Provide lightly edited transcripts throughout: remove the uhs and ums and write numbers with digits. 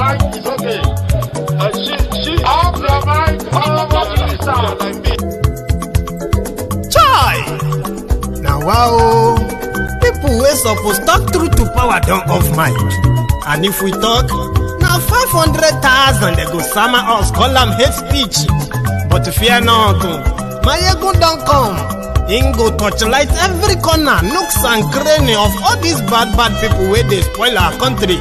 mind is okay. She off your mind, like me. Chai! Now wow, people wey suppose talk truth to power don't off mind. And if we talk, now 500,000 they go sama us, call them hate speech. But fear not, my ego don't come. Him go torchlight every corner, nooks and cranny of all these bad people where they spoil our country.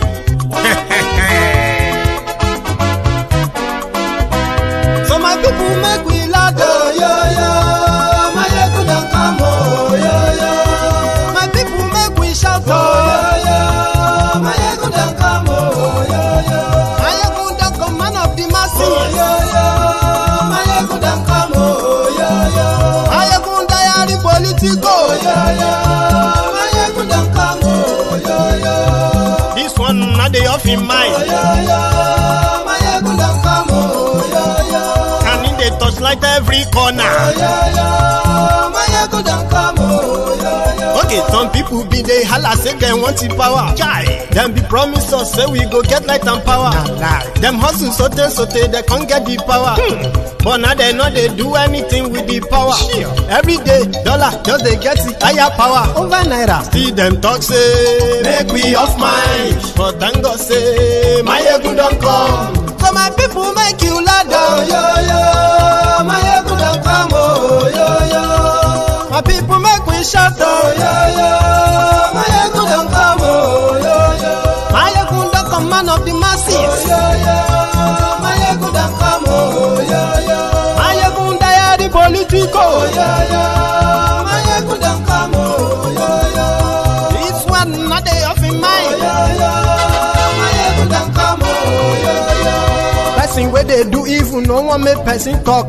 So my people make we laugh, oh, yo, yo. My ego don't come, oh, yo, yo. My people make we shout, oh, yo, yo. My ego don't come, oh, yo, yo. My ego don't come, man of the masses, oh, yo, yo. My ego don't come, oh, yo, yo. My ego diary political, yo, yo. My ego don't come, oh, yo, yo. This one not the off in mind, oh, yo, yo. My ego don't come, oh, yo, yo. And in the touchlight every corner, oh, yo, yo. My ego don't come, oh, yo, yo. Okay, some people be they holla say they want the power. Chai. Them be promise us say we go get light and power. Nah. Them hustle so they can't get the power. But now they know they do anything with the power. Sure. Every day, dollar just they get the higher power over naira. See them talk say make we off mind. But thank God say my ego don't come. So my people make you laugh, oh, yo, yo. My ego don't come, oh, yo, yo. My people make we shout, oh, yo, yo. My ego don't come, oh, yo, yo. My ego don't come, man of the masses, oh, yo, yo. My ego don't come, oh, yo, yo. My ego diary political, oh, yo, yo. My ego don't come, oh, yo, yo. This one not they off in mind, oh, yo, yo. My ego don't come, oh, yo, yo. Person where they do evil, no one make person talk.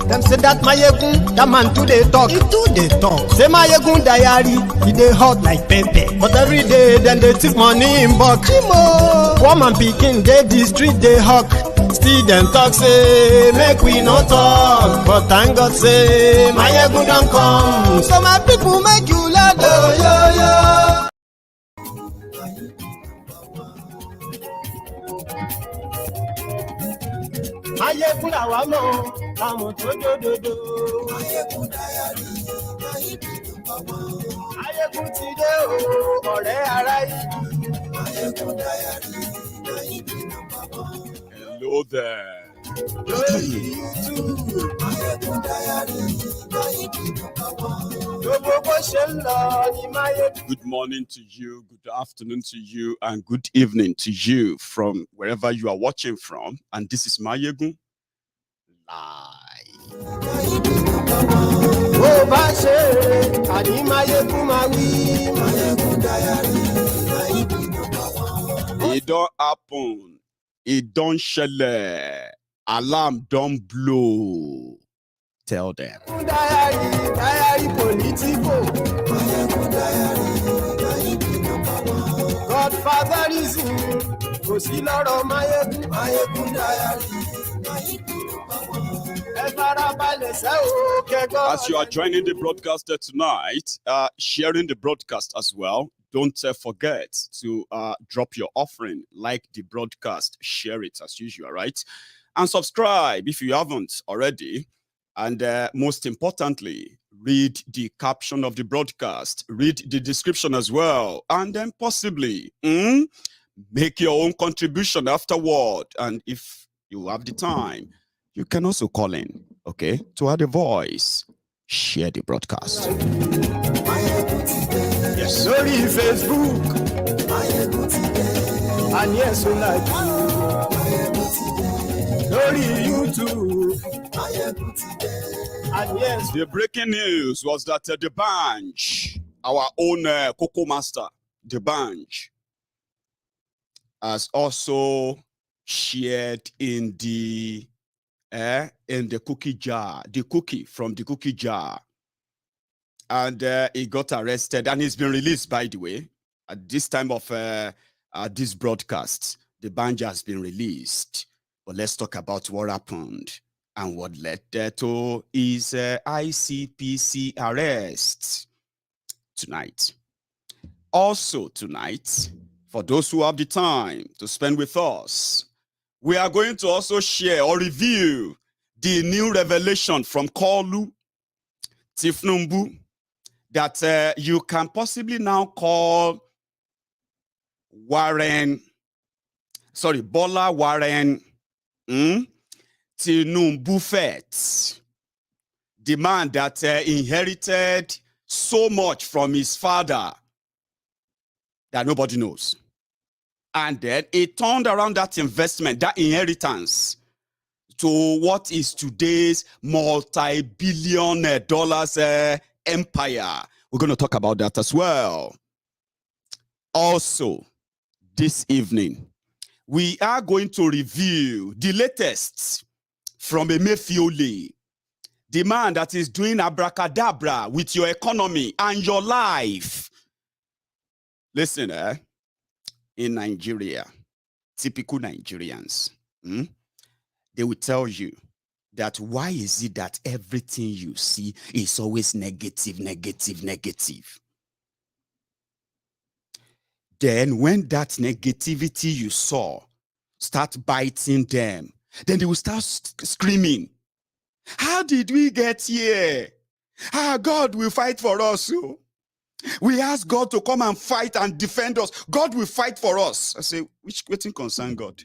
Them say that my yegun, that man too they talk. He too they talk. Say my yegun diary, he they hot like pepper. But every day then they take money in bulk. Woman picking, they the street they hawk. Still them talk say make we no talk. But thank God say my yegun don't come. So my people make you laugh, oh, yo, yo. Ayekun làwa mọ̀, àwọn tó dòdòdò. Ayekun diary, Ayekun ti dé o, ọ̀rẹ́ ara yìí. Ayekun diary, hello there. Lórí YouTube. Ayekun diary, gbogbo bó ṣe ń lọ ní Máyégún. Good morning to you, good afternoon to you, and good evening to you from wherever you are watching from. And this is Máyégún Live. Bó bá ṣe àní Máyégún máa wí. Máyégún diary, it don't happen, it don't ṣẹlẹ̀, alarm don't blow. Tell them. Diary political. Godfatherism. Kò sí lọ́rọ̀ Máyégún. Máyégún diary. As you are joining the broadcast tonight, sharing the broadcast as well, don't forget to drop your offering, like the broadcast, share it as usual, right? And subscribe if you haven't already. And most importantly, read the caption of the broadcast, read the description as well, and then possibly make your own contribution afterward. And if you have the time, you can also call in, okay, to add a voice. Share the broadcast. Yes, sorry, Facebook. And yes, so like sorry, YouTube. And yes, the breaking news was that the Banj, our own Cocoa Master, the Banj, has also shared in the cookie jar, the cookie from the cookie jar, and he got arrested and he's been released. By the way, at this time of this broadcast, the Banj has been released. But let's talk about what happened and what led to his ICPC arrest tonight. Also tonight, For those who have the time to spend with us, we are going to also share or review the new revelation from Kolu Tifnumbu that you can possibly now call Bola Warren Tinubu Fet, the man that inherited so much from his father that nobody knows. And then he turned around that investment, that inheritance, to what is today's multi-billion dollars empire. We're going to talk about that as well. Also, this evening, we are going to review the latest from Emefiole, the man that is doing abracadabra with your economy and your life. Listen, in Nigeria, typical Nigerians, they will tell you that why is it that everything you see is always negative, negative, negative? Then when that negativity you saw start biting them, then they will start screaming, how did we get here? God will fight for us. We ask God to come and fight and defend us. God will fight for us. I say, which thing concern God?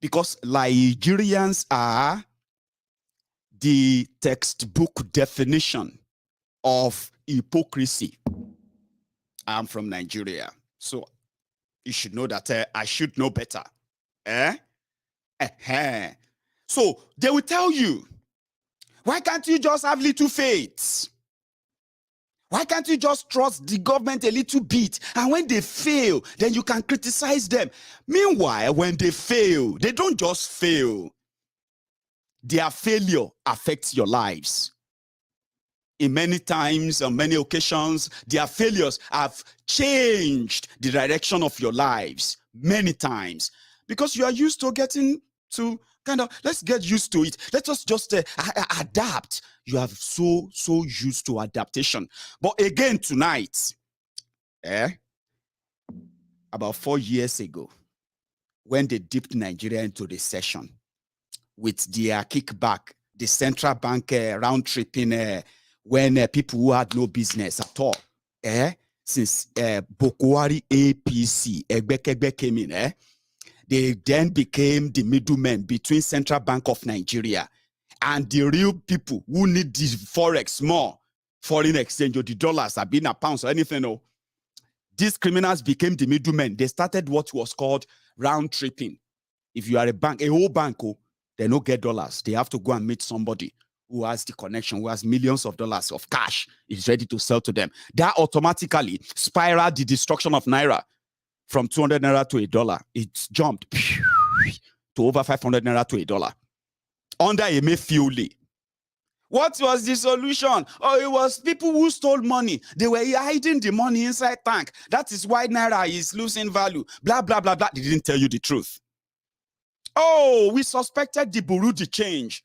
Because Nigerians are the textbook definition of hypocrisy. I'm from Nigeria, so you should know that I should know better. So they will tell you, why can't you just have little faith? Why can't you just trust the government a little bit? And when they fail, then you can criticize them. Meanwhile, when they fail, they don't just fail. Their failure affects your lives. In many times, on many occasions, their failures have changed the direction of your lives many times. Because you are used to getting to let's get used to it. Let us just adapt. You are so used to adaptation. But again tonight, about 4 years ago, when they dipped Nigeria into recession with their kickback, the central bank round-tripping when people who had no business at all, since Buhari APC, Egbe came in, they then became the middlemen between Central Bank of Nigeria and the real people who need the Forex more, foreign exchange or the dollars, have been a pounds or anything. No. These criminals became the middlemen. They started what was called round tripping. If you are a bank, a whole bank, they don't get dollars. They have to go and meet somebody who has the connection, who has millions of dollars of cash, is ready to sell to them. That automatically spiraled the destruction of Naira. From 200 Naira to $1, it jumped to over 500 Naira to $1. Under Emefiole. What was the solution? Oh, it was people who stole money. They were hiding the money inside tank. That is why Naira is losing value. Blah, blah, blah, blah. They didn't tell you the truth. Oh, we suspected the Bureau de change.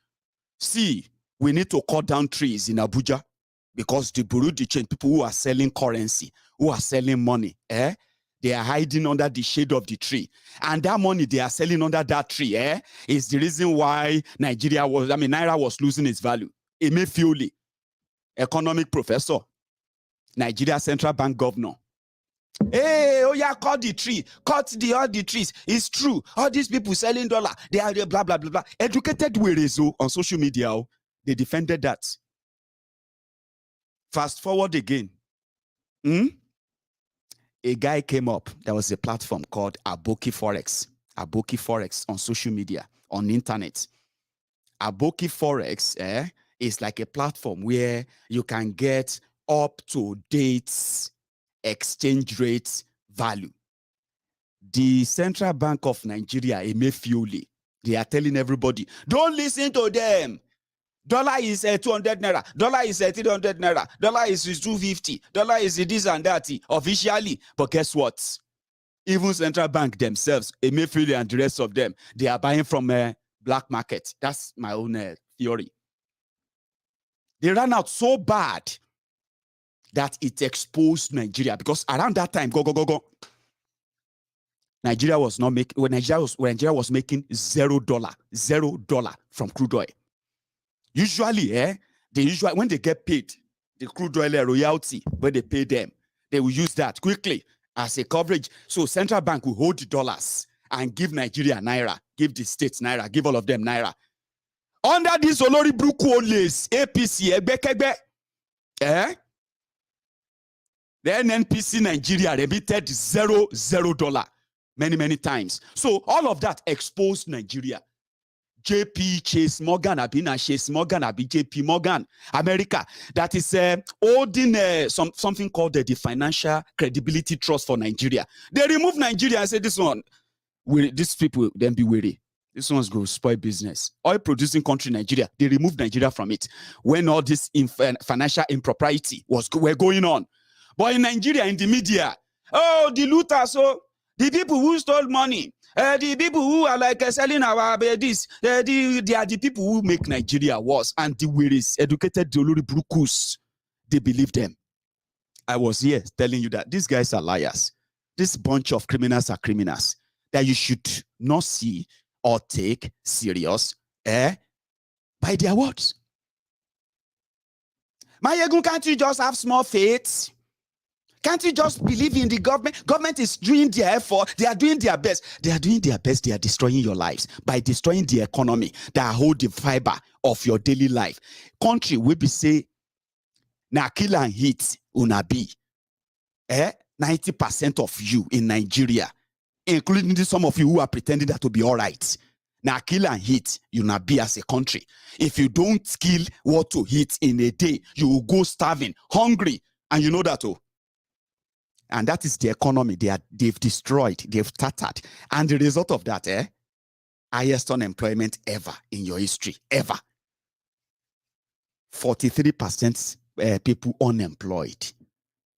See, we need to cut down trees in Abuja because the Bureau de change, people who are selling currency, who are selling money, they are hiding under the shade of the tree. And that money they are selling under that tree, is the reason why Naira was losing its value. Emefiole, economic professor, Nigeria Central Bank governor. Hey, oh yeah, cut the tree, all the trees. It's true. All these people selling dollar, they are blah, blah, blah, blah. Educated Werezo on social media, they defended that. Fast forward again. A guy came up. There was a platform called Aboki Forex. Aboki Forex on social media, on the internet. Aboki Forex is like a platform where you can get up-to-date exchange rate value. The Central Bank of Nigeria, Emefiole, they are telling everybody, don't listen to them. Dollar is 200 Naira. Dollar is 300 Naira. Dollar is 250. Dollar is this and that officially. But guess what? Even Central Bank themselves, Emefiole and the rest of them, they are buying from black market. That's my own theory. They ran out so bad that it exposed Nigeria, because around that time, Nigeria was not making, when Nigeria was making $0 from crude oil. Usually, when they get paid, the crude oil royalty, when they pay them, they will use that quickly as a coverage. So central bank will hold the dollars and give Nigeria naira, give the states naira, give all of them naira. Under this Olori Bruku Olays, APC, the NNPC Nigeria remitted $0 many times. So all of that exposed Nigeria. JP Chase Morgan, Chase Morgan, JP Morgan, America, that is holding something called the Financial Credibility Trust for Nigeria. They remove Nigeria and say, these people then be wary. This one's going to spoil business. Oil producing country Nigeria, they removed Nigeria from it when all this financial impropriety were going on. But in Nigeria, in the media, the looters, the people who stole money, the people who are like selling our this, they are the people who make Nigeria worse. And the wearies, educated Olori Brukus, they believe them. I was here telling you that these guys are liars. This bunch of criminals are criminals that you should not see or take serious by their words. Mayegun, can't you just have small faith? Can't you just believe in the government? Government is doing their effort. They are doing their best. They are doing their best. They are destroying your lives by destroying the economy that hold the fiber of your daily life. Country will be say, na kill and hit unabi. 90% of you in Nigeria, including some of you who are pretending that to be all right. Now, kill and hit, you not be as a country. If you don't kill what to hit in a day, you will go starving, hungry, and you know that too. And that is the economy they've destroyed, they've tattered. And the result of that, highest unemployment ever in your history, ever. 43% people unemployed.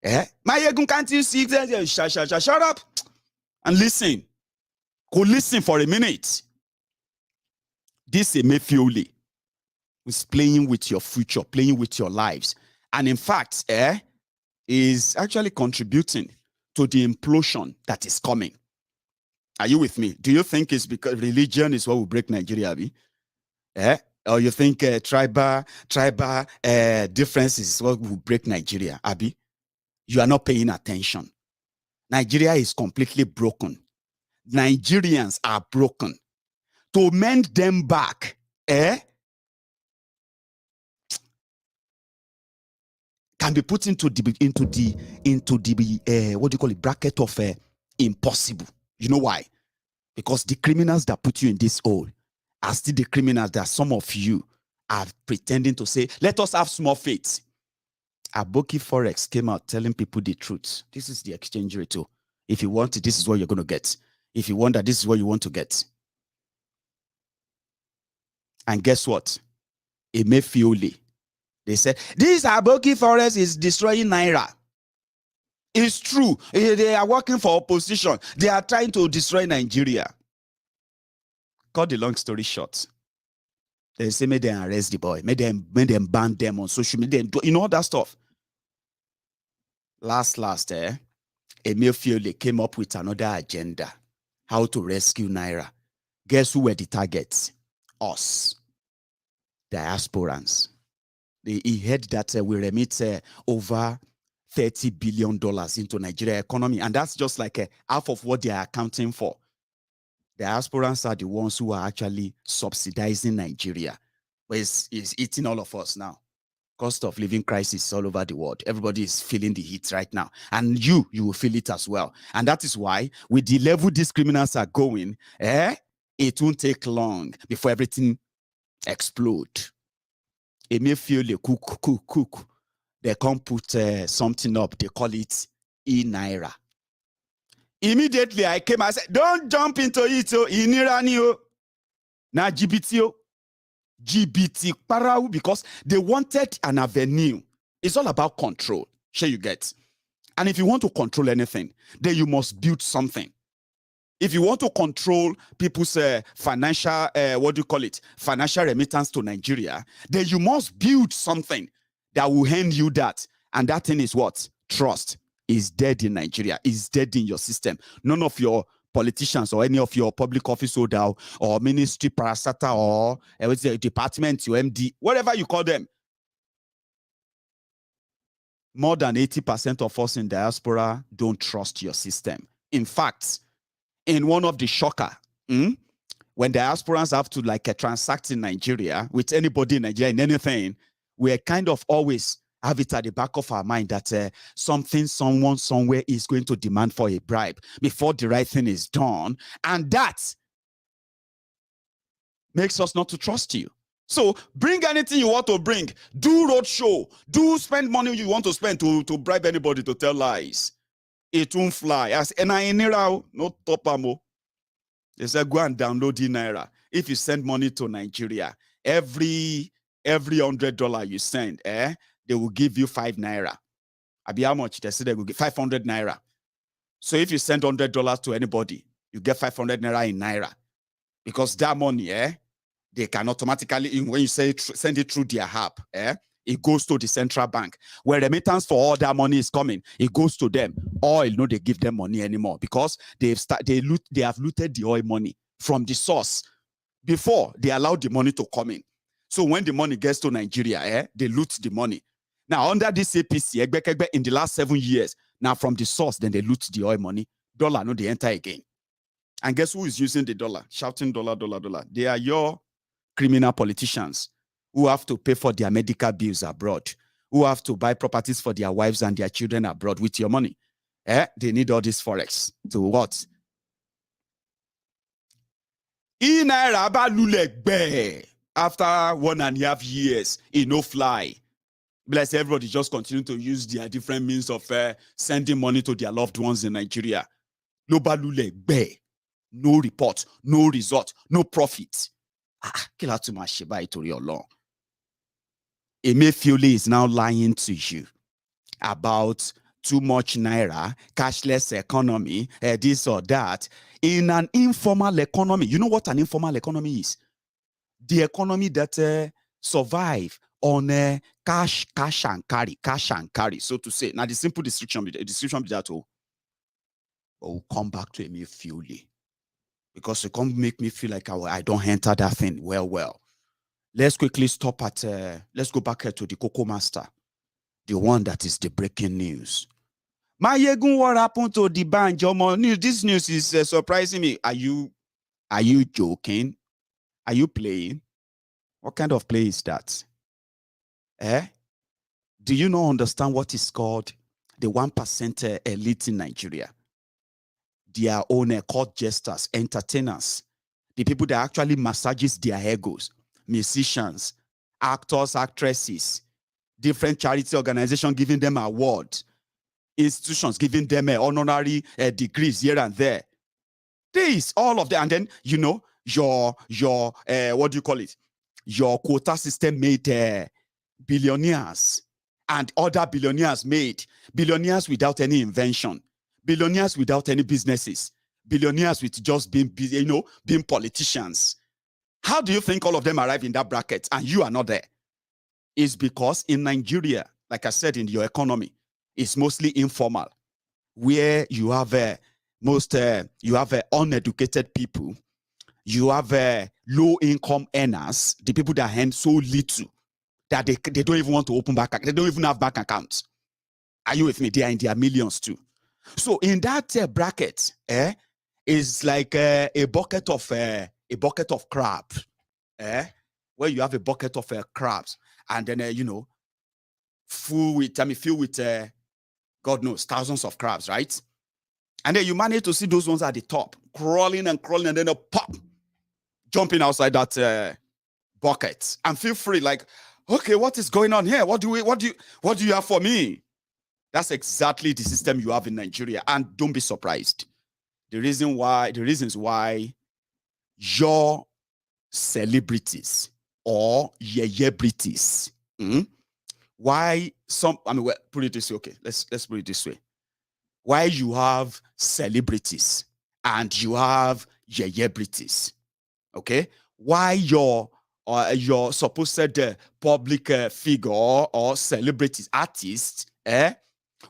Mayegun, can't you see? Shut up and listen. Go listen for a minute. This Emefiole is playing with your future, playing with your lives. And in fact, is actually contributing to the implosion that is coming. Are you with me? Do you think it's because religion is what will break Nigeria, Abi? Or you think tribal differences is what will break Nigeria, Abi? You are not paying attention. Nigeria is completely broken. Nigerians are broken. To mend them back, can be put into the what do you call it, bracket of impossible. You know why? Because the criminals that put you in this hole are still the criminals that some of you are pretending to say, let us have small faith. Aboki Forex came out telling people the truth. This is the exchange rate too. If you want it, this is what you're going to get. If you want that, this is what you want to get. And guess what? Emefiole. They said, this Aboki Forex is destroying Naira. It's true. They are working for opposition. They are trying to destroy Nigeria. Cut the long story short. They say, may them arrest the boy. May them ban them on social media. You know all that stuff. Last, Emefiole came up with another agenda. How to rescue Naira. Guess who were the targets? Us. Diasporans. He heard that we remit over $30 billion into Nigeria economy. And that's just like half of what they are accounting for. The diasporans are the ones who are actually subsidizing Nigeria. But it's eating all of us now. Cost of living crisis all over the world. Everybody is feeling the heat right now. And you will feel it as well. And that is why, with the level these criminals are going, it won't take long before everything explodes. Emefiole cook. They can't put something up. They call it e-naira. Immediately I came. I said, "Don't jump into it. E-naira na GBT parau," because they wanted an avenue. It's all about control. Sure, you get. And if you want to control anything, then you must build something. If you want to control people's financial, financial remittance to Nigeria, then you must build something that will hand you that. And that thing is what? Trust is dead in Nigeria, is dead in your system. None of your politicians or any of your public office holder or ministry parasata or department, your MD, whatever you call them. More than 80% of us in diaspora don't trust your system. In fact, in one of the shocker, when diasporans have to transact in Nigeria with anybody in Nigeria in anything, we're kind of always have it at the back of our mind that something, someone, somewhere is going to demand for a bribe before the right thing is done. And that makes us not to trust you. So bring anything you want to bring. Do roadshow. Do spend money you want to spend to bribe anybody to tell lies. It won't fly. As N100, no topamo. They said go and download e-naira. If you send money to Nigeria, every $100 you send, they will give you 5 naira. Abi how much? They say they will give 500 naira. So if you send $100 to anybody, you get 500 naira in naira. Because that money, they can automatically, when you say send it through their app, it goes to the central bank. Where remittance for all that money is coming, it goes to them. Oil, no, they give them money anymore because they have looted the oil money from the source before they allowed the money to come in. So when the money gets to Nigeria, they loot the money. Now under this APC, in the last 7 years, now from the source, then they loot the oil money. Dollar, no, they enter again. And guess who is using the dollar? Shouting dollar, dollar, dollar. They are your criminal politicians who have to pay for their medical bills abroad, who have to buy properties for their wives and their children abroad with your money. They need all this Forex to what? E-naira balulek after 1.5 years, it no fly. Bless everybody just continue to use their different means of sending money to their loved ones in Nigeria. No balulek no report, no result, no profit. Emefiole is now lying to you about too much naira, cashless economy, this or that, in an informal economy. You know what an informal economy is? The economy that survive on cash and carry, so to say. Now the simple description be that all. But we'll come back to Emefiole because it can't make me feel like I don't enter that thing well. Let's quickly stop at, let's go back to the Cocoa Master, the one that is the breaking news. Mayegun, what happened to the Banjomo news? This news is surprising me. Are you joking? Are you playing? What kind of play is that? Do you not understand what is called the 1% elite in Nigeria? Their own court jesters, entertainers, the people that actually massages their egos, musicians, actors, actresses, different charity organizations giving them awards, institutions giving them honorary degrees here and there. This, all of them, and then your what do you call it? Your quota system made billionaires, and other billionaires made billionaires without any invention, billionaires without any businesses, billionaires with just being politicians. How do you think all of them arrive in that bracket and you are not there? It's because in Nigeria, like I said, in your economy, it's mostly informal, where you have uneducated people, you have low-income earners, the people that earn so little that they don't even want to open bank account. They don't even have bank accounts. Are you with me? They are in their millions too. So in that bracket, is like a bucket of crabs, where you have a bucket of crabs, and then filled with God knows thousands of crabs, right? And then you manage to see those ones at the top crawling, and then a pop jumping outside that bucket. And feel free, like, okay, what is going on here? What do you have for me? That's exactly the system you have in Nigeria. And don't be surprised. The reasons why your celebrities or yeyebrities, put it this way, okay, let's put it this way. Why you have celebrities and you have yeyebrities, okay? Why your supposed public figure or celebrities, artists,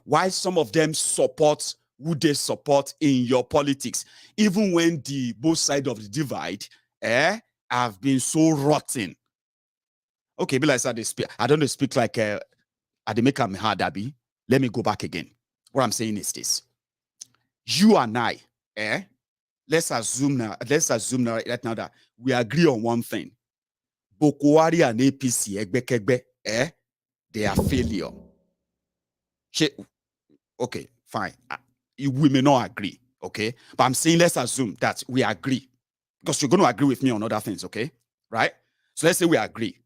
Why some of them support who they support in your politics, even when the both sides of the divide have been so rotten. Okay, but like I speak, I don't speak like I make them hard, Abby. Let me go back again. What I'm saying is this: you and I, let's assume now right now that we agree on one thing. Buhari and APC, they are failure. Okay, fine. We may not agree, okay? But I'm saying let's assume that we agree. Because you're going to agree with me on other things, okay? Right? So let's say we agree.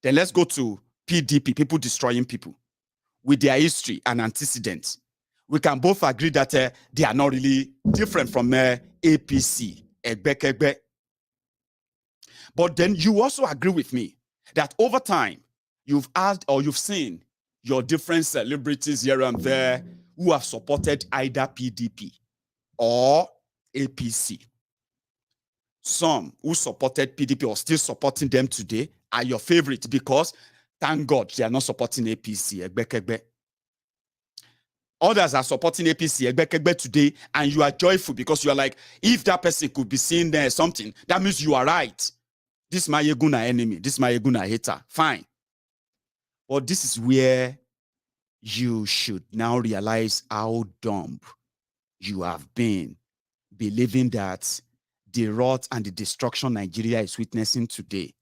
Then let's go to PDP, people destroying people, with their history and antecedents. We can both agree that they are not really different from APC. But then you also agree with me that over time, you've asked or you've seen your different celebrities here and there who have supported either PDP or APC. Some who supported PDP or still supporting them today are your favorite because, thank God, they are not supporting APC. Others are supporting APC today, and you are joyful because you are like, if that person could be seeing there something, that means you are right. This is my Yeguna enemy. This is my Yeguna hater. Fine. But this is where you should now realize how dumb you have been, believing that the rot and the destruction Nigeria is witnessing today,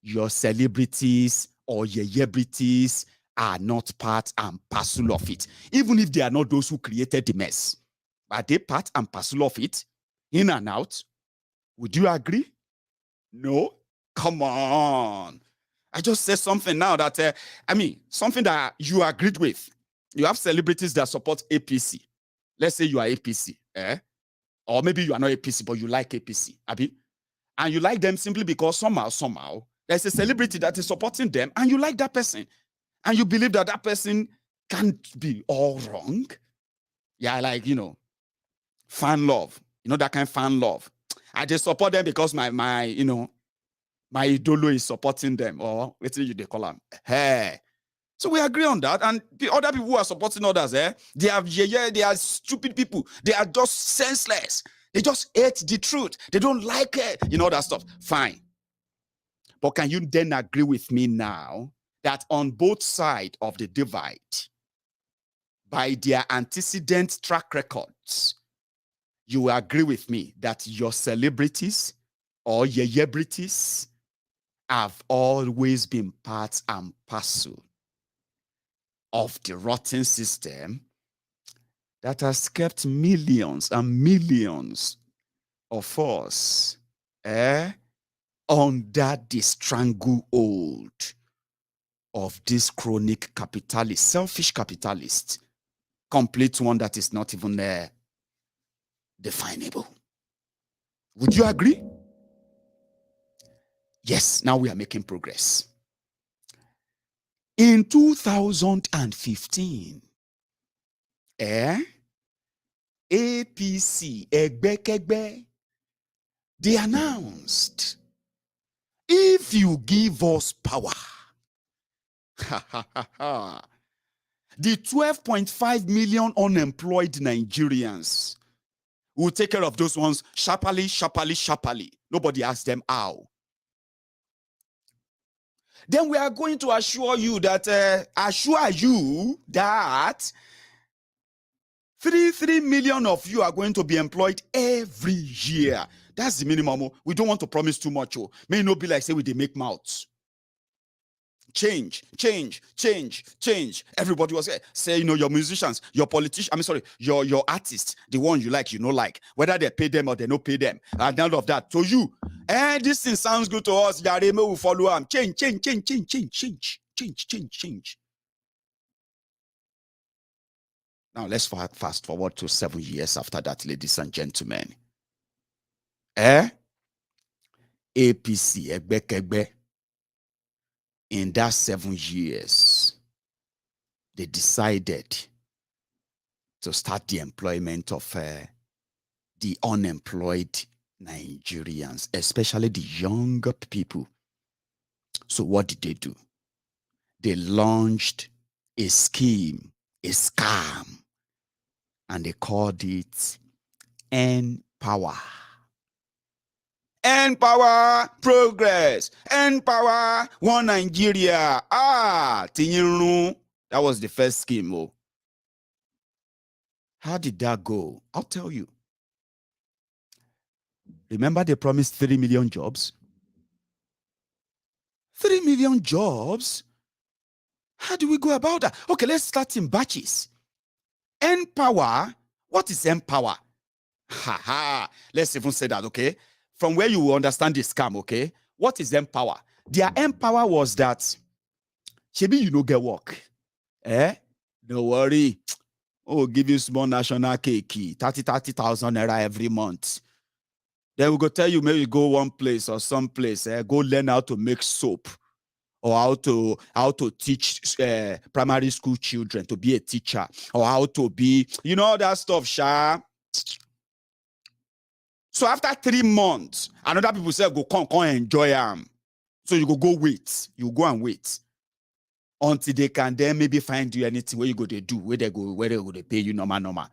your celebrities or your celebrities are not part and parcel of it. Even if they are not those who created the mess. Are they part and parcel of it? In and out? Would you agree? No? Come on. I just said something now that, something that you agreed with. You have celebrities that support APC. Let's say you are APC, or maybe you are not APC, but you like APC, Abi? And you like them simply because somehow, there's a celebrity that is supporting them, and you like that person. And you believe that that person can't be all wrong. Yeah, like, fan love. That kind of fan love. I just support them because my idolo is supporting them, or let's say they call them. Hey. So we agree on that. And the other people who are supporting others, they are stupid people. They are just senseless. They just hate the truth. They don't like it. That stuff. Fine. But can you then agree with me now that on both sides of the divide, by their antecedent track records, you agree with me that your celebrities or your celebrities have always been part and parcel of the rotten system that has kept millions and millions of us under the stranglehold of this chronic capitalist, selfish capitalist, complete one that is not even definable. Would you agree? Yes, now we are making progress. In 2015, APC, they announced, if you give us power, the 12.5 million unemployed Nigerians will take care of those ones sharply. Nobody asked them how. Then we are going to assure you that 3 million of you are going to be employed every year. That's the minimum. We don't want to promise too much. May not be like say we they make mouths. Change. Everybody was say, your musicians, your politicians, your artists, the one you like, whether they pay them or they don't pay them. And none of that. To you, this thing sounds good to us. Yareme will follow them. Change. Now let's fast forward to 7 years after that, ladies and gentlemen. APC, Egbe. In that 7 years, they decided to start the employment of the unemployed Nigerians, especially the younger people. So what did they do? They launched a scheme, a scam, and they called it Npower. Npower progress. Npower one Nigeria. Tinubu. That was the first scheme. Oh. How did that go? I'll tell you. Remember they promised 3 million jobs? 3 million jobs? How do we go about that? Okay, let's start in batches. Npower. What is Npower? Let's even say that, okay? From where you will understand the scam, okay? What is Npower? Their Npower was that, maybe you no get work. Don't worry. Oh, give you small national cake, 30,000 naira every month. Then we go tell you maybe go one place or some place, go learn how to make soap or how to teach primary school children to be a teacher or how to be, you know, all that stuff, sha. So after 3 months, another people say go come enjoy them. So you go wait. You go and wait until they can then maybe find you anything where you go they do, where they go they pay you normal.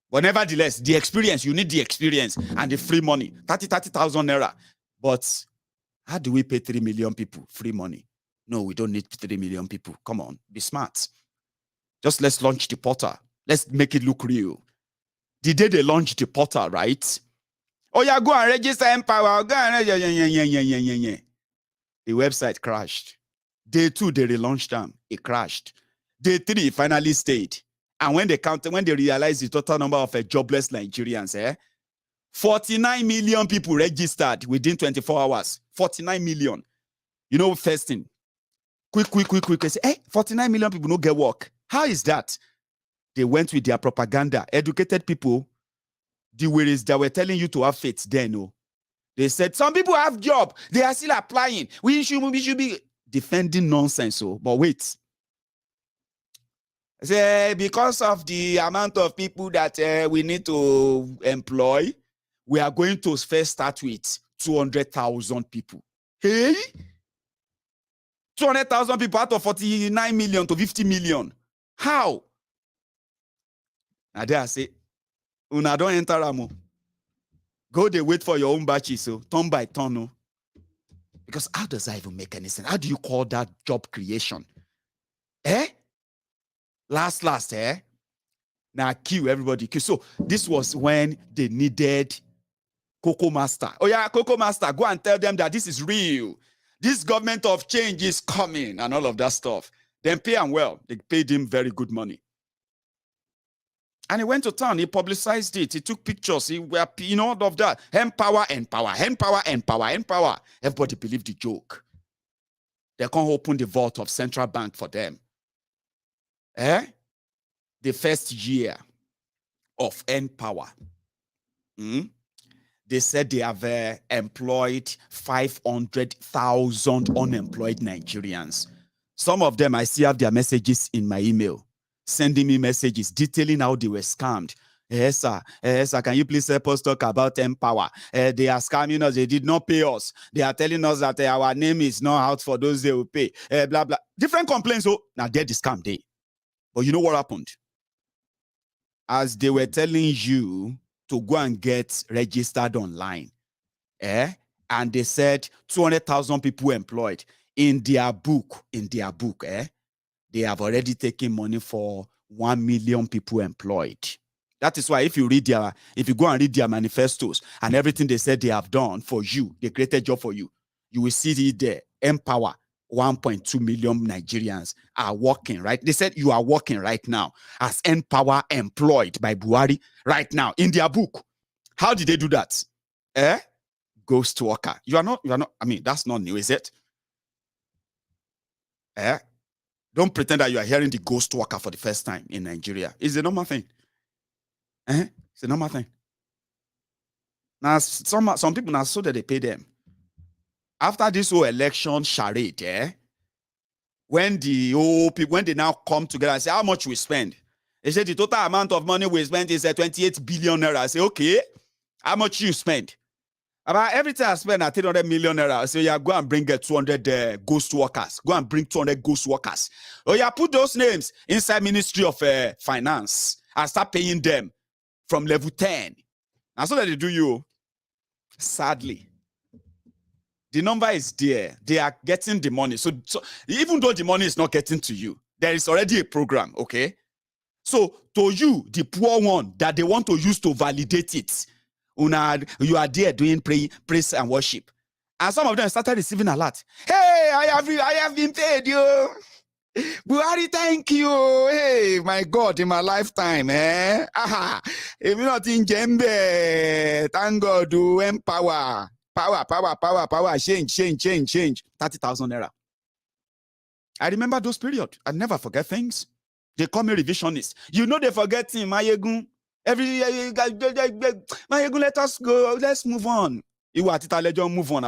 But nevertheless, the experience, you need the experience and the free money, 30,000 naira. But how do we pay 3 million people free money? No, we don't need 3 million people. Come on, be smart. Just let's launch the portal. Let's make it look real. The day they launched the portal, right? Oh yeah, go and register Npower. Go and the website crashed. Day 2, they relaunched them. It crashed. Day 3, finally stayed. And when they realized the total number of jobless Nigerians, 49 million people registered within 24 hours. 49 million. You know, first thing. Quick. Say, 49 million people no get work. How is that? They went with their propaganda. Educated people, the ways that were telling you to have faith then, no. They said, some people have job. They are still applying. We should be defending nonsense. So, but wait. Say, because of the amount of people that we need to employ, we are going to first start with 200,000 people. Hey? 200,000 people out of 49 million to 50 million. How? And there I say, una don't enter Ramo. Go they wait for your own batches, so turn by turn. No? Because how does that even make any sense? How do you call that job creation? Last, now queue, everybody queue. So this was when they needed Coco Master. Oh yeah, Coco Master, go and tell them that this is real. This government of change is coming and all of that stuff. Then pay him well. They paid him very good money. And he went to town. He publicized it. He took pictures. He were, you know, all of that. Npower. Everybody believed the joke. They can't open the vault of central bank for them. The first year of Npower, they said they have employed 500,000 unemployed Nigerians. Some of them, I still have their messages in my email, sending me messages detailing how they were scammed. Yes, sir. Can you please help us talk about Npower? They are scamming us. They did not pay us. They are telling us that our name is not out for those they will pay. Blah, blah. Different complaints. Oh, now they're the scam day. But you know what happened? As they were telling you to go and get registered online, and they said 200,000 people employed in their book, they have already taken money for 1 million people employed. That is why if you go and read their manifestos and everything they said they have done for you, they created job for you, you will see it there. Npower. 1.2 million Nigerians are working, right? They said you are working right now as Npower employed by Buhari right now in their book. How did they do that? Ghost worker. You are not, I mean, that's not new, is it? Don't pretend that you are hearing the ghost worker for the first time in Nigeria. It's a normal thing. It's a normal thing. Now, some people now so that they pay them. After this whole election charade, when they now come together and say how much we spend, they say the total amount of money we spend is 28 billion naira. I say, okay, how much you spend? About every time I spend 300 million naira, so yeah, go and bring 200 ghost workers. Go and bring 200 ghost workers. Oh yeah, put those names inside Ministry of Finance and start paying them from level 10. And so that they do you. Sadly, the number is there. They are getting the money. So even though the money is not getting to you, there is already a program, okay? So to you, the poor one that they want to use to validate it, you are there doing praise and worship. And some of them started receiving a lot. Hey, I have been paid, yo. Buhari, thank you. Hey, my God, in my lifetime, eh? Aha. If you're not in Jembe, thank God, do Npower. Power, change. 30,000 naira. I remember those periods. I never forget things. They call me revisionist. You know they forget him, Mayegun. Mayegun, let us go. Let's move on. You are to move on.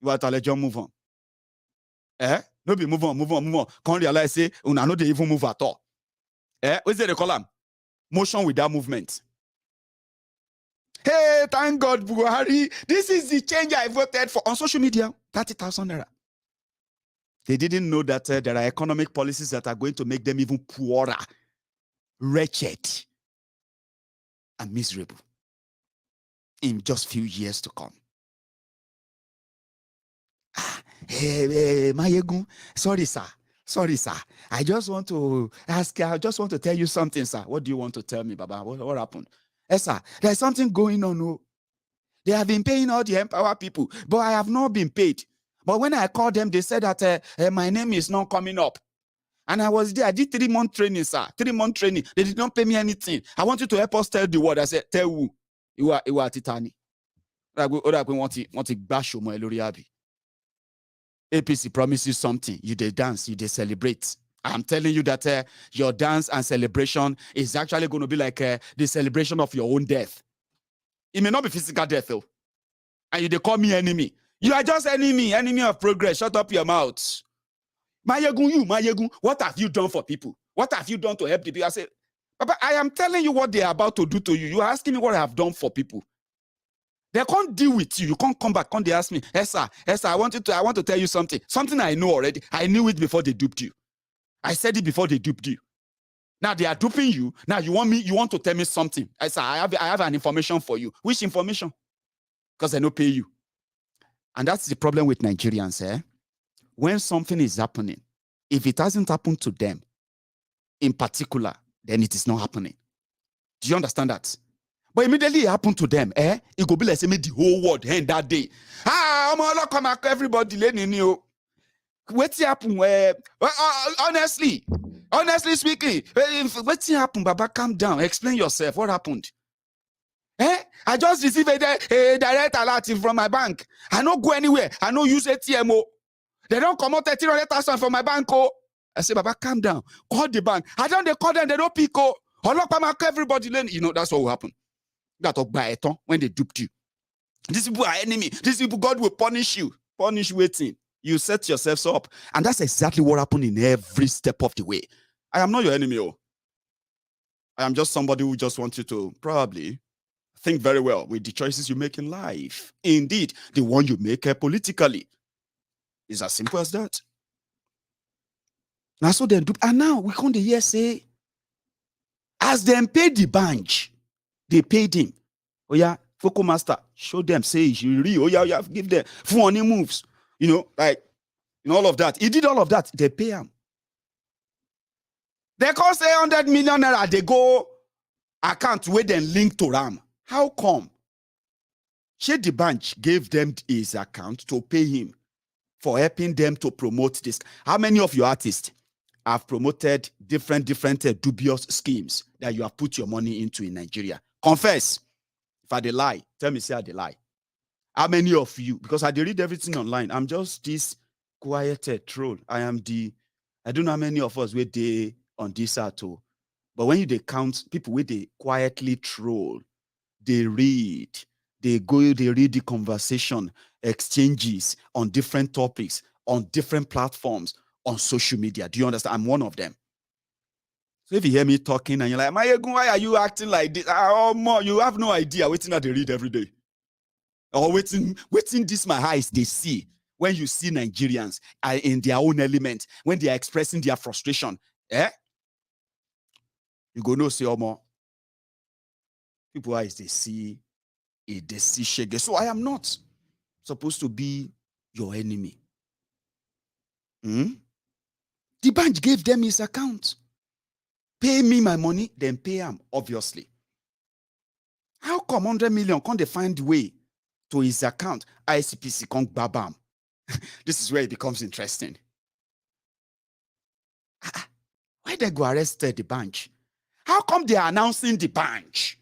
You are to move on. Eh? No be move on. Can't realize say, una no they even move at all. Eh? What's the column? Motion without movement. Hey, thank God, Buhari. This is the change I voted for on social media. 30,000 naira. They didn't know that there are economic policies that are going to make them even poorer, wretched, and miserable in just few years to come. Hey, Mayegun, sorry, sir. I just want to ask, I just want to tell you something, sir. What do you want to tell me, Baba? What happened? Yes, sir, there's something going on. Oh. They have been paying all the Npower people, but I have not been paid. But when I called them, they said that my name is not coming up. And I was there. I did 3-month training, sir. 3-month training. They did not pay me anything. I want you to help us tell the word. I said, tell who? You are Titani. APC promises something. You they dance, you they celebrate. I'm telling you that your dance and celebration is actually going to be like the celebration of your own death. It may not be physical death, though. And you they call me enemy. You are just enemy of progress. Shut up your mouth. Mayegun, what have you done for people? What have you done to help the people? I say, Papa, I am telling you what they are about to do to you. You are asking me what I have done for people. They can't deal with you. You can't come back. Can't they ask me, yes, sir, I want to tell you something. Something I know already. I knew it before they duped you. I said it before they duped you. Now they are duping you. Now you want to tell me something. I said, I have an information for you. Which information? Because they don't pay you. And that's the problem with Nigerians, eh? When something is happening, if it hasn't happened to them in particular, then it is not happening. Do you understand that? But immediately it happened to them, eh? It could be like say me the whole world end that day. Everybody learning you. What's happened? Honestly speaking, what's happened, Baba? Calm down. Explain yourself. What happened? I just received a direct alert from my bank. I don't go anywhere. I don't use ATM. They don't come out 300,000 from my bank. Oh. I say, Baba, calm down. Call the bank. I don't they call them, they don't pick. Oh. Everybody learn. You know, that's what will happen. That by when they duped you. These people are enemy. These people, God will punish you. Punish waiting. You set yourselves up. And that's exactly what happened in every step of the way. I am not your enemy. Oh. I am just somebody who just wants you to probably think very well with the choices you make in life. Indeed, the one you make politically is as simple as that. Now, so then, and now we come to hear say, as them paid the bunch, they paid him. Oh yeah, Foco Master, show them, say, oh yeah, give them funny moves. You know, like, you know, all of that. He did all of that. They pay him. They cost 100 million naira. They go account where they link to RAM. How come? The Bank gave them his account to pay him for helping them to promote this. How many of your artists have promoted different dubious schemes that you have put your money into in Nigeria? Confess. If I dey lie, tell me say I dey lie. How many of you? Because I dey read everything online. I'm just this quiet troll. I don't know how many of us were there on this at all. But when you dey count people where they quietly troll, they read the conversation exchanges on different topics, on different platforms, on social media. Do you understand? I'm one of them. So if you hear me talking and you're like, Mayegun, why are you acting like this? You have no idea what they read every day. Or waiting this my eyes they see when you see Nigerians in their own element, when they are expressing their frustration. You go no say more. People eyes they see shege. So I am not supposed to be your enemy. The bank gave them his account. Pay me my money, then pay him, obviously. How come 100 million can't they find way to his account? ICPC can't babam. This is where it becomes interesting. Why they go arrest the bank? How come they are announcing the bank?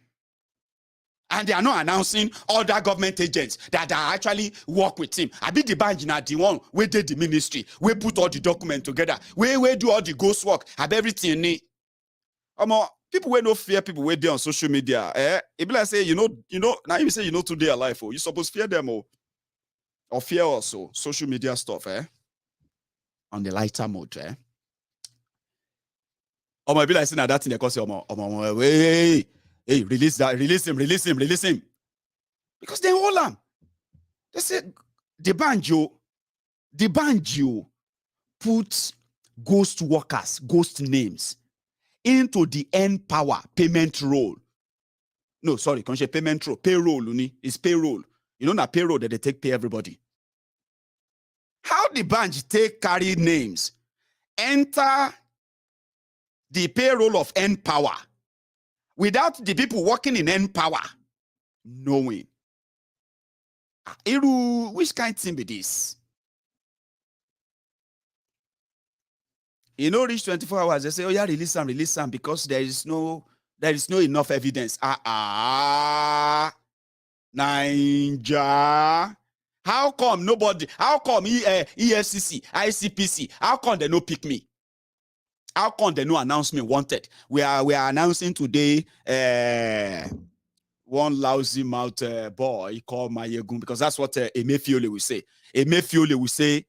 And they are not announcing other government agents that are actually work with him. I be the bank now, the one where did the ministry, we put all the documents together, we do all the ghost work, have everything in. People will no fear people where they on social media. It be like say, you know, now you say you know today alive, you supposed to fear them or fear also social media stuff, on the lighter mode, Or be like saying that thing they cause hey, release him. Because they hold him. They say the banjo put ghost workers, ghost names into the Npower payment roll. No, sorry, payment roll. Payroll, it's payroll. You know that payroll that they take pay everybody. How the bank take carry names, enter the payroll of Npower without the people working in Npower knowing. Which kind of thing be this? You know, reach 24 hours, they say, oh yeah, release them because there is no enough evidence. Ninja. How come EFCC, ICPC, how come they no pick me? How come they no announce me wanted? We are announcing today one lousy mouth boy called Mayegun, because that's what Emefiole will say. Emefiole will say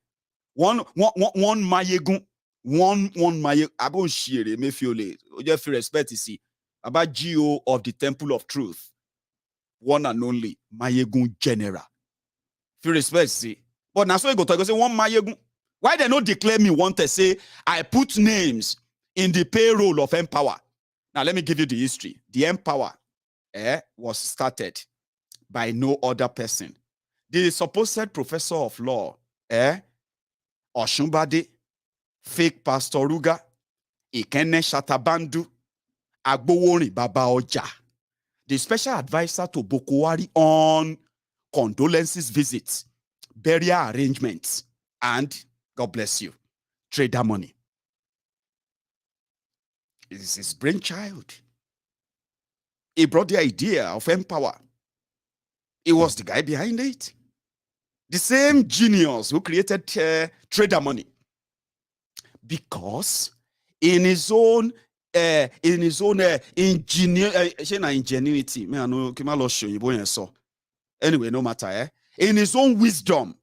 one Mayegun. One Mayegun. Abon shire Emefiole. Just respect, you see. About GO of the Temple of Truth. One and only Mayegun General. If respect, see. But now so you go talk, say one Mayegun. Why they not declare me wanted? Say I put names in the payroll of Npower. Now let me give you the history. The Npower was started by no other person. The supposed professor of law, Oshunbade, fake Pastor Ruga, Ikene Shatabandu, Agbowori Baba Oja, the special advisor to Buhari on condolences visits, burial arrangements, and God bless you, trader money. It is his brainchild. He brought the idea of Npower. He was the guy behind it. The same genius who created trader money. Because in his own ingenuity, anyway, no matter, in his own wisdom,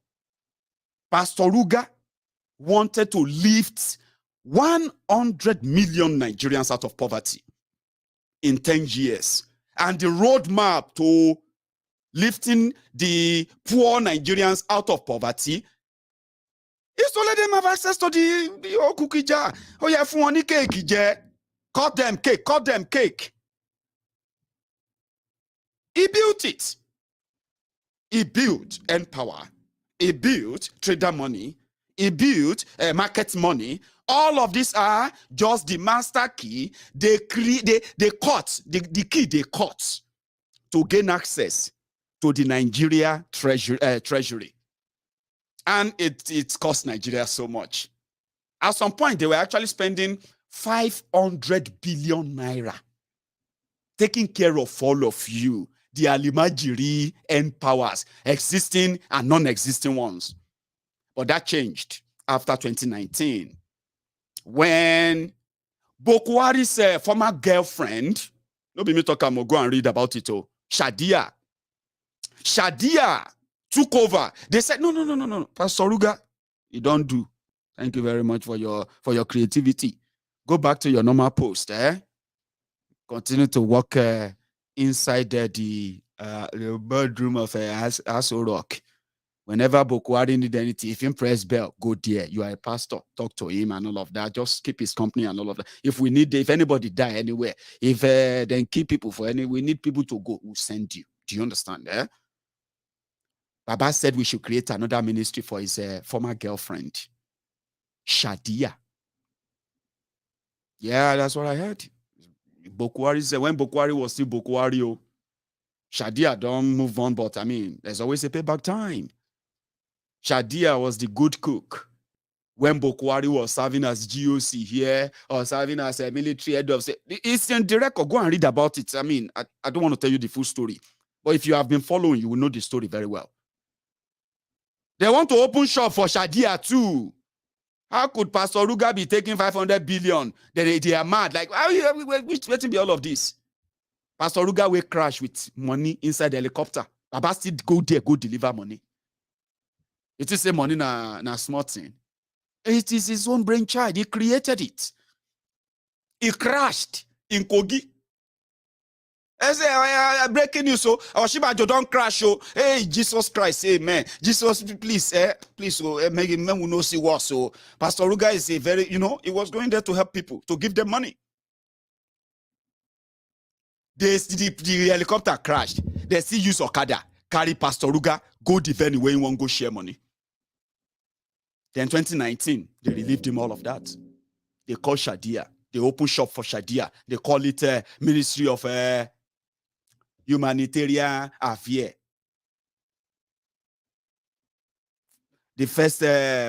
Pastor Ruga wanted to lift 100 million Nigerians out of poverty in 10 years. And the roadmap to lifting the poor Nigerians out of poverty is to let them have access to the old cookie jar. Oh yeah, for one cake, cut them cake. He built it. He built Npower. He built trader money. He built market money. All of these are just the master key. They cut the key. They cut to gain access to the Nigeria treasury, and it cost Nigeria so much. At some point, they were actually spending 500 billion naira taking care of all of you, the Alimajiri N-Powers, existing and non-existing ones. But that changed after 2019. When Buhari's former girlfriend, no be me talk, I'm go and read about it. Shadia took over. They said, no, Pastor Ruga, you don't do. Thank you very much for your creativity. Go back to your normal post. Continue to work inside the the bedroom of Aso Rock. Whenever Buhari need anything, if you press bell, go there. You are a pastor, talk to him and all of that. Just keep his company and all of that. If we need, if anybody die anywhere, if then keep people for any, we need people to go, we'll send you. Do you understand? Baba said we should create another ministry for his former girlfriend, Shadia. Yeah, that's what I heard. Buhari said when Buhari was still Buhari, Shadia don't move on, but I mean, there's always a payback time. Shadia was the good cook when Buhari was serving as GOC here or serving as a military head of state. It's in direct. Go and read about it. I mean, I don't want to tell you the full story, but if you have been following, you will know the story very well. They want to open shop for Shadia too. How could Pastor Ruga be taking 500 billion? They are mad. Like, waiting be all of this? Pastor Ruga will crash with money inside the helicopter. Baba still go there, go deliver money. It is a money na small thing. It is his own brainchild. He created it. He crashed in Kogi. I say, breaking news, so our Shibajo don't crash. Oh, hey, Jesus Christ, amen. Jesus, please, please, make him will not see what. So, Pastor Ruga is a very, he was going there to help people, to give them money. The helicopter crashed. They still use Okada, carry Pastor Ruga, go the venue where you want to go share money. Then 2019, they relieved him all of that. They call Shadia. They open shop for Shadia. They call it Ministry of Humanitarian Affairs. The first,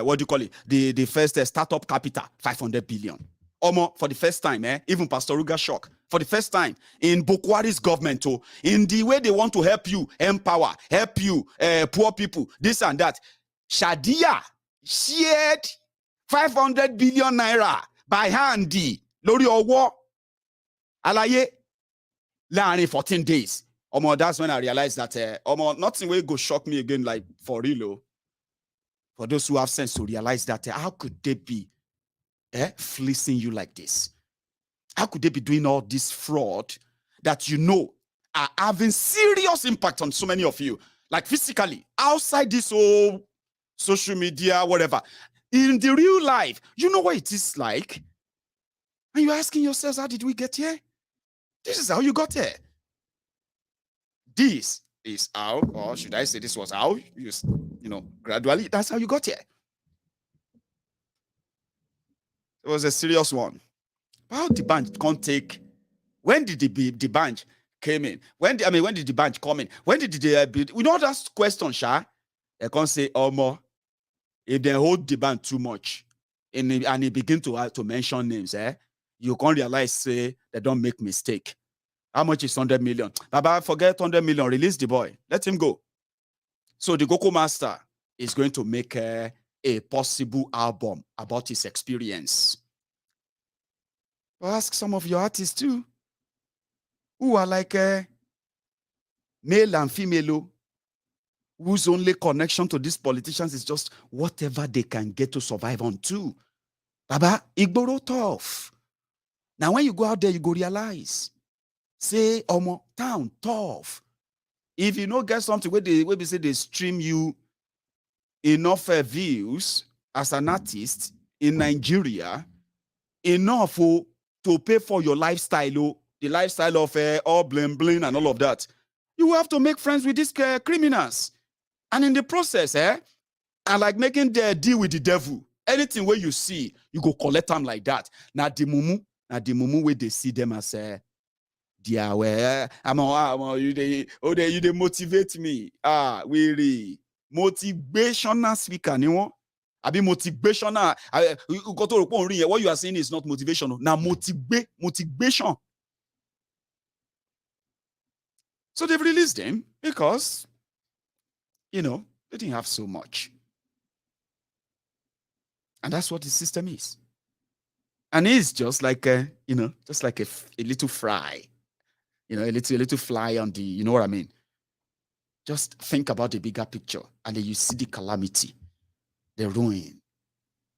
what do you call it? The first startup capital, 500 billion. Almost for the first time, even Pastor Ruga shock. For the first time in Buhari's government, in the way they want to help you, Npower, help you, poor people, this and that. Shadia shared 500 billion naira by hand. Lori Owo Alaye Lani 14 days. That's when I realized that nothing will go shock me again, like for real. For those who have sense to realize that how could they be fleecing you like this? How could they be doing all this fraud that are having serious impact on so many of you? Like physically, outside this whole social media, whatever. In the real life, you know what it is like? And you're asking yourselves, how did we get here? This is how you got here. This is how, or should I say this was how, gradually, that's how you got here. It was a serious one. How the bank can't take, when did the bank came in? When did the bank come in? When did we don't ask question, Sha? They can't say, more. If they hold the bank too much, and they begin to mention names, you can't realize, say, they don't make mistake. How much is 100 million? Baba, forget 100 million, release the boy. Let him go. So the Goku Master is going to make a possible album about his experience. Ask some of your artists too, who are like male and female, whose only connection to these politicians is just whatever they can get to survive on too. Baba, Igboro tough. Now when you go out there, you go realize, say, town tough. If you don't get something where they say they stream you enough views as an artist in Nigeria, enough to pay for your lifestyle, the lifestyle of all bling bling and all of that, you will have to make friends with these criminals. And in the process, and like making the deal with the devil, anything where you see, you go collect them like that. Now the mumu where they see them as they motivate me. Really motivational speaker, I be motivational. What you are saying is not motivational. Now motivation. So they've released them because they didn't have so much. And that's what the system is. And it's just like a little fry. A little fly on the, you know what I mean? Just think about the bigger picture, and then you see the calamity, the ruin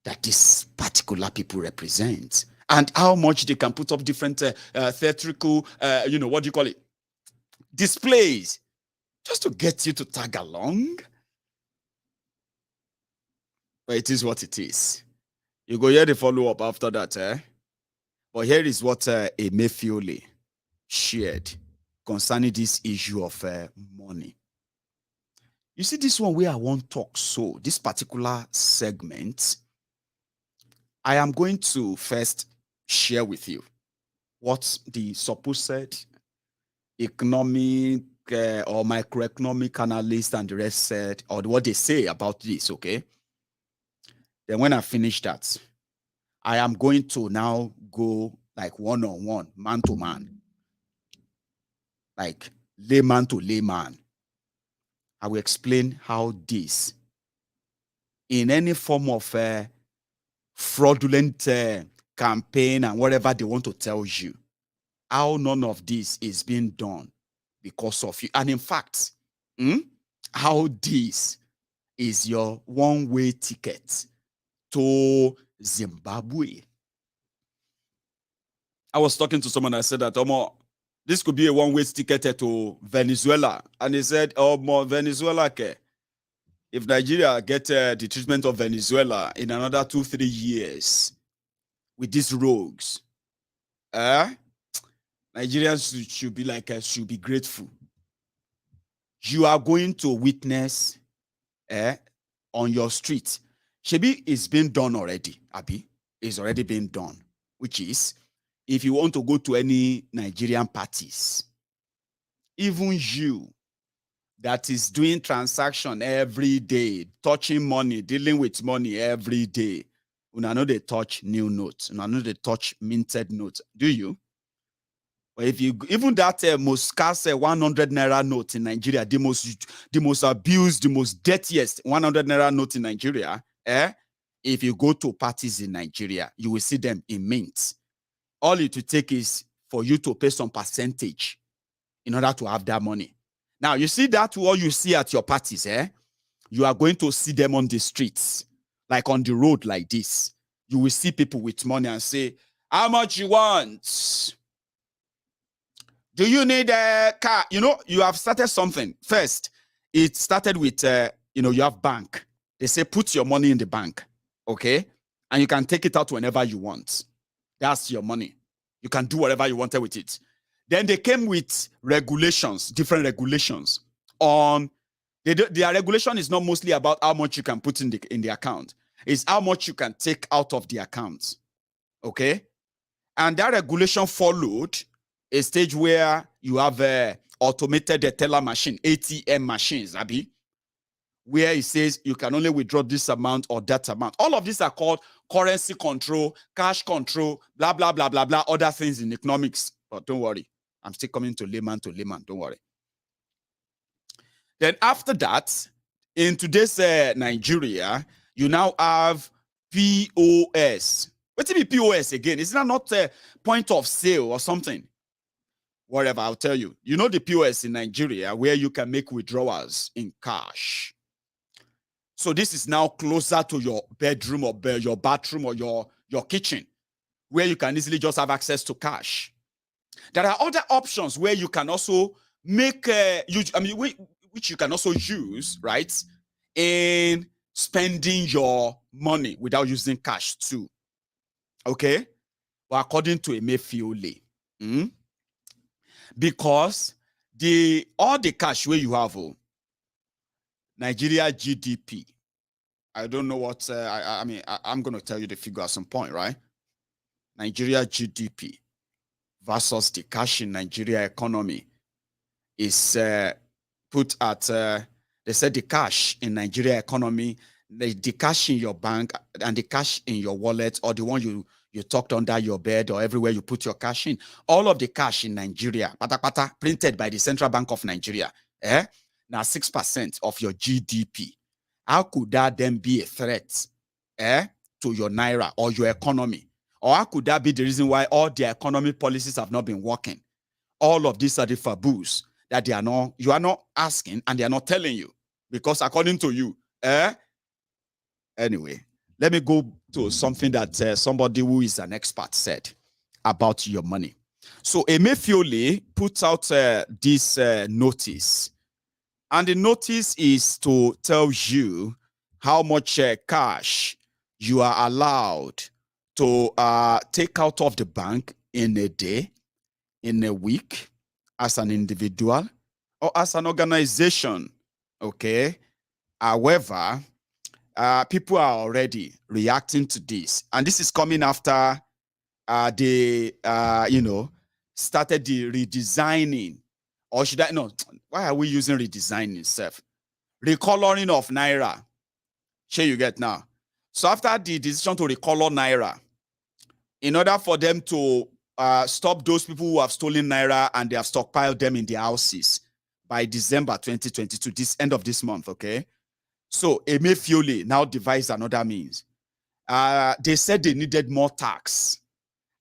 that these particular people represent, and how much they can put up different theatrical, what do you call it? Displays just to get you to tag along. But it is what it is. You go hear the follow-up after that, eh? But here is what Emefiole shared concerning this issue of money. You see, this one where I want to talk, so this particular segment, I am going to first share with you what the supposed economic or microeconomic analyst and the rest said, or what they say about this, okay? Then when I finish that, I am going to now go like one-on-one, man-to-man, like layman to layman. I will explain how this, in any form of fraudulent campaign and whatever they want to tell you, how none of this is being done because of you. And in fact, how this is your one-way ticket to Zimbabwe. I was talking to someone, I said that, this could be a one-way ticket to Venezuela. And he said, Venezuela, okay. If Nigeria get the treatment of Venezuela in another 2-3 years with these rogues, Nigerians should be like, should be grateful. You are going to witness on your street. Shebi is being done already, Abi. It's already been done, which is, if you want to go to any Nigerian parties, even you that is doing transaction every day, touching money, dealing with money every day, una know they touch new notes, una know they touch minted notes. Do you? But if you even that most scarce 100 naira note in Nigeria, the most abused, the most dirtiest 100 naira note in Nigeria, if you go to parties in Nigeria, you will see them in mint. All it will take is for you to pay some percentage in order to have that money. Now, you see that what you see at your parties, you are going to see them on the streets, like on the road like this. You will see people with money and say, how much you want? Do you need a car? You know, you have started something. First, it started with, you have bank. They say, put your money in the bank, okay? And you can take it out whenever you want. That's your money. You can do whatever you wanted with it. Then they came with regulations, different regulations on, their regulation is not mostly about how much you can put in the account. It's how much you can take out of the account, okay? And that regulation followed a stage where you have automated teller machine, ATM machines, Abi, where it says you can only withdraw this amount or that amount. All of these are called currency control, cash control, blah, blah, blah, blah, blah, other things in economics. But don't worry. I'm still coming to layman, don't worry. Then after that, in today's Nigeria, you now have POS. What's it be POS again? Is that not a point of sale or something? Whatever, I'll tell you. You know the POS in Nigeria where you can make withdrawals in cash. So this is now closer to your bedroom or your bathroom or your kitchen, where you can easily just have access to cash. There are other options where you can also make, which you can also use, right, in spending your money without using cash too. Okay? Well, according to Emefiole, because all the cash where you have, Nigeria GDP, I don't know what, I'm going to tell you the figure at some point, right? Nigeria GDP versus the cash in Nigeria economy is put at, they said the cash in Nigeria economy, the cash in your bank and the cash in your wallet, or the one you tucked under your bed or everywhere you put your cash in, all of the cash in Nigeria, printed by the Central Bank of Nigeria, now 6% of your GDP. How could that then be a threat to your naira or your economy? Or how could that be the reason why all the economic policies have not been working? All of these are the faboos that you are not asking and they are not telling you. Because according to you, anyway, let me go to something that somebody who is an expert said about your money. So Emefiole put out this notice And the notice is to tell you how much cash you are allowed to take out of the bank in a day, in a week, as an individual or as an organization. Okay. However, people are already reacting to this, and this is coming after they, started the redesigning, or should I know? Why are we using redesigning itself? Recoloring of naira. Sure, you get now. So after the decision to recolor naira, in order for them to stop those people who have stolen naira and they have stockpiled them in their houses by December 2022, this end of this month, okay? So Emefiole now devised another means. They said they needed more tax.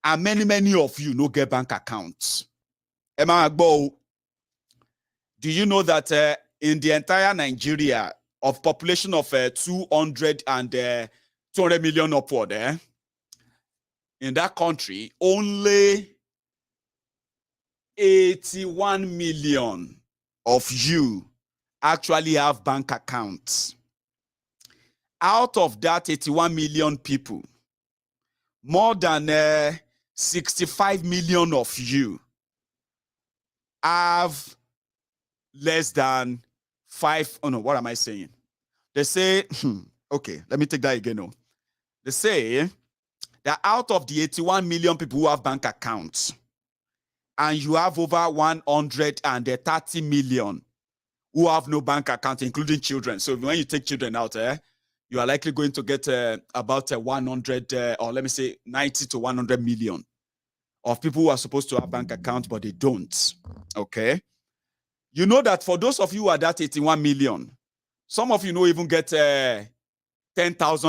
And many of you no get bank accounts. Emma Agbo, do you know that in the entire Nigeria, of population of 200 million upward, in that country, only 81 million of you actually have bank accounts. Out of that 81 million people, more than 65 million of you have less than what am I saying? They say, okay, let me take that again. No. They say that out of the 81 million people who have bank accounts, and you have over 130 million who have no bank account, including children. So when you take children out, you are likely going to get about 100, or let me say 90 to 100 million of people who are supposed to have bank accounts, but they don't. Okay. You know that for those of you who are that 81 million, some of you don't even get 10,000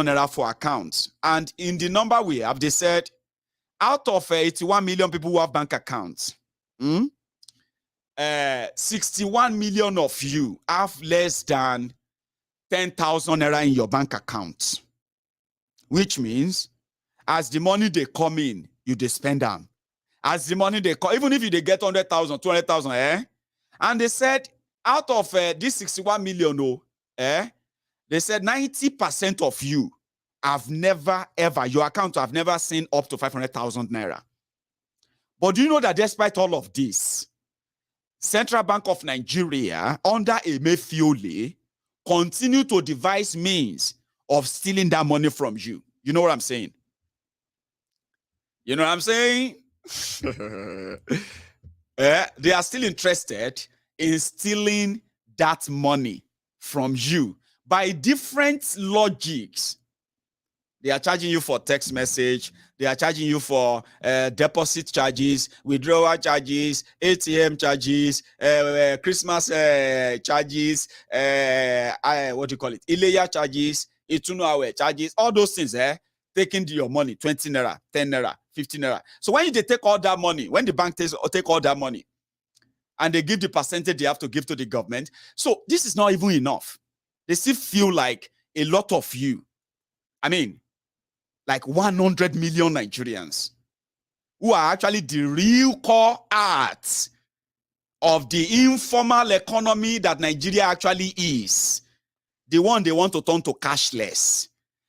naira for accounts. And in the number we have, they said, out of 81 million people who have bank accounts, 61 million of you have less than 10,000 naira in your bank account. Which means, as the money they come in, you they spend them. As the money they come, even if you they get 100,000, 200,000, and they said, out of this 61 million, they said 90% of you have never, ever, your account have never seen up to 500,000 naira. But do you know that despite all of this, Central Bank of Nigeria, under Emefiole, continue to devise means of stealing that money from you? You know what I'm saying? You know what I'm saying? They are still interested in stealing that money from you by different logics. They are charging you for text message. They are charging you for deposit charges, withdrawal charges, ATM charges, Christmas charges, what do you call it? Ileya charges, Itunuawe charges, all those things, taking your money, 20 naira, 10 naira, 15 naira. So when they take all that money, when the bank take all that money, and they give the percentage they have to give to the government, so this is not even enough. They still feel like a lot of you, I mean, like 100 million Nigerians, who are actually the real core art of the informal economy that Nigeria actually is, the one they want to turn to cashless.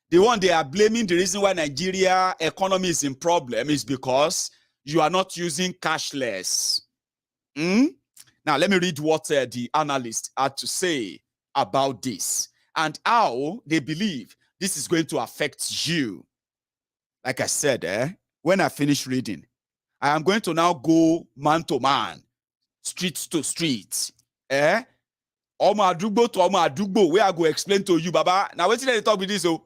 The one they are blaming the reason why Nigeria economy is in problem is because you are not using cashless. Now, let me read what the analyst had to say about this and how they believe this is going to affect you. Like I said, when I finish reading, I am going to now go man to man, street to street. Omo adugbo to omo adugbo, where I go explain to you, Baba. Now, wait till they talk with this, oh.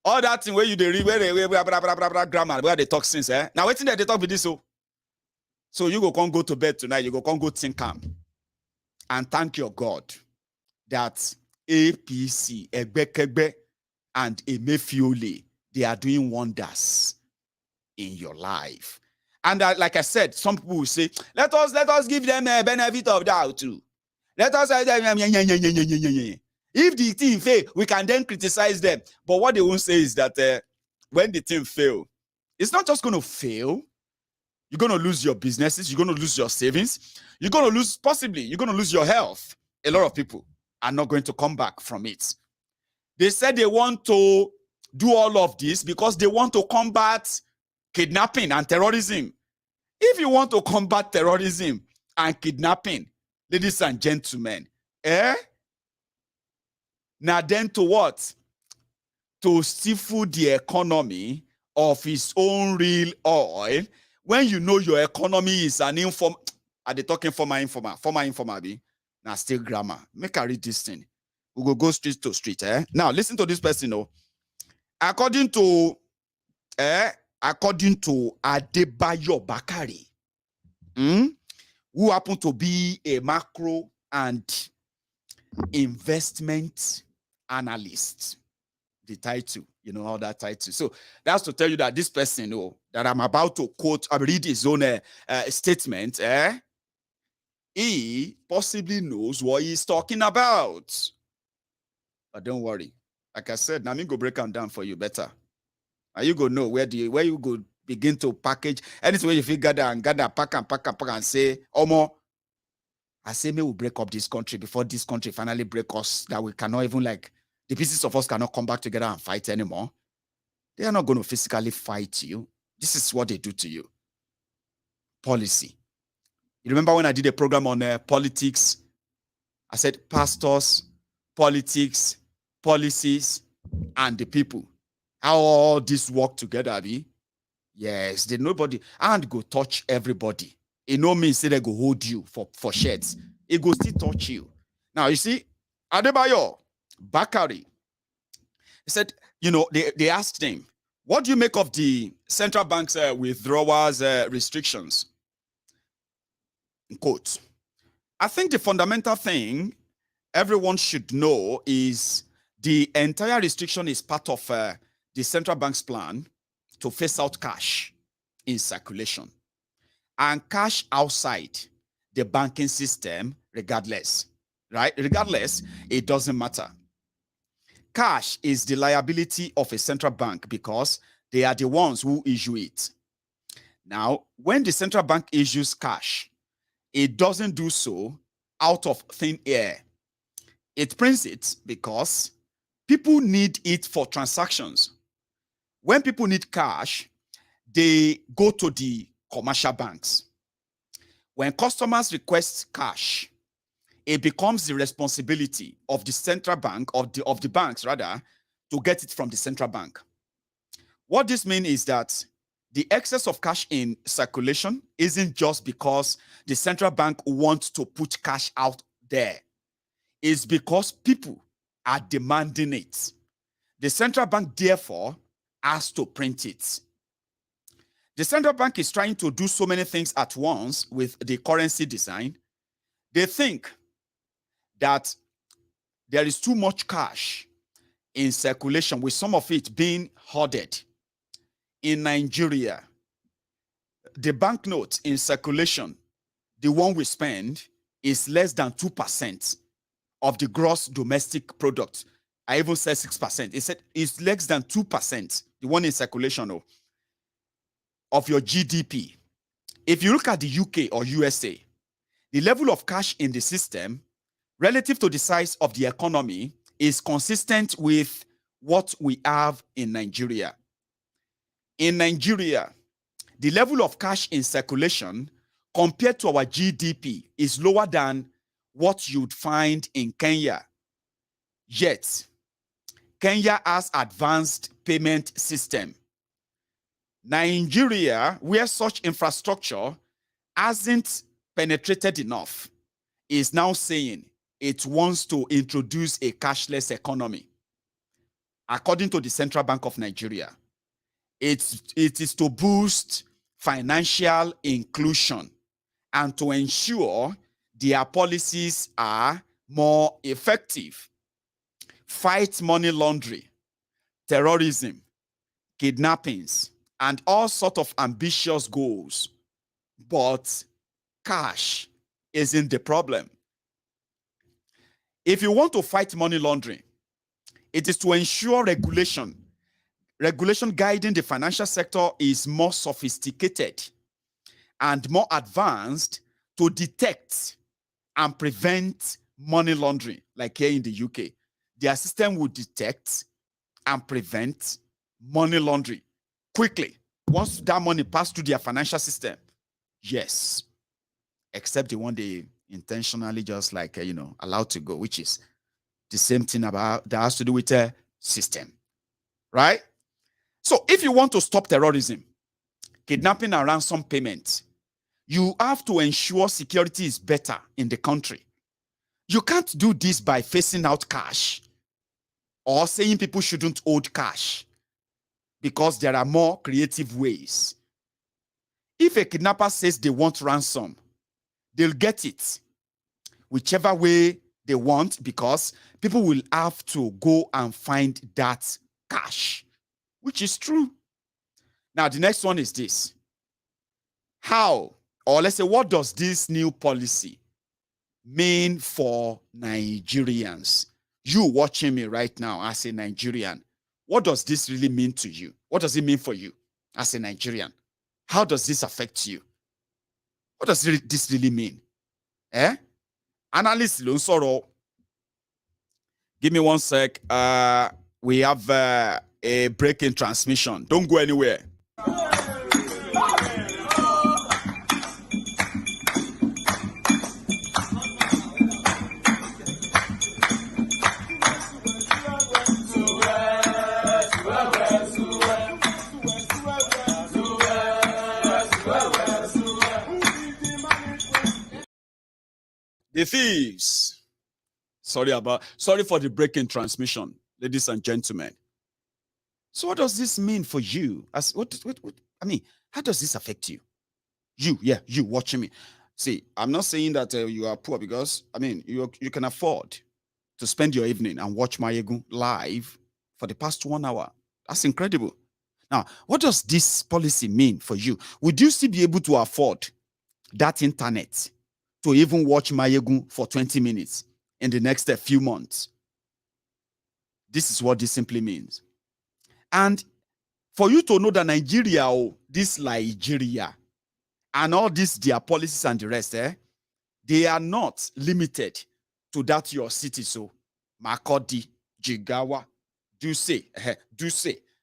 All that thing where you they read, where grammar, where they talk since, Now, wait till they talk with this, oh. So you go to bed tonight, you go think calm and thank your God that APC, Egbekegbe, and Emefiole, they are doing wonders in your life. And like I said, some people will say, let us give them a benefit of doubt too. Let us if the team fail, we can then criticize them. But what they won't say is that when the team fail, it's not just going to fail. You're going to lose your businesses. You're going to lose your savings. You're going to lose, possibly, you're going to lose your health. a lot of people are not going to come back from it. They said they want to do all of this because they want to combat kidnapping and terrorism. If you want to combat terrorism and kidnapping, ladies and gentlemen, now then to what? To stifle the economy of his own real oil, when you know your economy is an informal. Are they talking former informal? Now still grammar. Make I read this thing. We will go street to street. Now listen to this person. According to Adebayo Bakari, who happened to be a macro and investment analyst. The title, you know all that title. So that's to tell you that this person, that I'm about to quote, I read his own statement. He possibly knows what he's talking about. But don't worry. Like I said, now I'm going to break them down for you better. And you go know where you go begin to package. Anything where you feel gather, pack and say, Omo, I say, may we break up this country before this country finally break us, that we cannot even the pieces of us cannot come back together and fight anymore. They are not going to physically fight you. This is what they do to you. Policy. You remember when I did a program on politics? I said pastors, politics, policies, and the people. How all this work together, be? Yes, nobody, and go touch everybody. It no means say they go hold you for shirts. It go still touch you. Now, you see, Adebayo Bakari, he said, they asked him, what do you make of the central bank's withdrawals restrictions? In quote, I think the fundamental thing everyone should know is the entire restriction is part of the central bank's plan to phase out cash in circulation and cash outside the banking system regardless, right? Regardless, it doesn't matter. Cash is the liability of a central bank because they are the ones who issue it. Now, when the central bank issues cash, it doesn't do so out of thin air. It prints it because people need it for transactions. When people need cash, they go to the commercial banks. When customers request cash, it becomes the responsibility of the central bank, of the banks rather, to get it from the central bank. What this means is that the excess of cash in circulation isn't just because the central bank wants to put cash out there. It's because people are demanding it. The central bank, therefore, has to print it. The central bank is trying to do so many things at once with the currency design. They think that there is too much cash in circulation, with some of it being hoarded. In Nigeria, the banknote in circulation, the one we spend, is less than 2% of the gross domestic product. I even said 6%. It said it's less than 2%, the one in circulation of your GDP. If you look at the UK or USA, the level of cash in the system relative to the size of the economy is consistent with what we have in Nigeria. In Nigeria, the level of cash in circulation compared to our GDP is lower than what you'd find in Kenya. Yet, Kenya has advanced payment system. Nigeria, where such infrastructure hasn't penetrated enough, is now saying it wants to introduce a cashless economy. According to the Central Bank of Nigeria, it is to boost financial inclusion and to ensure their policies are more effective. Fight money laundering, terrorism, kidnappings, and all sorts of ambitious goals. But cash isn't the problem. If you want to fight money laundering, it is to ensure regulation guiding the financial sector is more sophisticated and more advanced to detect and prevent money laundering, like here in the UK. Their system will detect and prevent money laundering quickly. Once that money passes through their financial system, yes. Except the one they intentionally just like, allow to go, which is the same thing about that has to do with a system, right? So if you want to stop terrorism, kidnapping and ransom payment, you have to ensure security is better in the country. You can't do this by phasing out cash or saying people shouldn't hold cash because there are more creative ways. If a kidnapper says they want ransom, they'll get it whichever way they want because people will have to go and find that cash, which is true. Now, the next one is this. How, or let's say, what does this new policy mean for Nigerians? You watching me right now as a Nigerian, what does this really mean to you? What does it mean for you as a Nigerian? How does this affect you? What does this really mean? Analyst Lunsoro, give me 1 sec. We have a break in transmission. Don't go anywhere. The thieves. Sorry for the break in transmission, ladies and gentlemen. So what does this mean for you? How does this affect you? You watching me. See, I'm not saying that you are poor because, you can afford to spend your evening and watch Mayegu live for the past 1 hour. That's incredible. Now, what does this policy mean for you? Would you still be able to afford that internet to even watch Mayegu for 20 minutes in the next few months? This is what this simply means. And for you to know that Nigeria, and all this, their policies and the rest, they are not limited to that your city. So, Makurdi, Jigawa, Duse,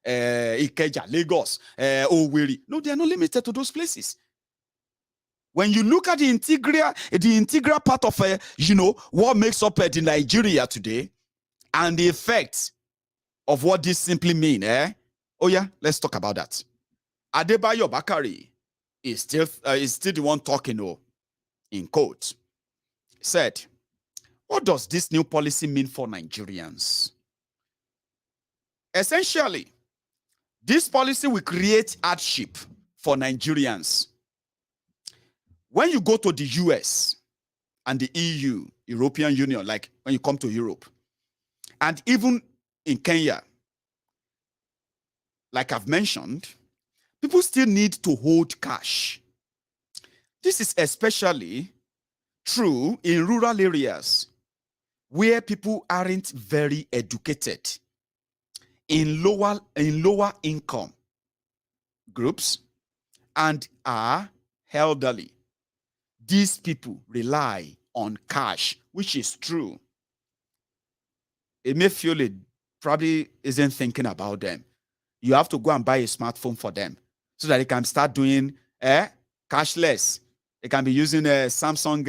Ikeja, Lagos, Owerri. No, they are not limited to those places. When you look at the integral part of what makes up the Nigeria today, and the effects of what this simply means, oh yeah, let's talk about that. Adebayo Bakari is still the one talking, in quotes. Said, what does this new policy mean for Nigerians? Essentially, this policy will create hardship for Nigerians. When you go to the US and the EU, European Union, like when you come to Europe, and even in Kenya, like I've mentioned, people still need to hold cash. This is especially true in rural areas where people aren't very educated, in lower income groups, and are elderly. These people rely on cash, which is true. Emefiole probably isn't thinking about them. You have to go and buy a smartphone for them so that they can start doing cashless. They can be using Samsung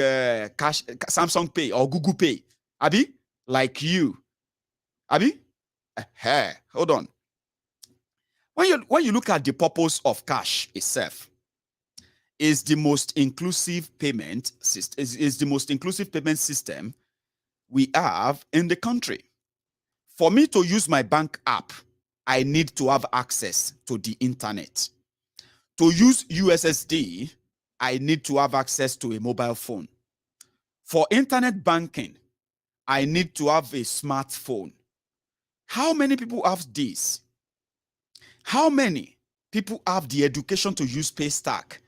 Pay or Google Pay. Abi, like you. Abi, hold on. When you look at the purpose of cash itself, is the most inclusive payment system. Is the most inclusive payment system we have in the country. For me to use my bank app, I need to have access to the internet. To use USSD, I need to have access to a mobile phone. For internet banking, I need to have a smartphone. How many people have this? How many people have the education to use Paystack,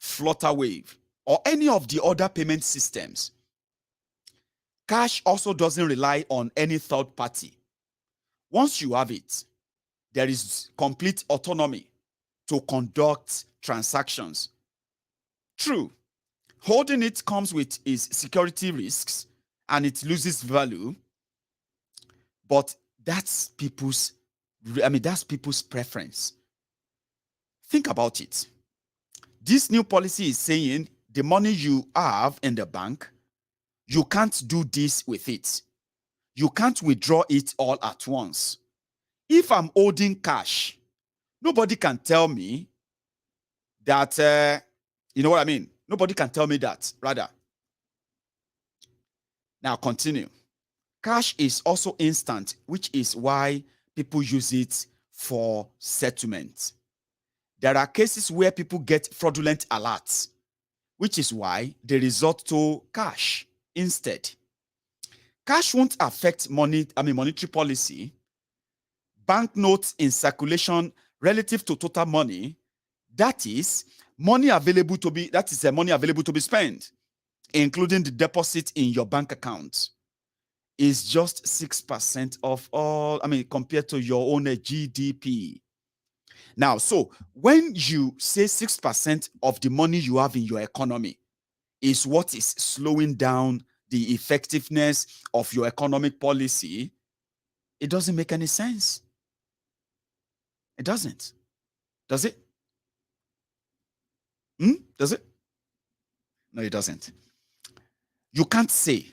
Flutterwave, or any of the other payment systems? Cash also doesn't rely on any third party. Once you have it, there is complete autonomy to conduct transactions. True, holding it comes with its security risks and it loses value. But that's people's preference. Think about it. This new policy is saying the money you have in the bank, you can't do this with it. You can't withdraw it all at once. If I'm holding cash, nobody can tell me that, you know what I mean? Nobody can tell me that, rather. Now, continue. Cash is also instant, which is why people use it for settlement. There are cases where people get fraudulent alerts, which is why they resort to cash instead. Cash won't affect monetary policy. Banknotes in circulation relative to total money, that is money available to be spent, including the deposit in your bank account, is just 6% of all, compared to your own GDP. Now, so when you say 6% of the money you have in your economy is what is slowing down the effectiveness of your economic policy, it doesn't make any sense. It doesn't. Does it? Does it? No, it doesn't. You can't say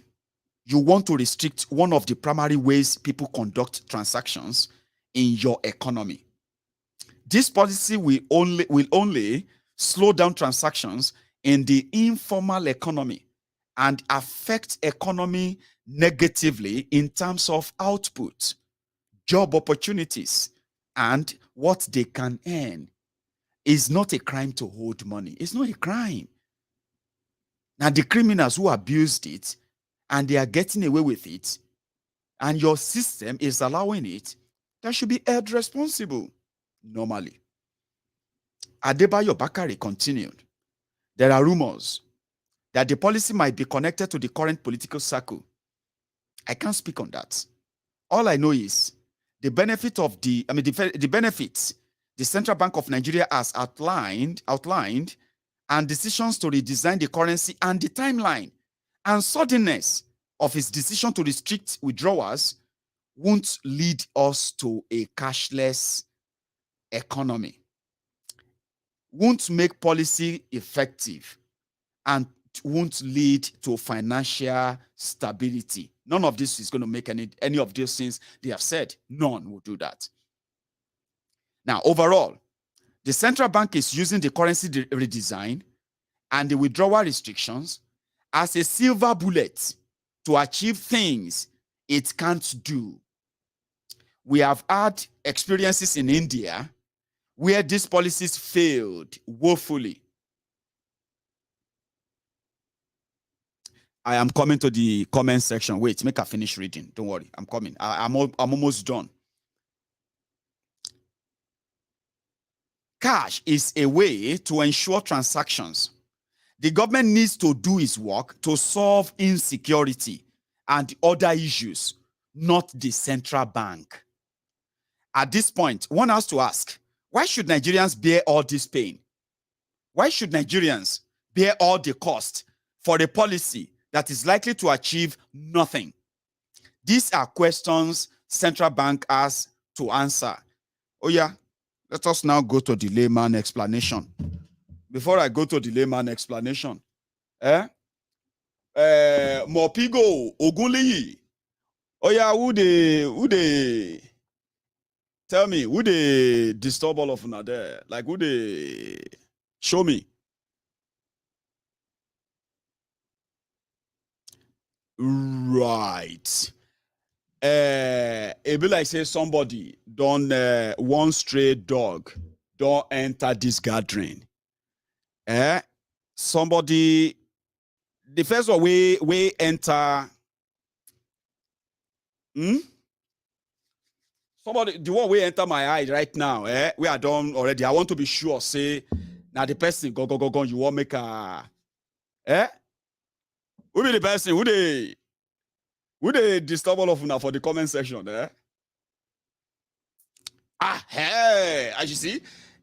you want to restrict one of the primary ways people conduct transactions in your economy. This policy will only slow down transactions in the informal economy and affect economy negatively in terms of output, job opportunities, and what they can earn. It's not a crime to hold money. It's not a crime. Now, the criminals who abused it and they are getting away with it, and your system is allowing it, they should be held responsible normally. Adebayo Bakari continued. There are rumors that the policy might be connected to the current political circle. I can't speak on that. All I know is the benefit of the benefits the Central Bank of Nigeria has outlined, and decisions to redesign the currency and the timeline and suddenness of its decision to restrict withdrawals won't lead us to a cashless economy, won't make policy effective, and won't lead to financial stability. None of this is going to make any of these things they have said. None will do that. Now, overall, the central bank is using the currency redesign and the withdrawal restrictions as a silver bullet to achieve things it can't do. We have had experiences in India where these policies failed woefully. I am coming to the comment section. Wait, make I finish reading. Don't worry, I'm coming. I'm almost done. Cash is a way to ensure transactions. The government needs to do its work to solve insecurity and other issues, not the central bank. At this point, one has to ask, why should Nigerians bear all this pain? Why should Nigerians bear all the cost for a policy that is likely to achieve nothing? These are questions central bank has to answer. Oh yeah, let us now go to the layman explanation. Before I go to the layman explanation, Mopigo Ogunleyi. Oh yeah, who they tell me, who they disturb all of them there? Like, who they show me? Right. It be like say somebody don't one stray dog don't enter this gathering. Somebody, the first one we enter. Somebody, the one we enter my eye right now, we are done already. I want to be sure, say, now the person go, you want make a, who be the person, who they disturb all of them for the comment section, hey, as you see,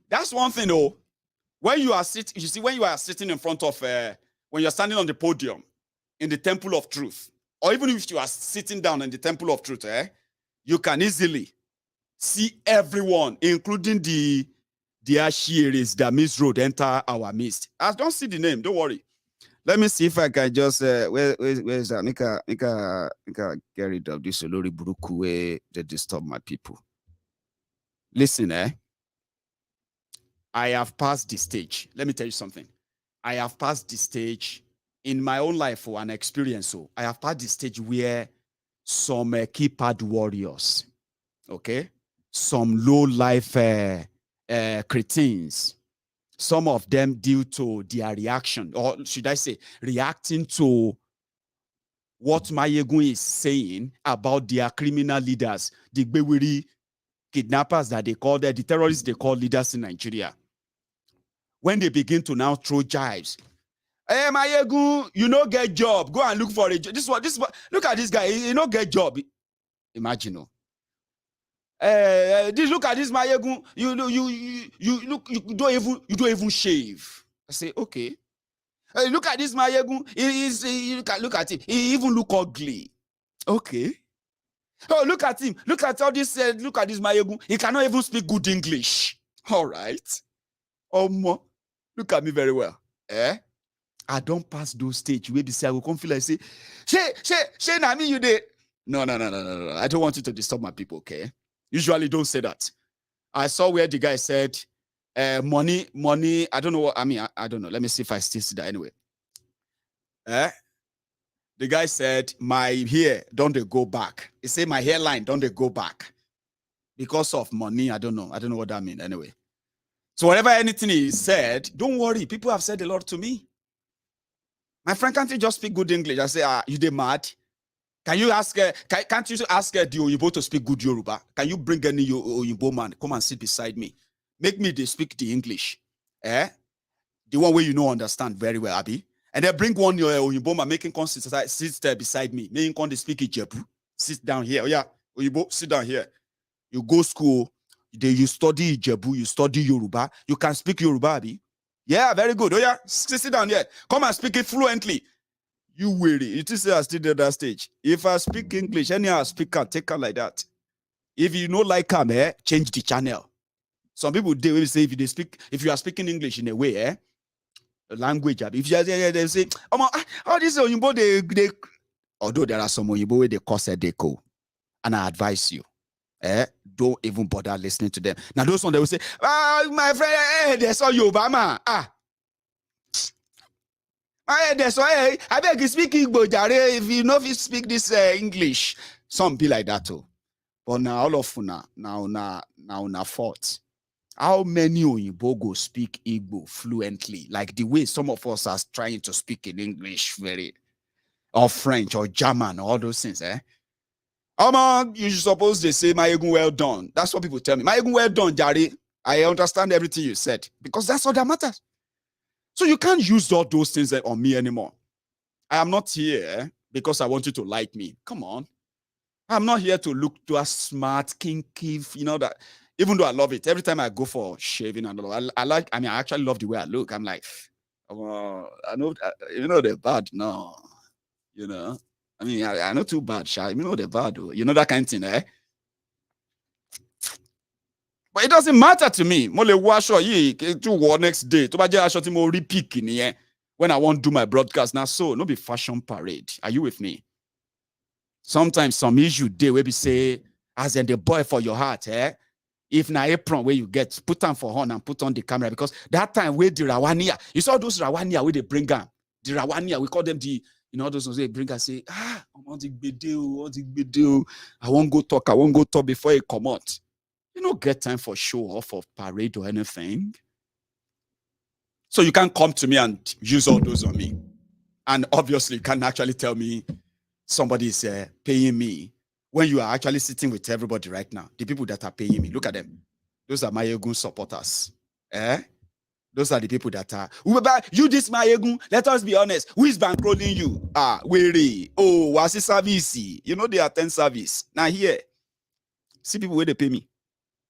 that's one thing, though. When you are sitting in front of, when you're standing on the podium in the temple of truth, or even if you are sitting down in the temple of truth, you can easily see everyone, including the Ashiris that misroad enter our midst. I don't see the name, don't worry. Let me see if I can just where's that? Nika get rid of this Olori Buruku way they disturb my people. Listen, I have passed the stage. Let me tell you something. I have passed the stage in my own life for an experience. So I have passed the stage where some keypad warriors, okay, some low life cretins, some of them due to their reaction, or should I say, reacting to what Mayegun is saying about their criminal leaders, the Bewiri kidnappers that they call the terrorists they call leaders in Nigeria. When they begin to now throw jibes, hey Mayegun, you no get job, go and look for a job. This is what. Look at this guy, he no get job. Imagine, look at this Mayegun. You don't even shave. I say okay. Hey, look at this Mayegun. Look at him. He even look ugly. Okay. Oh, look at him. Look at all this. Look at this Mayegun. He cannot even speak good English. All right. Look at me very well. I don't pass those stage where they say I will come feel like say, Shay, na me you did. No. I don't want you to disturb my people, okay? Usually don't say that. I saw where the guy said, money. I don't know what I mean. I don't know. Let me see if I still see that anyway. The guy said, my hair don't they go back. He said my hairline don't they go back because of money. I don't know what that means anyway. So whatever anything he said, don't worry. People have said a lot to me. My friend, can't you just speak good English? I say, you they mad? Can you ask? Can't you ask the Oyibo to speak good Yoruba? Can you bring any Oyibo man come and sit beside me? Make me they speak the English, the one where you know understand very well, Abi. And then bring one Oyibo man making consistent sit there beside me. Making con they speak Ijebu. Sit down here. Oh yeah, Oyibo, sit down here. You go school. You study Ijebu. You study Yoruba. You can speak Yoruba, Abi. Yeah, very good. Oh yeah, sit down here. Come and speak it fluently. You weary. It is I still at that stage. If I speak English, anyhow I speak and take her like that. If you know like him, change the channel. Some people they will say if you are speaking English in a way, language. If you they say, how this Oyinbo they although there are some Oyinbo where they cause a deco, and I advise you. Don't even bother listening to them. Now those ones they will say, my friend, they saw you Obama. That's why I beg you speak Igbo, jare. If you know if you speak this English, some be like that too. But now all of now fault. How many Oyinbo go speak Igbo fluently? Like the way some of us are trying to speak in English or French or German, all those things, you suppose they say Mayegun well done. That's what people tell me. Mayegun well done, jare. I understand everything you said because that's all that matters. So you can't use all those things on me anymore. I am not here because I want you to like me. Come on. I'm not here to look to a smart, kinky, that. Even though I love it, every time I go for shaving and all, I actually love the way I look. I'm like, I know, they're bad. No, I know too bad, Sha. They're bad. That kind of thing, But it doesn't matter to me. Mo le wash to next day. To baje aso ti mo repick when I want to do my broadcast. Now, so no be fashion parade. Are you with me? Sometimes some issue day where we say, as in the boy for your heart, If na apron where you get, put on for horn and put on the camera because that time where the Rawania, you saw those Rawania where they bring them. The Rawania, we call them the those ones they bring and say, I want to video. I won't go talk before it come out. You don't get time for show off of parade or anything. So you can't come to me and use all those on me. And obviously, you can't actually tell me somebody is paying me when you are actually sitting with everybody right now. The people that are paying me, look at them. Those are Mayegun supporters. Those are the people that are, you this Mayegun, let us be honest. Who is bankrolling you? Weary. Oh, what's the service? They attend service. Now here, see people where they pay me.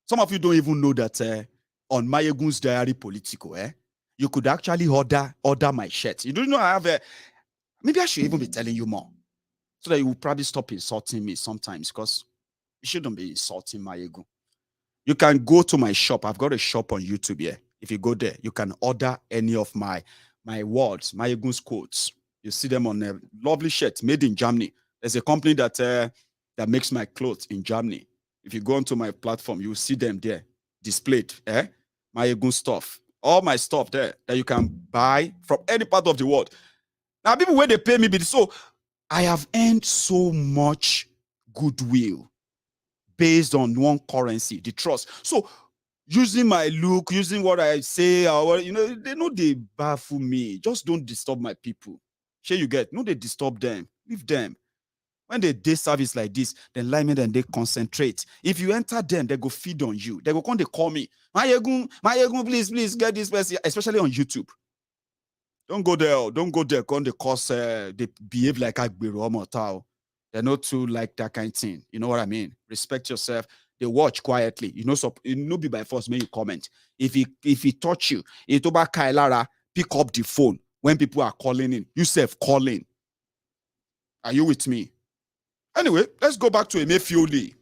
Some of you don't even know that on Mayegun's Diary Political, you could actually order my shirt. You don't know I have maybe I should even be telling you more. so that you will probably stop insulting me sometimes, because you shouldn't be insulting my ego. You can go to my shop. I've got a shop on YouTube here. If you go there, you can order any of my words, my ego's quotes. You see them on a lovely shirt made in Germany. There's a company that makes my clothes in Germany. If you go onto my platform, you will see them there displayed. My ego stuff, all my stuff there that you can buy from any part of the world. Now, people, where they pay me, so I have earned so much goodwill based on one currency, the trust. So, using my look, using what I say, or they know they baffle me. Just don't disturb my people. Sure, you get? No, they disturb them. Leave them. When they do service like this, then lie me, then they concentrate. If you enter them, they go feed on you. They go come, they call me. My ego, please get this person, especially on YouTube. Don't go there. Don't go there. Come, they behave like Agbero Mortal. They're not too like that kind of thing. You know what I mean? Respect yourself. They watch quietly. So it no be by force. May you comment. If he touch you, Itoba Kailara, pick up the phone when people are calling in. You self calling. Are you with me? Anyway, let's go back to Emefiole.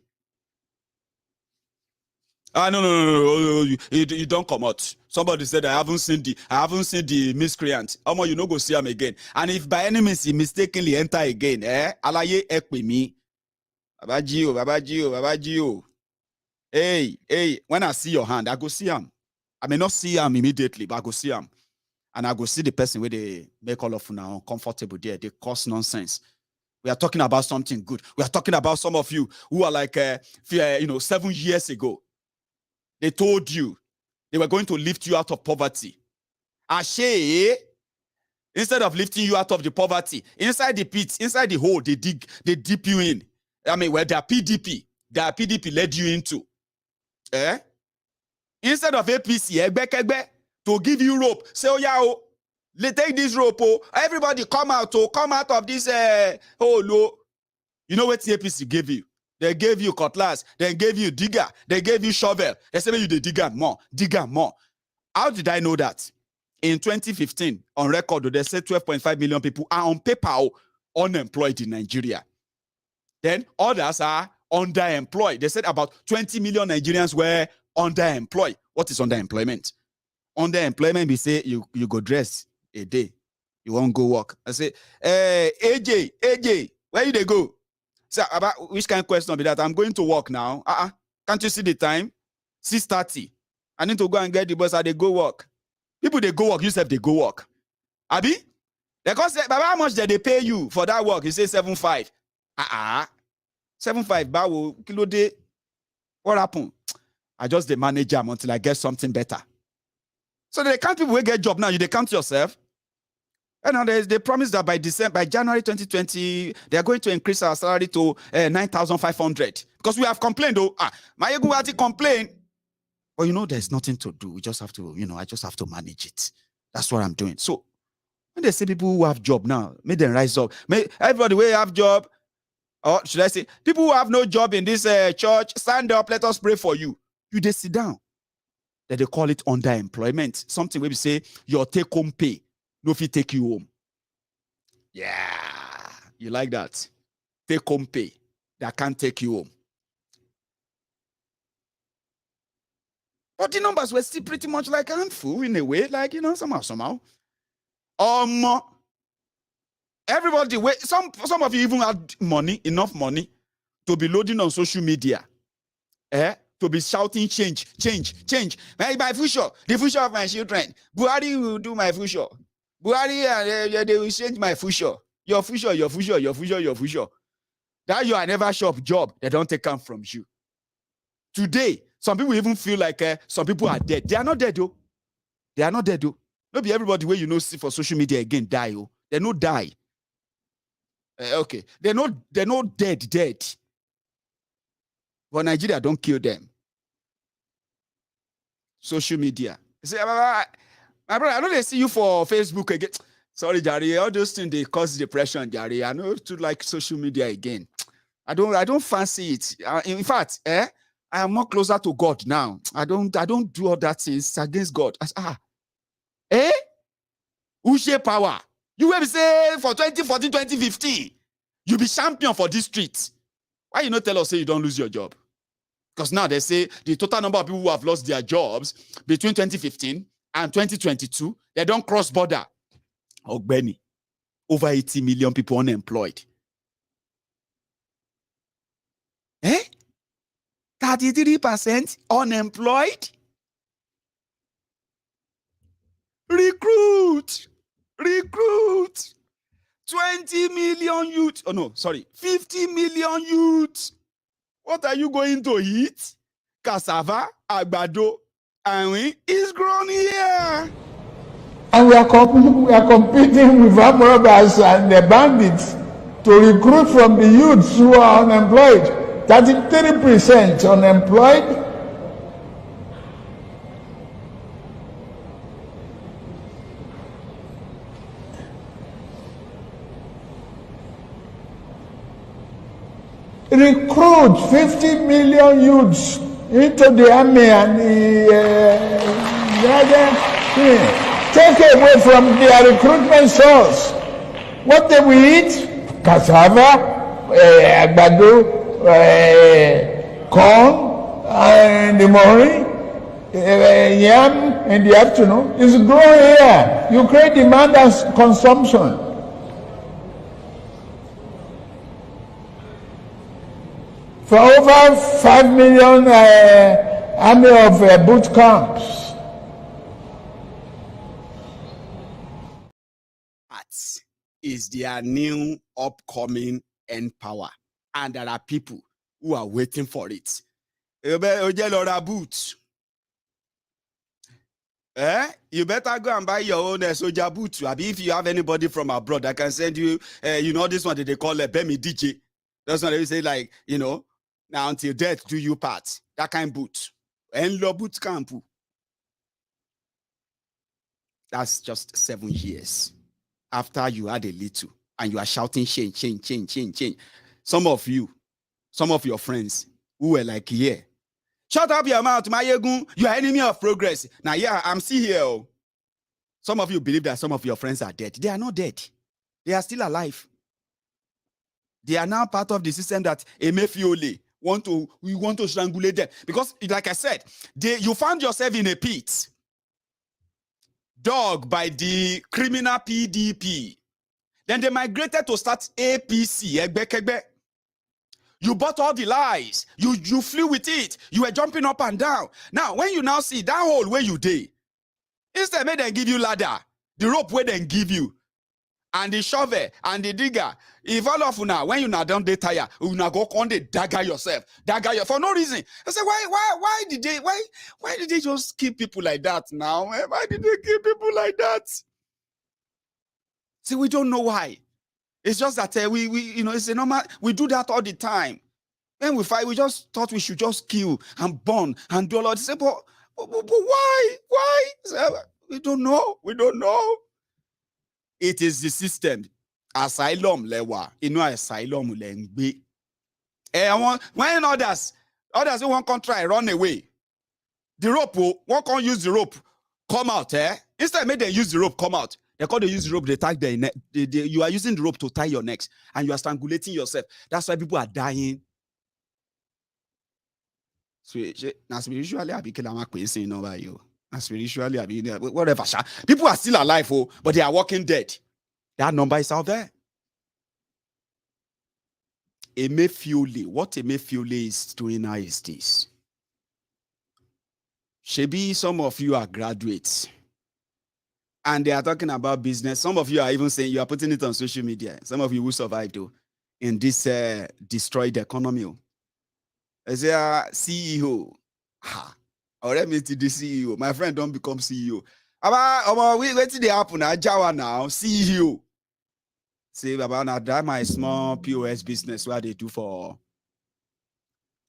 No. You don't come out. Somebody said I haven't seen the miscreant. You no go see him again. And if by any means he mistakenly enter again, alaye ekwe me. Babajio. Hey, when I see your hand, I go see him. I may not see him immediately, but I go see him. And I go see the person where they make all of now uncomfortable there. They cause nonsense. We are talking about something good. We are talking about some of you who are like, 7 years ago, they told you they were going to lift you out of poverty. Ashe, instead of lifting you out of the poverty, inside the pit, inside the hole, they dip you in. I mean, where their PDP led you into. Instead of APC, to give you rope, say, take this rope, everybody come out of this hole. You know what the APC gave you? They gave you cutlass, they gave you digger, they gave you shovel. They said you dig more. How did I know that? In 2015, on record, they said 12.5 million people are on paper unemployed in Nigeria. Then others are underemployed. They said about 20 million Nigerians were underemployed. What is underemployment? Underemployment, we say you go dress a day, you won't go work. I say, AJ, where you they go? So about which kind of question be that? I'm going to work now. Can't you see the time? 6:30. I need to go and get the bus. They go work. People they go work. You said they go work. Abi? They cost Baba, how much did they pay you for that work? You say 7.5. 7.5. Bawo kilo day. What happened? I just the manager until I get something better. So they count people who get job now. You they count yourself. And now they promise that by January 2020, they are going to increase our salary to 9,500. Because we have complained, my ego has complained. But there's nothing to do. We just have to, I just have to manage it. That's what I'm doing. So when they say people who have job now, make them rise up. Everybody who have job, or should I say, people who have no job in this church, stand up, let us pray for you. You just sit down. Then they call it underemployment. Something where we say your take-home pay. No, if he take you home. Yeah. You like that? Take home pay. That can't take you home. But the numbers were still pretty much like a handful in a way. Like, somehow. Everybody, some of you even had enough money to be loading on social media. To be shouting change. My future, the future of my children. Buhari will do my future. Buhari, they will change my future. Your future. That you are never sure of job, they don't take come from you. Today, some people even feel like some people are dead. They are not dead, though. Not be everybody where see for social media again die, They no die. Okay. They're not dead. But Nigeria don't kill them. Social media. You say, my brother, I know they see you for Facebook again. Sorry, Jari, all those things they cause depression, Jari. I know to like social media again. I don't fancy it. In fact, I am more closer to God now. I don't do all that things against God. Ushe power. You will say for 2014, 2015. You be champion for this street. Why you not tell us say you don't lose your job? Because now they say the total number of people who have lost their jobs between 2015 and 2022, they don't cross border. Oh, Benny, over 80 million people unemployed. 33% unemployed? Recruit. 20 million youths. Oh no, sorry. 50 million youths. What are you going to eat? Cassava, agbado, and is grown here. And we are competing with armed robbers and the bandits to recruit from the youths who are unemployed. 33% unemployed. Recruit 50 million youths into the army and take away from their recruitment source. What they will eat? Cassava, agbado, corn in the morning, yam in the afternoon. It's growing here. You create demand and consumption. For over 5 million army of boot camps. That is their new upcoming Npower. And there are people who are waiting for it. You better go and buy your own soldier boot. If you have anybody from abroad, I can send you, this one that they call a Bemi DJ. That's what they say, like, now until death do you part. That kind of boot. And lo boot camp. That's just 7 years after you had a little and you are shouting change. Some of your friends who were like, yeah, shut up your mouth, Mayegun, you are enemy of progress. Now, yeah, I'm still here. Some of you believe that some of your friends are dead. They are not dead. They are still alive. They are now part of the system that Emefiole we want to strangulate them. Because, like I said, you found yourself in a pit, dug by the criminal PDP. Then they migrated to start APC. You bought all the lies. You flew with it. You were jumping up and down. Now, when you now see that hole where you did, instead may they give you ladder, the rope where they give you, and the shovel and the digger. If all of you now, when you now don't dey tire, you now go on the dagger yourself, for no reason. I say, why did they just keep people like that now? Why did they keep people like that? See, we don't know why. It's just that it's a normal. We do that all the time. When we fight, we just thought we should just kill and burn and do a lot. Say, but why? Why? We don't know. We don't know. It is the system. Asylum lewa. Asylum lengbe. When others who won't try run away, the rope won't use the rope come out. Instead, make them use the rope come out. They call they use the rope. They tie their neck. You are using the rope to tie your necks, and you are strangulating yourself. That's why people are dying. Spiritually, I be spiritually, I be whatever. People are still alive, but they are walking dead. That number is out there. Emefiole. What Emefiole is doing now is this. Shebi, some of you are graduates. And they are talking about business. Some of you are even saying you are putting it on social media. Some of you will survive though in this destroyed economy. As a CEO, already meet the CEO. My friend don't become CEO. Wait till they happen now. Jawa now CEO. Say about now that my small POS business where they do for.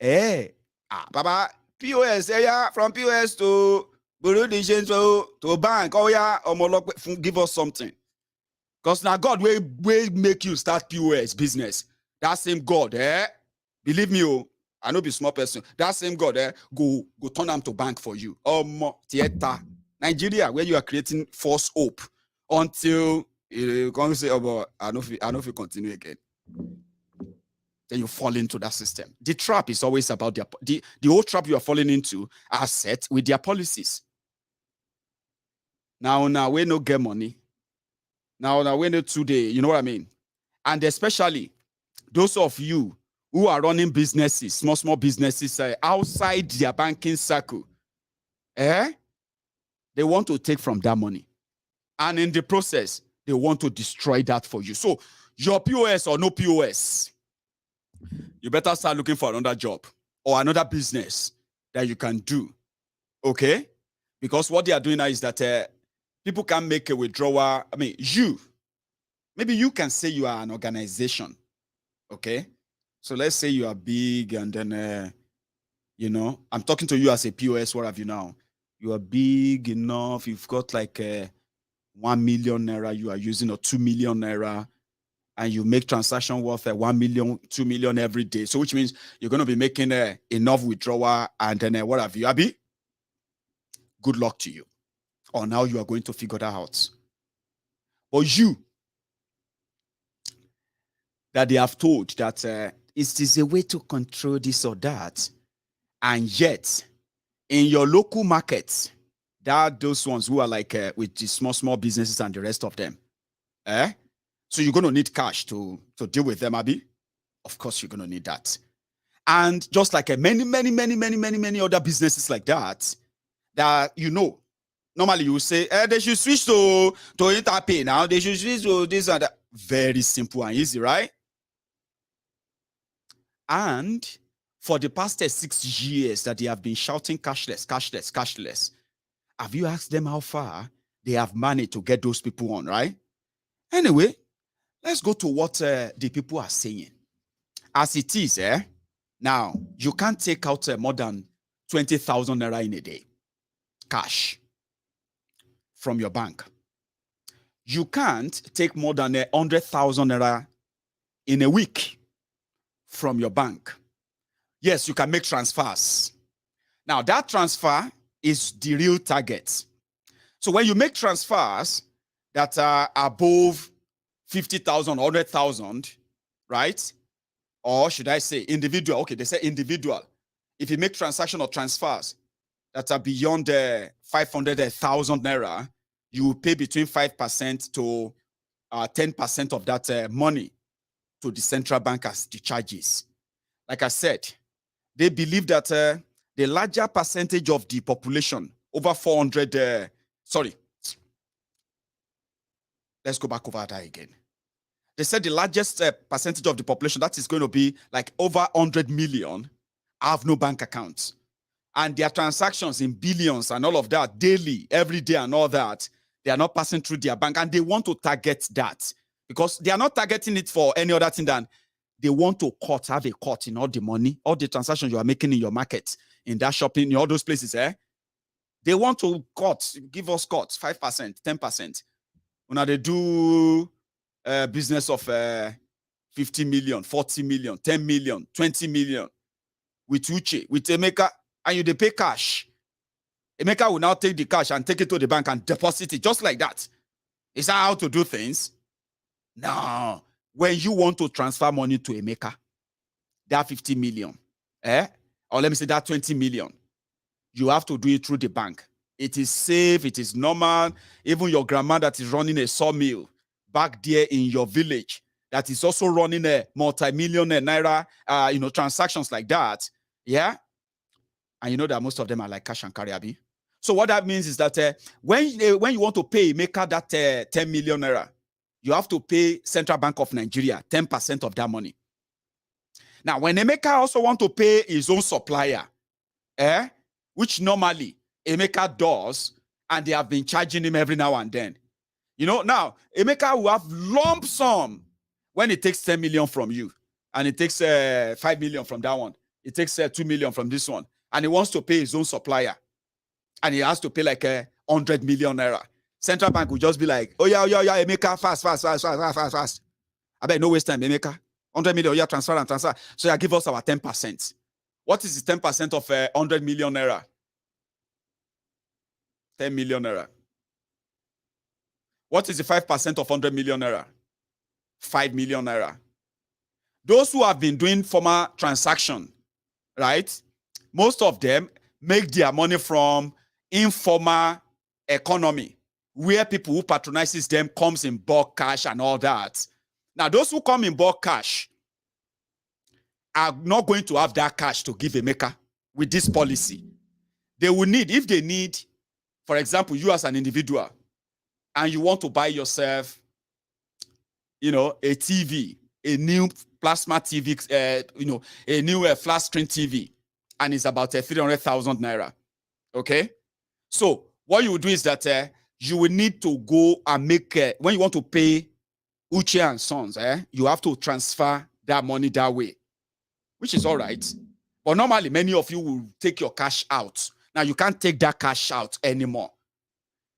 Baba POS from POS to. To bank, give us something. Because now God will make you start POS business. That same God, believe me, I know be small person. That same God, go turn them to bank for you. Theater. Nigeria, where you are creating false hope until you can say, I know if you continue again. then you fall into that system. The trap is always about the whole trap you are falling into are set with their policies. Now we no get money. Now we no today, you know what I mean? And especially those of you who are running businesses, small businesses outside their banking circle, they want to take from that money. And in the process, they want to destroy that for you. So your POS or no POS, you better start looking for another job or another business that you can do. Okay? Because what they are doing now is that people can make a withdrawal. I mean, maybe you can say you are an organization. Okay? So let's say you are big and then, I'm talking to you as a POS. What have you now? You are big enough. You've got like 1 million naira you are using or 2 million naira, and you make transaction worth 1 million, 2 million every day. So which means you're going to be making enough withdrawal and then what have you, Abby? Good luck to you. Or now you are going to figure that out. But you, that they have told that it is a way to control this or that, and yet in your local markets, there are those ones who are like with the small businesses and the rest of them. So you're going to need cash to deal with them, Abby. Of course, you're going to need that. And just like many other businesses like that, normally you say, they should switch to Interpay now. They should switch to this and that. Very simple and easy, right? And for the past 6 years that they have been shouting cashless, have you asked them how far they have managed to get those people on, right? Anyway, let's go to what the people are saying. As it is, now, you can't take out more than 20,000 naira in a day, cash, from your bank. You can't take more than 100,000 naira in a week from your bank. Yes, you can make transfers. Now, that transfer is the real target. So when you make transfers that are above 50,000, 100,000, right? Or should I say individual? Okay, they say individual. If you make transaction or transfers that are beyond 500,000 naira, you will pay between 5% to 10% of that money to the central bank as the charges. Like I said, they believe that the larger percentage of the population, over 400, let's go back over that again. They said the largest percentage of the population, that is going to be like over 100 million, have no bank accounts. And their transactions in billions and all of that, daily, every day and all that, they are not passing through their bank. And they want to target that because they are not targeting it for any other thing than they want to have a cut in all the money, all the transactions you are making in your market, in that shopping, in all those places, They want to give us cuts, 5%, 10%. When they do business of 50 million, 40 million, 10 million, 20 million with Uche, with Emeka, and they pay cash. Emeka will now take the cash and take it to the bank and deposit it just like that. Is that how to do things? No. When you want to transfer money to Emeka, that 50 million, or let me say that 20 million, you have to do it through the bank. It is safe, it is normal. Even your grandma that is running a sawmill back there in your village, that is also running a multi-million naira, transactions like that, yeah? And you know that most of them are like cash and carry, Abi. So what that means is that when you want to pay Emeka that 10 million naira, you have to pay Central Bank of Nigeria 10% of that money. Now, when Emeka also want to pay his own supplier, which normally Emeka does, and they have been charging him every now and then. Now, Emeka will have lump sum when it takes 10 million from you, and it takes 5 million from that one. It takes 2 million from this one, and he wants to pay his own supplier, and he has to pay like 100 million naira. Central Bank will just be like, oh yeah, Emeka, fast. I bet no waste time, Emeka. 100 million, yeah, transfer. So yeah, give us our 10%. What is the 10% of 100 million naira? 10 million naira. What is the 5% of 100 million naira? 5 million naira. those who have been doing formal transaction, right? Most of them make their money from informal economy, where people who patronizes them comes in bulk cash and all that. Now, those who come in bulk cash are not going to have that cash to give a maker with this policy. They will need, if they need, for example, you as an individual, and you want to buy yourself, a TV, a new plasma TV, a new flat screen TV, and it's about 300,000 naira. Okay? So, what you will do is that you will need to go and make, when you want to pay Uche and Sons, you have to transfer that money that way, which is all right. But normally, many of you will take your cash out. Now, you can't take that cash out anymore.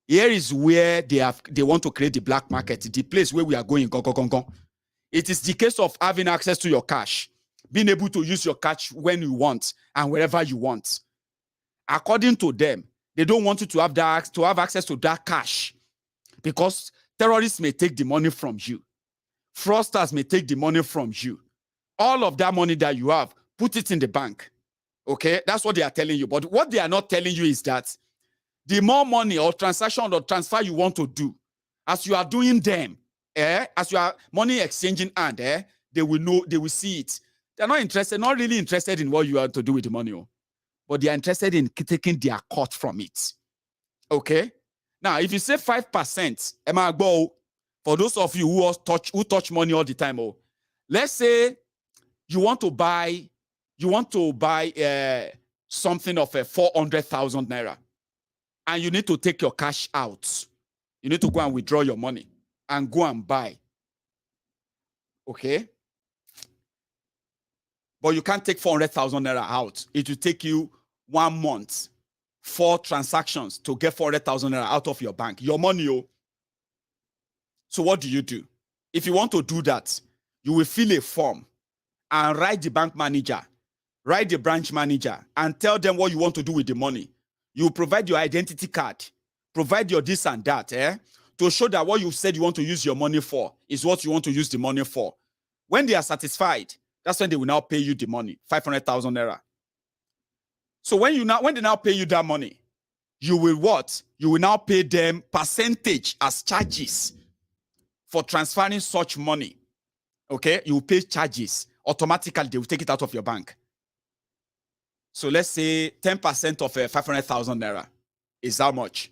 Here is where they want to create the black market, the place where we are going. It is the case of having access to your cash, being able to use your cash when you want and wherever you want. According to them, they don't want you to have access to that cash because terrorists may take the money from you. Fraudsters may take the money from you. All of that money that you have, put it in the bank. Okay, that's what they are telling you. But what they are not telling you is that the more money or transaction or transfer you want to do, as you are doing them, as you are money exchanging and they will know, they will see it. They're not interested, not really interested in what you are to do with the money, but they are interested in taking their cut from it. Okay? Now, if you say 5%, for those of you who touch money all the time, let's say you want to buy something of 400,000 naira, and you need to take your cash out. You need to go and withdraw your money and go and buy. Okay? But you can't take 400,000 naira out. It will take you 1 month, 4 transactions to get 400,000 naira out of your bank. Your money. So what do? If you want to do that, you will fill a form and write the bank manager, write the branch manager, and tell them what you want to do with the money. You provide your identity card, provide your this and that, to show that what you said you want to use your money for is what you want to use the money for. When they are satisfied, that's when they will now pay you the money, 500,000 naira. So when they now pay you that money, you will what? You will now pay them percentage as charges for transferring such money. Okay? You will pay charges. Automatically, they will take it out of your bank. So let's say 10% of 500,000 naira is how much?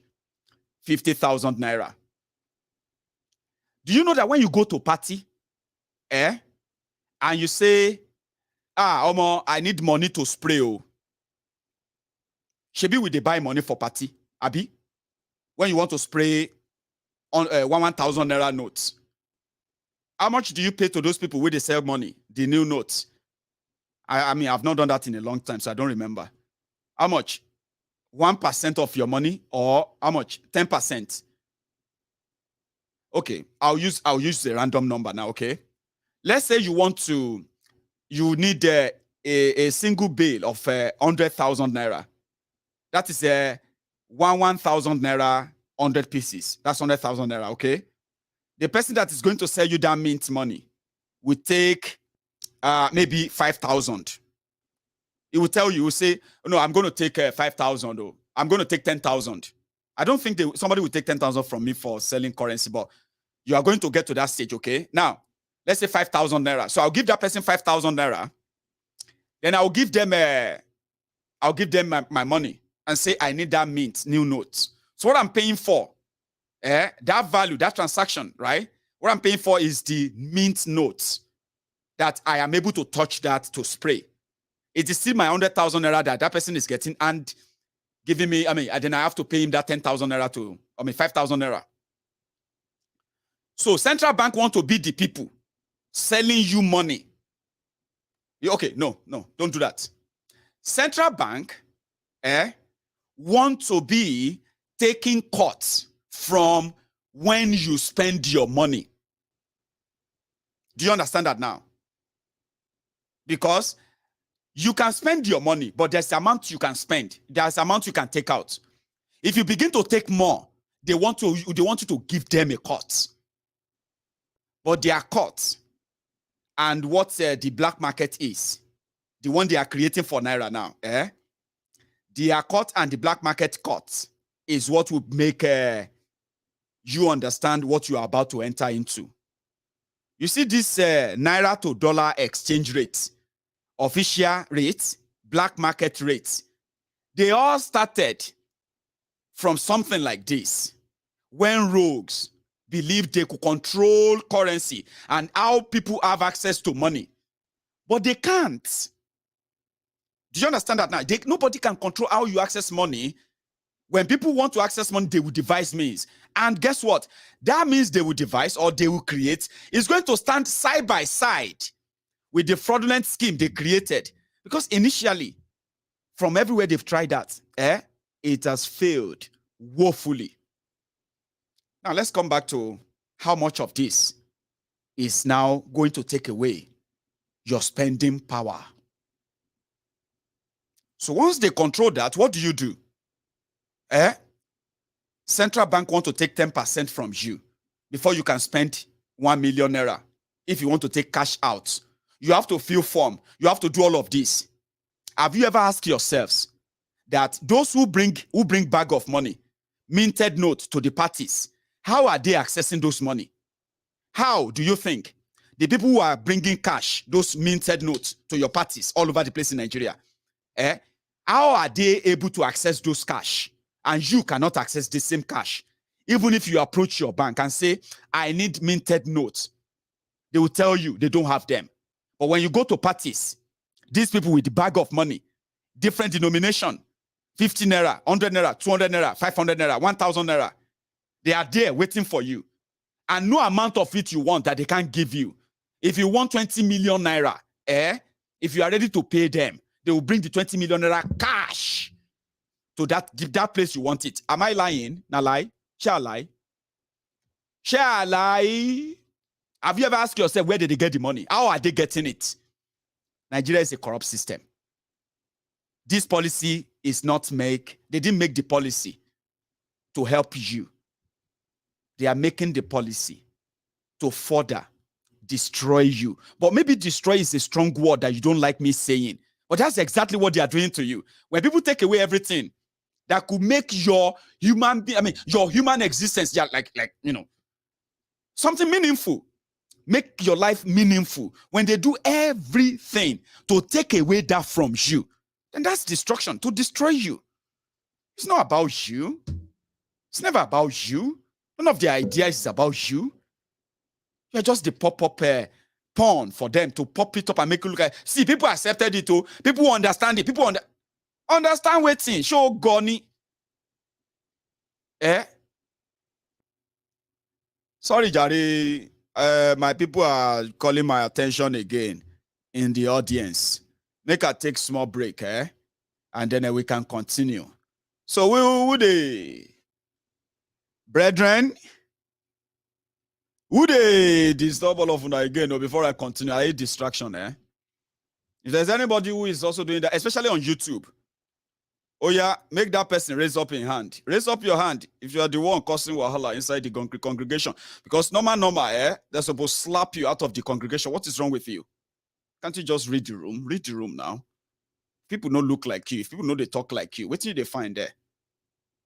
50,000 naira. Do you know that when you go to party, and you say, Omo, I need money to spray. Shebi will they buy money for party? Abi? When you want to spray on 1,000 naira notes, how much do you pay to those people where they sell money, the new notes? I mean, I've not done that in a long time, so I don't remember. How much? 1% of your money, or how much? 10%. Okay, I'll use the random number now. Okay, let's say you need a single bail of 100,000 naira. That is 1,000 naira, 100 pieces. That's 100,000 naira. Okay, the person that is going to sell you that mint money will take maybe 5,000. He will tell you, he will say, no, I'm going to take 5,000. Or I'm going to take 10,000. I don't think somebody will take 10,000 from me for selling currency, but you are going to get to that stage, okay? Now, let's say 5,000 naira. So I'll give that person 5,000 naira. Then I'll give them my money and say, I need that mint, new notes. So what I'm paying for, that value, that transaction, right? What I'm paying for is the mint notes that I am able to touch that to spray. It is still my 100,000 naira that person is getting and giving me, then I have to pay him that 10,000 naira 5,000 naira. So central bank want to be the people selling you money. Okay, no, don't do that. Central bank want to be taking cuts from when you spend your money. Do you understand that now? Because you can spend your money, but there's the amount you can spend. There's the amount you can take out. If you begin to take more, they want you to give them a cut. But their cut and what the black market is, the one they are creating for Naira now, the cut and the black market cut is what would make you understand what you are about to enter into. You see this Naira to dollar exchange rate, official rate, black market rate, they all started from something like this. When rogues believed they could control currency and how people have access to money. But they can't. Do you understand that now? Nobody can control how you access money. When people want to access money, they will devise means. And guess what? That means they will devise or they will create is going to stand side by side with the fraudulent scheme they created. Because initially, from everywhere they've tried that, it has failed woefully. Now, let's come back to how much of this is now going to take away your spending power. So once they control that, what do? Central bank want to take 10% from you before you can spend 1 million naira. If you want to take cash out, you have to fill form. You have to do all of this. Have you ever asked yourselves that those who bring bag of money, minted note to the parties, how are they accessing those money? How do you think the people who are bringing cash, those minted notes to your parties all over the place in Nigeria, how are they able to access those cash? And you cannot access the same cash. Even if you approach your bank and say, I need minted notes, they will tell you they don't have them. But when you go to parties, these people with the bag of money, different denomination, 50 naira, 100 naira, 200 naira, 500 naira, 1,000 naira, they are there waiting for you. And no amount of it you want that they can't give you. If you want 20 million naira, if you are ready to pay them, they will bring the 20 million naira cash to that place you want it. Am I lying? Na lie? Shall I lie? Shall I lie? Have you ever asked yourself, where did they get the money? How are they getting it? Nigeria is a corrupt system. This policy is not they didn't make the policy to help you. They are making the policy to further destroy you. But maybe destroy is a strong word that you don't like me saying. But that's exactly what they are doing to you. When people take away everything that could make your human existence, something meaningful. Make your life meaningful. When they do everything to take away that from you, then that's destruction, to destroy you. It's not about you. It's never about you. None of the ideas is about you. You're just the pop-up pawn for them to pop it up and make it look like, see, people accepted it too. People understand it. People understand waiting. Show Goni. Sorry, Jari. My people are calling my attention again in the audience. Make I take small break, and then we can continue. So who the brethren, who they disturb all of you again? Or before I continue, I hate distraction. If there's anybody who is also doing that, especially on YouTube, oh yeah, make that person raise up in hand. Raise up your hand if you are the one causing wahala inside the congregation. Because normal, they're supposed to slap you out of the congregation. What is wrong with you? Can't you just read the room? Read the room now. People don't look like you. If people know they talk like you, what do they find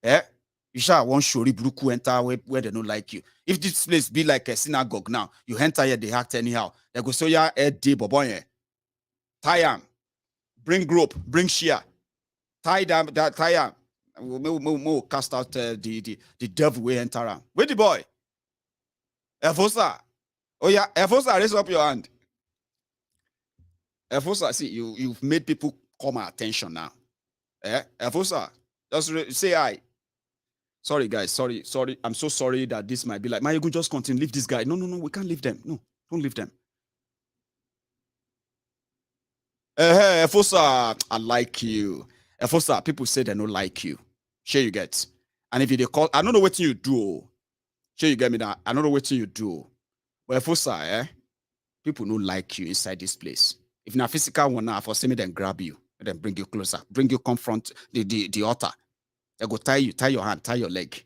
there? You shall want shori bruku enter where they don't like you. If this place be like a synagogue now, you enter here, they act anyhow. They go so ya day boboye. Tie am, bring rope, bring shear. Tie am. We'll cast out the devil way enter am. Where the boy? Efosa. Oh yeah, Efosa, raise up your hand. Efosa, see, you've made people call my attention now. Efosa, just say hi. Sorry, guys. Sorry. I'm so sorry that this might be like, man, you could just continue. Leave this guy. No, we can't leave them. No, don't leave them. Efosa, I like you. Efosa, people say they don't like you. Sure you get. And if you call, I don't know what you do. Sure you get me that. I don't know what you do. But Efosa, people don't like you inside this place. If na physical one now, for me, then grab you and then bring you closer, bring you confront the altar. They go tie your hand, tie your leg.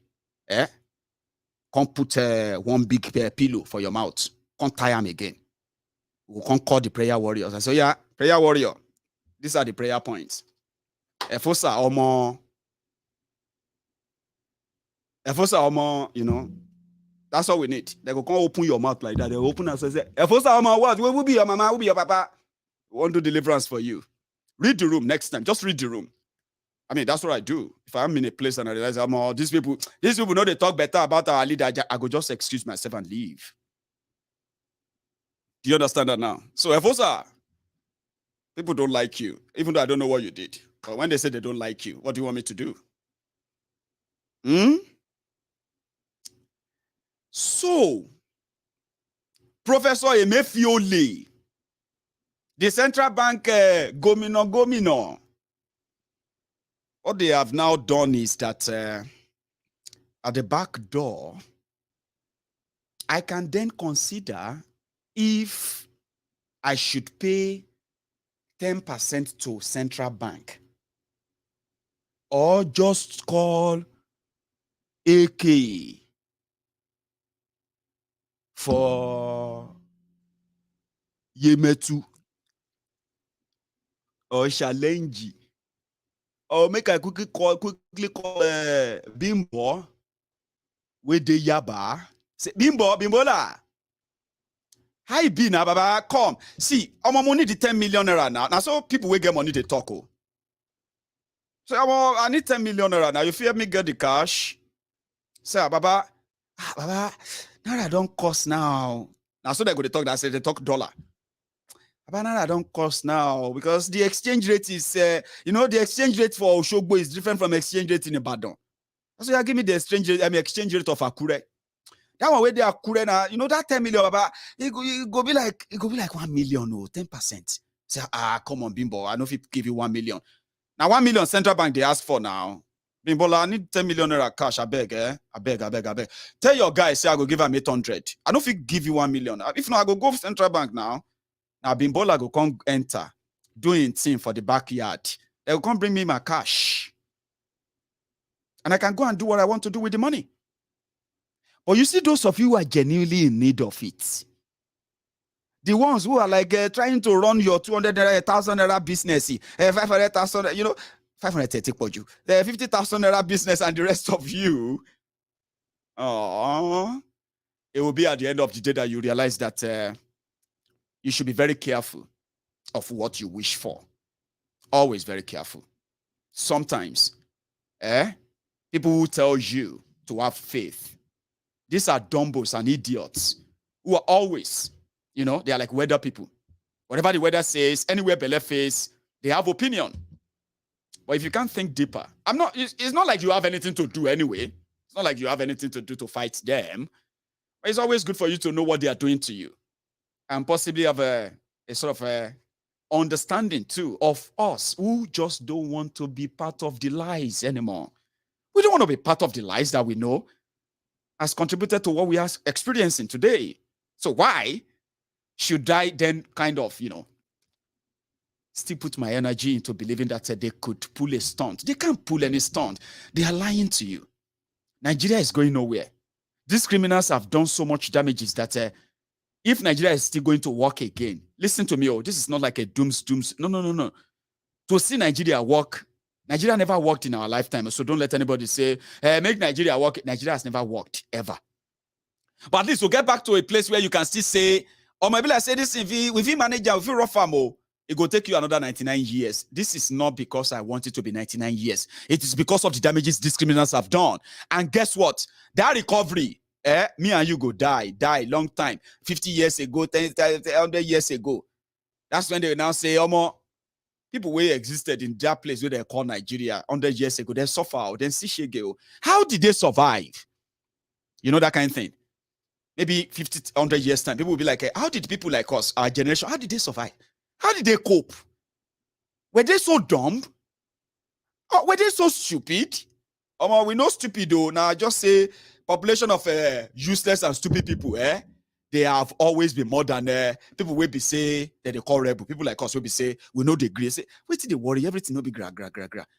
Come put one big pillow for your mouth. Come tie him again. We can't call the prayer warriors. I say, yeah, prayer warrior. These are the prayer points. Efosa omo, you know, that's all we need. They go come open your mouth like that. They open and say, Efosa omo, what? We will be your mama, we will be your papa. We won't do deliverance for you. Read the room next time. Just read the room. I mean, that's what I do. If I'm in a place and I realize, these people know they talk better about our leader, I go just excuse myself and leave. Do you understand that now? So, Efosa, people don't like you, even though I don't know what you did. But when they say they don't like you, what do you want me to do? So, Professor Emefiole, the central bank gomino, what they have now done is that at the back door, I can then consider if I should pay 10% to central bank or just call AK for Yemetu or challenge, or make I quickly call Bimbo with the Yaba. Say, Bimbo la. Hi be now, Baba. Come. See, I'm money the 10 million naira now. Now so people will get money they talk. Oh. So I need 10 million naira now. You fear me get the cash? Say, Baba, now I don't cost now. Now so they go to talk that say they talk dollar. Baba, now I don't cost now because the exchange rate is the exchange rate for Oshogbo is different from exchange rate in Ibadan. So you give me the exchange rate of Akure. That one where they are Akure now, that 10 million, Baba, it go be like 1 million or 10%. Say, come on, Bimbo, I know if it give you 1 million. Now 1 million central bank they ask for now. Bimbo, I need 10 million naira cash. I beg. Tell your guy, say I go give him 800. I know if he give you 1 million. If not, I go central bank now. Now Bimbola go come enter, doing thing for the backyard. They will come bring me my cash. And I can go and do what I want to do with the money. But you see, those of you who are genuinely in need of it, the ones who are like trying to run your 200 naira, 1,000 naira business, 500,000, 530 for you, the 50,000 naira business, and the rest of you, it will be at the end of the day that you realize that you should be very careful of what you wish for. Always very careful. Sometimes, people who tell you to have faith, these are dumbos and idiots who are always, they are like weather people. Whatever the weather says, anywhere Bele face, they have opinion. But if you can't think deeper, it's not like you have anything to do anyway. It's not like you have anything to do to fight them. But it's always good for you to know what they are doing to you. And possibly have a sort of a understanding too of us who just don't want to be part of the lies anymore. We don't want to be part of the lies that we know has contributed to what we are experiencing today. So why should I then kind of, still put my energy into believing that they could pull a stunt? They can't pull any stunt. They are lying to you. Nigeria is going nowhere. These criminals have done so much damages that if Nigeria is still going to work again, listen to me, this is not like a dooms. No. To see Nigeria work, Nigeria never worked in our lifetime, so don't let anybody say, make Nigeria work. Nigeria has never worked, ever. But at least we'll get back to a place where you can still say, or maybe I say this, if you manage, if you rough farm, it will take you another 99 years. This is not because I want it to be 99 years. It is because of the damages these criminals have done. And guess what? That recovery, me and you go die long time. 50 years ago, 100 years ago. That's when they now say, people who existed in that place where they call Nigeria 100 years ago, they suffer, then see shege. How did they survive? That kind of thing. Maybe 50, 100 years time, people will be like, how did people like us, our generation, how did they survive? How did they cope? Were they so dumb? Or were they so stupid? We know stupid though. Now I just say population of useless and stupid people, they have always been more than people will be say that they call rebel. People like us will be say, we know the agree. Say, wait till they worry, everything will be gra.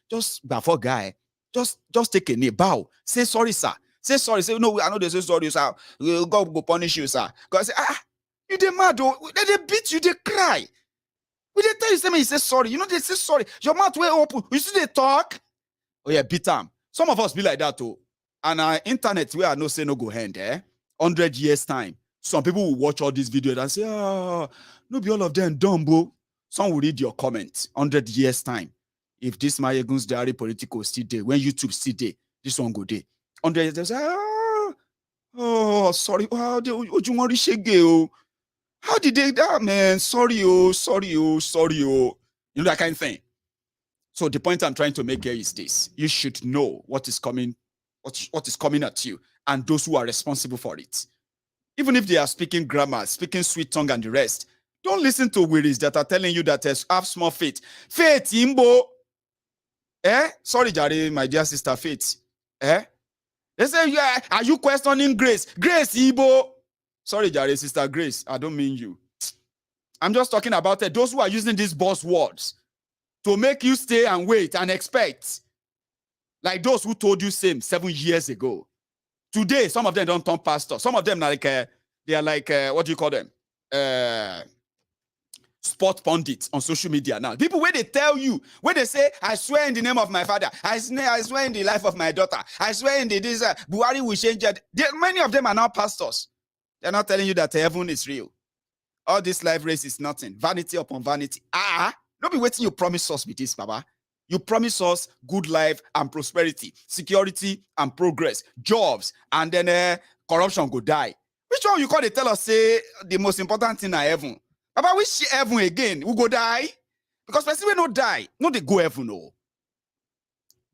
Just before guy, just take a knee, bow, say sorry, sir. Say sorry, say no, I know they say sorry, sir. God will punish you, sir. God say, You dey mad, oh. They beat you, they cry. We they tell you, say, say sorry. You know, they say sorry. Your mouth way open. You see they talk. Oh, yeah, beat them. Some of us be like that, too. And our internet, where I no say no go hand, 100 years time. Some people will watch all these videos and say, oh, no be all of them dumb, bro. Some will read your comments 100 years time. If this Mayegun's Diary Political still there, when YouTube still there, this one go there. 100 years, they say, oh, sorry. How did they that, man? Sorry, sorry. You know that kind of thing. So the point I'm trying to make here is this. You should know what is coming, what is coming at you, and those who are responsible for it. Even if they are speaking grammar, speaking sweet tongue and the rest, don't listen to wearies that are telling you that have small faith. Faith, imbo. Sorry, Jare, my dear sister, faith. They say, yeah, are you questioning grace? Grace, Igbo. Sorry, Jare, sister Grace. I don't mean you. I'm just talking about those who are using these buzzwords to make you stay and wait and expect. Like those who told you same 7 years ago. Today, some of them don't turn pastor. Some of them are like, they are like, what do you call them? Sport pundits on social media now. People where they tell you, where they say, I swear in the name of my father, I swear in the life of my daughter, I swear in the this Buhari will change it. Many of them are now pastors. They're not telling you that heaven is real. All this life race is nothing. Vanity upon vanity. Don't be waiting you promise us with this, Baba. You promise us good life and prosperity, security and progress, jobs, and then corruption go die. Which one you call they tell us say the most important thing is heaven? Baba, which heaven again? Who go die? Because person will not die. No, they go heaven, no.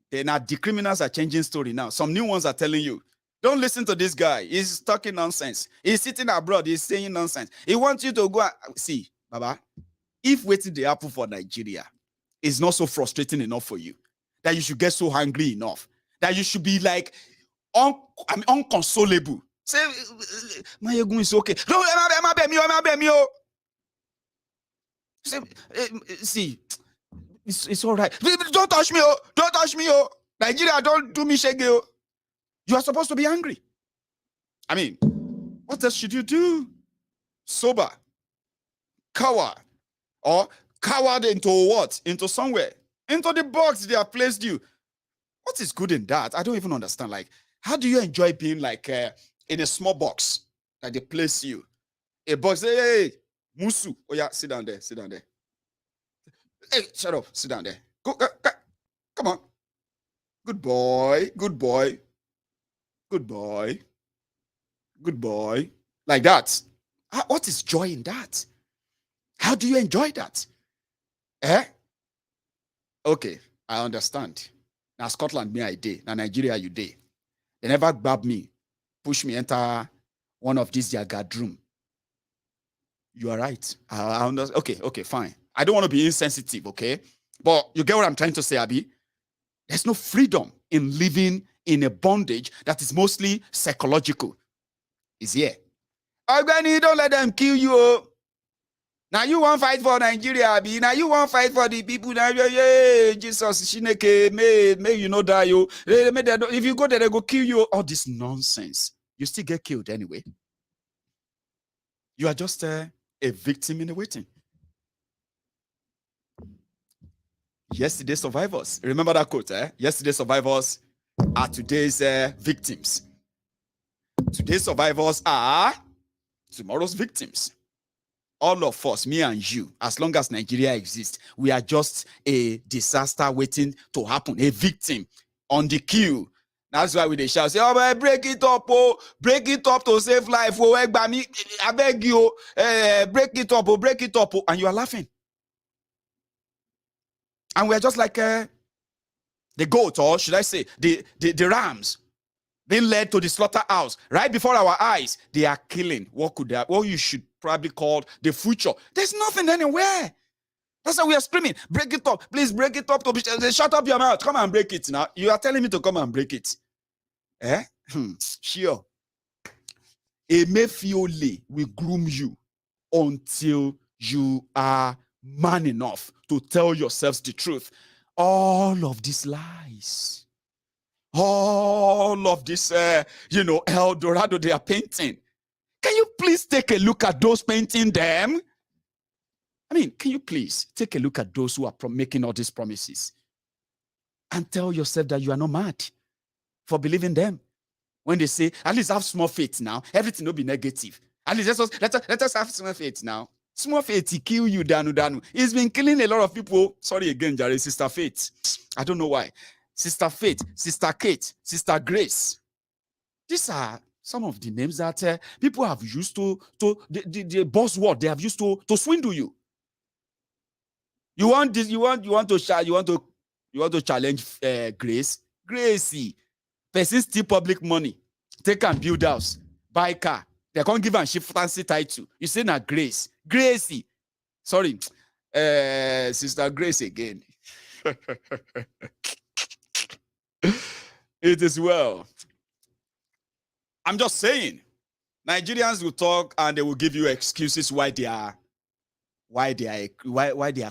Then the criminals are changing story now. Some new ones are telling you, don't listen to this guy. He's talking nonsense. He's sitting abroad. He's saying nonsense. He wants you to go see, Baba, if waiting the apple for Nigeria is not so frustrating enough for you, that you should get so hungry enough, that you should be like unconsolable. Say, Mayegun is okay. No, see, it's all right. Don't touch me, oh. Don't touch me, oh. Nigeria, don't do me shege, oh. You are supposed to be angry. I mean, what else should you do? Sober, coward, or coward into what? Into somewhere, into the box they have placed you. What is good in that? I don't even understand. Like, how do you enjoy being like in a small box that they place you? A box, hey, Musu. Oh yeah, sit down there, sit down there. Hey, shut up, sit down there. Go, come on. Good boy, good boy. Good boy. Good boy. Like that. What is joy in that? How do you enjoy that? Okay, I understand. Now Scotland, me I did. Now Nigeria, you did. They never grab me, push me enter one of these their guard room. You are right. I understand. Okay, fine. I don't want to be insensitive, okay? But you get what I'm trying to say, Abi? There's no freedom in living in a bondage that is mostly psychological. Is here. Ogani, don't let them kill you. Now you want fight for Nigeria, Abi. Now you want fight for the people. Now, yeah, Jesus, Shineke, may you know die. If you go there, they go kill you. All this nonsense. You still get killed anyway. You are just a victim in the waiting. Yesterday's survivors. Remember that quote, Yesterday's survivors are today's victims. Today's survivors are tomorrow's victims. All of us, me and you, as long as Nigeria exists, we are just a disaster waiting to happen, a victim on the queue. That's why we shout, say, oh, man, break it up to save life. Oh, I beg you, break it up, and you are laughing. And we're just like the goat, or should I say, the rams being led to the slaughterhouse right before our eyes. They are killing what you should probably call the future. There's nothing anywhere. That's why we are screaming, break it up, please break it up. Shut up your mouth, come and break it now. You are telling me to come and break it. Sure. Emefiole will groom you until you are man enough to tell yourselves the truth. All of these lies, all of this, El Dorado they are painting. Can you please take a look at those painting them? I mean, can you please take a look at those who are making all these promises and tell yourself that you are not mad for believing them? When they say, at least have small faith now, everything will be negative. At least let us have small faith now. Small faith, he kill you, Danu. He's been killing a lot of people. Sorry again, Jerry, Sister Faith. I don't know why. Sister Faith, Sister Kate, Sister Grace. These are some of the names that people have used the buzzword they have used to swindle you. You want this? You want to challenge Grace? Gracie. Person steal public money, take and build house, buy car. They can't give and ship fancy title. You say na Grace. Gracie. Sorry. Sister Grace again. It is well. I'm just saying, Nigerians will talk and they will give you excuses why they are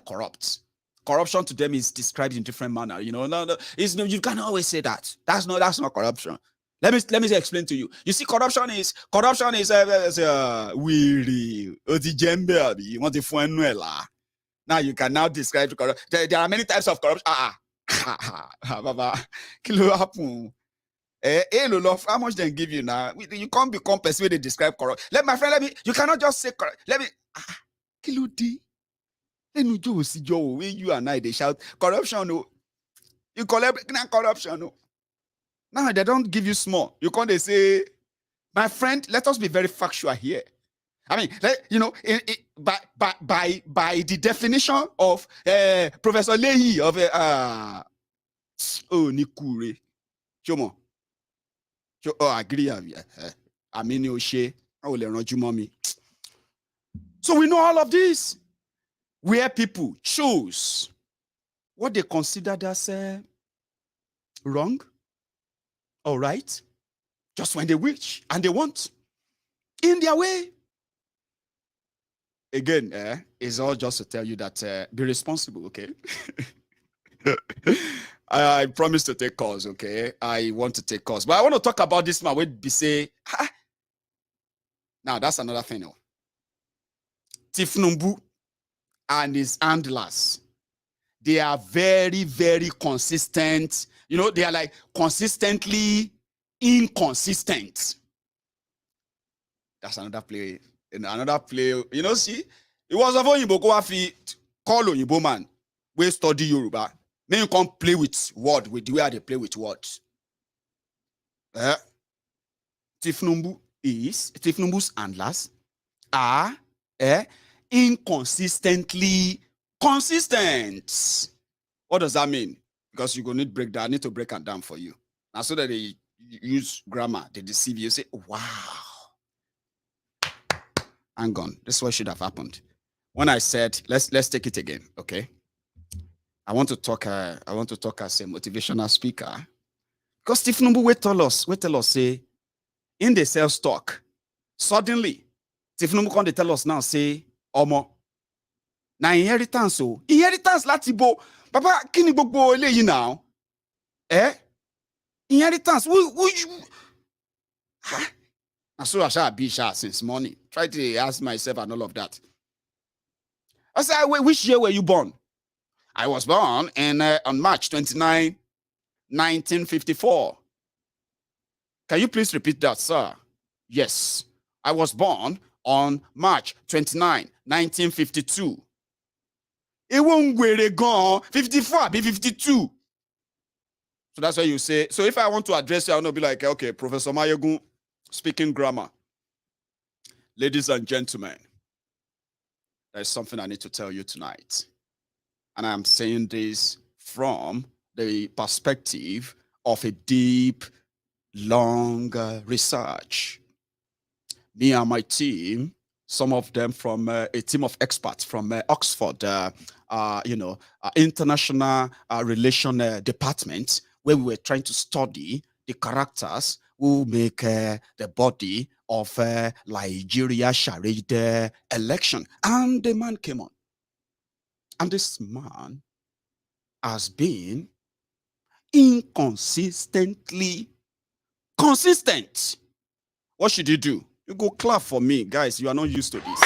corrupt. Corruption to them is described in different manner. You know, you can't always say that. That's not corruption. Let me explain to you. You see, corruption is weary. Now you can now describe corruption. There are many types of corruption. How much they give you now? You can't become persuaded to describe corruption. You cannot just say corrupt. You and I, they shout, corruption, no. You collect corruption, no. Now they don't give you small. You can't say, my friend, let us be very factual here. I mean, by the definition of Professor Leahy of Nikure. Chomo. Agree. I mean, so we know all of this. Where people choose what they consider as wrong or right, just when they wish and they want, in their way. Again, it's all just to tell you that be responsible, okay? I promise to take calls, okay? I want to take calls. But I want to talk about this man. We'd be say, now that's another thing. Tinubu and his handlers, they are very, very consistent. You know, they are like consistently inconsistent. That's another play. Another play. You know, see, it was a very Oyinbo call Oyinbo man. We study Yoruba. Then you can't play with word with the way they play with words. Tinubu's handlers are inconsistently consistent. What does that mean? Because you're gonna I need to break it down for you. Now, so that they use grammar, they deceive you. Say, wow. Hang on. This is what should have happened. When I said, let's take it again, okay? I want to talk as a motivational speaker. Because Tinubu will tell us, say, in the sales talk, suddenly, Tinubu can tell us now, say, Omo, na inheritance, inheritance latibo. Papa, kini gbogbo eleyi now? Inheritance, so I shall be since morning. Try to ask myself and all of that. I said, which year were you born? I was born on March 29, 1954. Can you please repeat that, sir? Yes. I was born on March 29, 1952. It won't go 54, be 52. So that's why you say, so if I want to address you, I'll not be like, okay, Professor Mayogun, speaking grammar. Ladies and gentlemen, there's something I need to tell you tonight. And I'm saying this from the perspective of a deep, long research. Me and my team, some of them from a team of experts from Oxford, international relation department, where we were trying to study the characters who make the body of Nigeria charade election. And the man came on. And this man has been inconsistently consistent. What should you do? You go clap for me, guys. You are not used to this.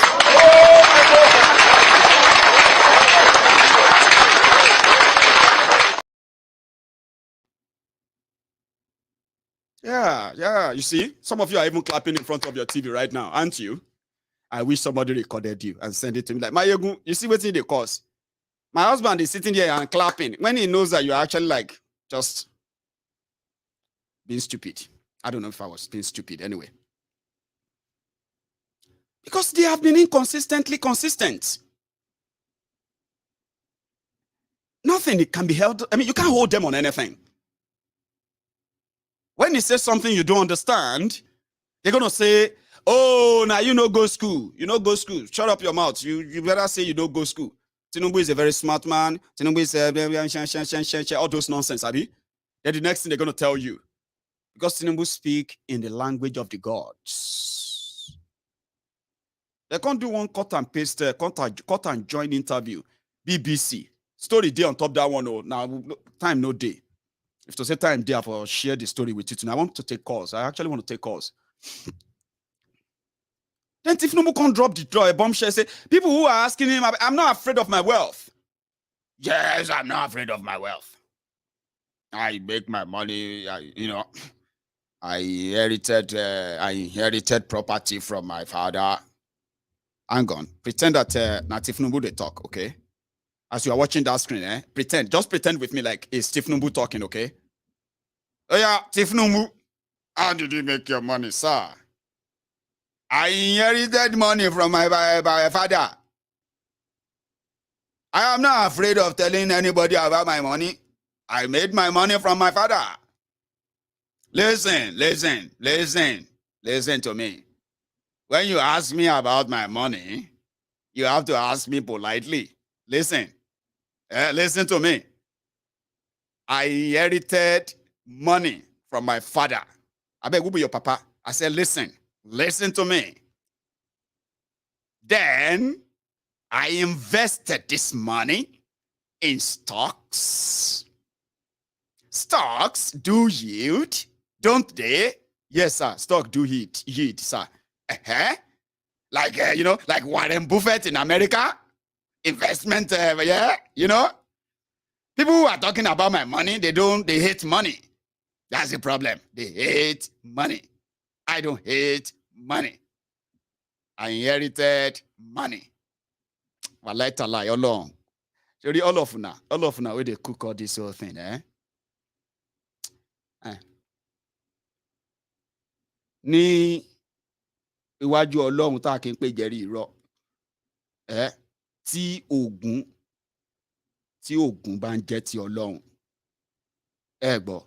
Yeah. You see, some of you are even clapping in front of your TV right now, aren't you? I wish somebody recorded you and send it to me. Like, Mayegu, you see what's in the cause? My husband is sitting there and clapping when he knows that you're actually like just being stupid. I don't know if I was being stupid anyway. Because they have been inconsistently consistent. Nothing can be held. I mean, you can't hold them on anything. When he says something you don't understand, they're going to say, oh, now you know go school. You know go school. Shut up your mouth. You better say you don't go school. Tinubu is a very smart man. Tinubu is all those nonsense, Abi. Then the next thing they're going to tell you. Because Tinubu speak in the language of the gods. They can't do one cut and paste, cut and join interview. BBC. Story day on top that one. Oh, now, time no day. If to say time day, I'll share the story with you tonight. I want to take calls. I actually want to take calls. Then Tinubu can't drop the bombshell. Say, people who are asking him, I'm not afraid of my wealth. Yes, I'm not afraid of my wealth. I make my money, I inherited property from my father. Hang on. Pretend that Tinubu they talk, okay? As you are watching that screen, just pretend with me like it's Tinubu talking, okay? Oh yeah, Tinubu, how did you make your money, sir? I inherited money from my father. I am not afraid of telling anybody about my money. I made my money from my father. Listen to me. When you ask me about my money, you have to ask me politely. Listen to me. I inherited money from my father. I beg, who be your papa? I said, listen to me. Then I invested this money in stocks. Stocks do yield, don't they? Yes, sir. Stock do yield, sir. Like like Warren Buffett in America. Investment, People who are talking about my money, they hate money. That's the problem. They hate money. I don't hate money. I inherited money. Wallahi talai, along. All of now, where they cook all this whole thing, Ní iwájú Ọlọ́run tá kí n pè jẹ́rìí irọ́. Tí Ògún bá ń jẹ́ ti Ọlọ́run. Gbọ́.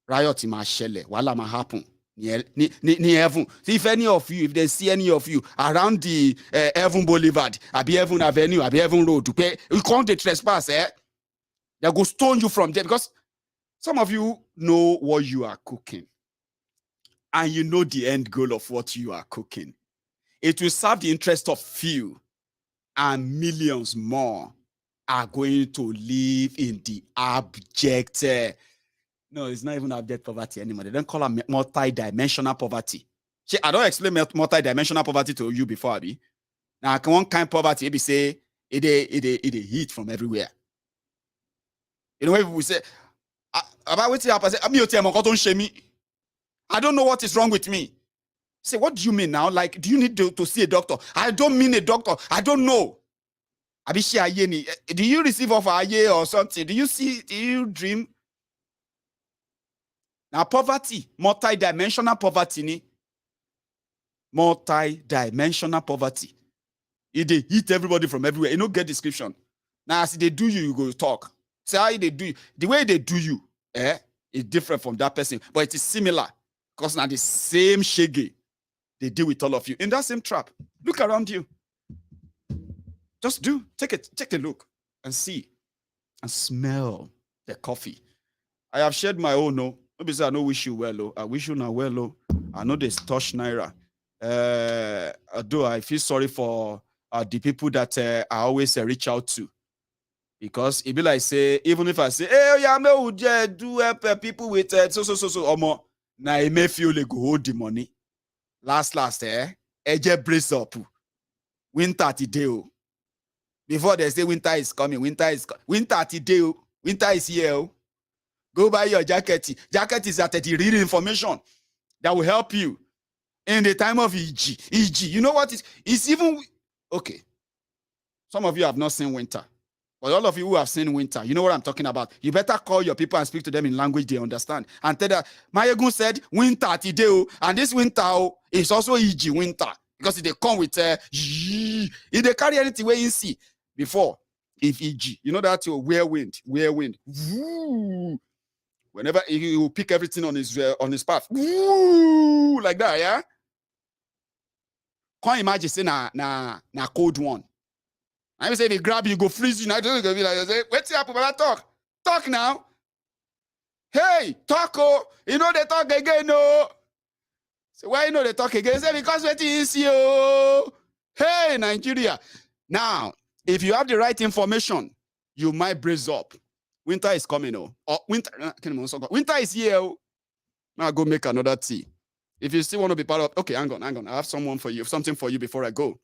Riot máa ṣẹlẹ̀, wàhálà máa happen. Ní heaven. If any of you, if they see any of you around the Heaven Boulevard, Abi Heaven Avenue, Abi Heaven Road, you can't trespass, They go stone you from there because some of you know what you are cooking. And you know the end goal of what you are cooking. It will serve the interest of few, and millions more are going to live in the abject. No, it's not even abject poverty anymore. They don't call it multi-dimensional poverty. See, I don't explain multi-dimensional poverty to you before, Abi. Now, one kind of poverty, maybe say it heat from everywhere. You know, if we say about what happens, I don't know what is wrong with me. Say, what do you mean now? Like, do you need to see a doctor? I don't mean a doctor. I don't know. Do you receive off Aye or something? Do you dream? Now, poverty, multi-dimensional poverty. Multi-dimensional poverty. They hit everybody from everywhere. You don't get description. Now, as they do you go talk. Say how they do you. The way they do you, is different from that person. But it is similar. Because now the same shege they deal with all of you in that same trap. Look around you. Just take a look and see and smell the coffee. I have shared my own. No, maybe say I don't wish you well. I wish you now well. I know this touch naira. Although I feel sorry for the people that I always reach out to. Because it be like say, even if I say, hey, yeah, do help people with so, or more. Now Emefiole go hold the money. Last, Eje brace up. Winter today. Before they say winter is coming, winter today. Winter is here. Go buy your jacket. Jacket is at the real information that will help you in the time of EG. You know what? It's even okay. Some of you have not seen winter. But all of you who have seen winter, you know what I'm talking about. You better call your people and speak to them in language they understand. And tell them, Mayegun said, winter today, and this winter is also EG winter. Because they come with, if they carry anything where you see before, if EG, you know that where wind. Woo. Whenever he will pick everything on his path, woo, like that, yeah? Can't imagine say na cold one. I say they grab you, go freeze you. I don't go be like, say, what's up, brother? Talk now. Hey, talk, oh. You know they talk again, no. So why you know they talk again? Say because what is you? Hey, Nigeria. Now, if you have the right information, you might brace up. Winter is coming, oh. Or winter is here. Oh. Now go make another tea. If you still want to be part of, okay, hang on. I have something for you before I go.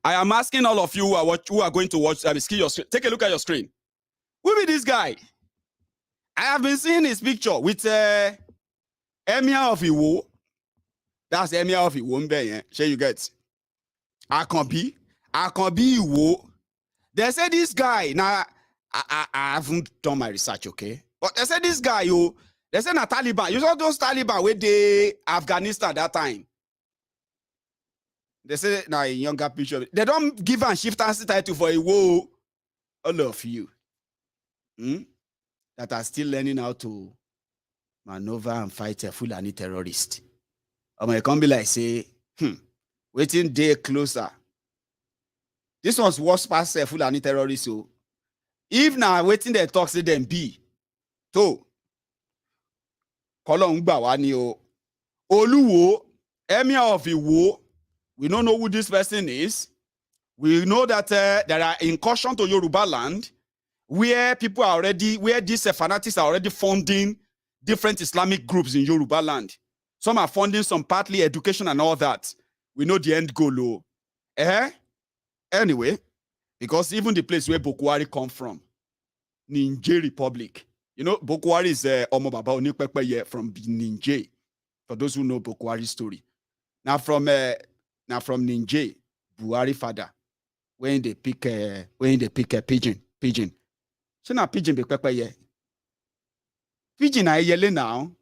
I am asking all of you who are going to watch. Take a look at your screen. Who be this guy? I have been seeing his picture with Emir of Iwo. That's Emir of Iwo. Sure you get. I can be Iwo. They say this guy. Now I haven't done my research, okay? But they say this guy, they say na Taliban. You saw those Taliban with the Afghanistan that time. They say now a younger picture. They don't give a shiftancy title for a war. All of you that are still learning how to maneuver and fight a Fulani terrorist. I'm gonna come be like say, waiting day closer. This one's worse past a Fulani terrorist. So if now waiting they talk to them be to Kolongba wani o Oluwo Emir of Iwo. We don't know who this person is. We know that there are incursion to Yoruba land where people are already, where these fanatics are already funding different Islamic groups in Yoruba land. Some are funding some partly education and all that. We know the end goal. Anyway, because even the place where Buhari come from, Niger Republic. You know, Buhari is Omo Baba Onikpekpeye from Niger. For those who know Buhari's story. Now from Niger, Buhari father, when they pick a pigeon. So now pigeon be Pekpeye. Pigeon are yelling now.